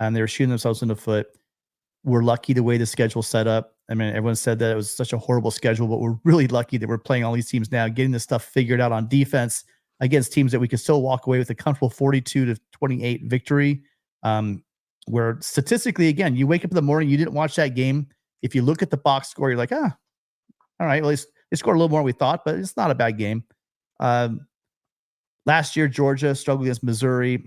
and they were shooting themselves in the foot. We're lucky the way the schedule set up. I mean, everyone said that it was such a horrible schedule, but we're really lucky that we're playing all these teams now, getting this stuff figured out on defense against teams that we could still walk away with a comfortable 42-28 victory. Where statistically, again, you wake up in the morning, you didn't watch that game. If you look at the box score, you're like, all right, well, they scored a little more than we thought, but it's not a bad game. Last year, Georgia struggled against Missouri.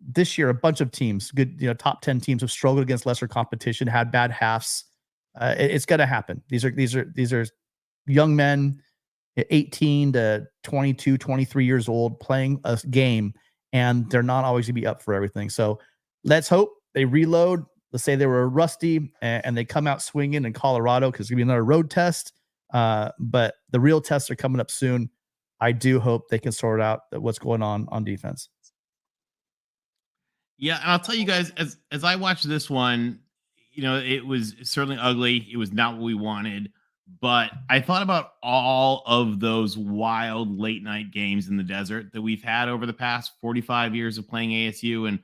This year, a bunch of teams, good, top 10 teams have struggled against lesser competition, had bad halves. It's going to happen. These are young men, 18 to 22, 23 years old, playing a game, and they're not always going to be up for everything. So let's hope they reload. Let's say they were rusty and they come out swinging in Colorado because it's going to be another road test. But the real tests are coming up soon. I do hope they can sort out what's going on defense. Yeah, and I'll tell you guys, as I watched this one, it was certainly ugly. It was not what we wanted. But I thought about all of those wild late night games in the desert that we've had over the past 45 years of playing ASU. And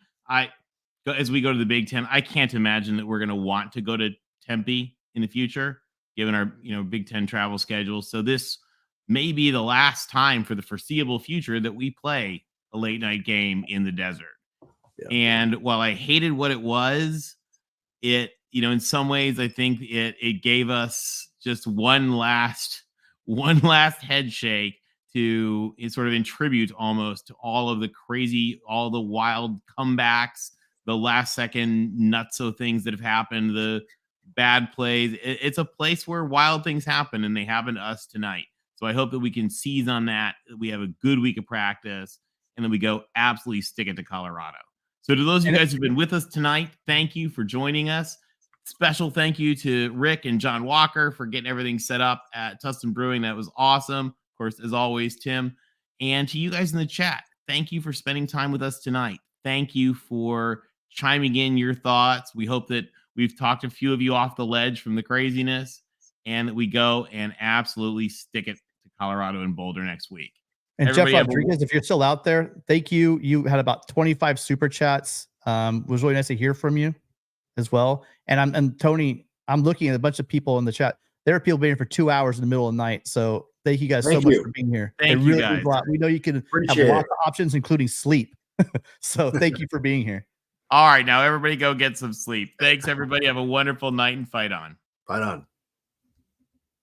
as we go to the Big Ten, I can't imagine that we're going to want to go to Tempe in the future, given our Big Ten travel schedule. So this may be the last time for the foreseeable future that we play a late night game in the desert. Yeah. And while I hated what it was, it in some ways I think it gave us just one last head shake to sort of in tribute almost to all of the crazy, all the wild comebacks, the last second nutso things that have happened, the bad plays. It's a place where wild things happen, and they happen to us tonight. So I hope that we can seize on that we have a good week of practice, and then we go absolutely stick it to Colorado. So to those of you guys who've been with us tonight, thank you for joining us. Special thank you to Rick and John Walker for getting everything set up at Tustin Brewing. That was awesome. Of course, as always, Tim. And to you guys in the chat, thank you for spending time with us tonight. Thank you for chiming in your thoughts. We hope that we've talked a few of you off the ledge from the craziness, and that we go and absolutely stick it to Colorado and Boulder next week. And Everybody Jeff have a- Rodriguez, if you're still out there, thank you. You had about 25 super chats. It was really nice to hear from you as well. And Tony, I'm looking at a bunch of people in the chat. There are people waiting for 2 hours in the middle of the night. So thank you guys so much for being here. Thank it you really guys. means a lot. We know you can Appreciate have lots it. of options, including sleep. So thank you for being here. All right, now everybody go get some sleep. Thanks, everybody. Have a wonderful night and fight on. Right on.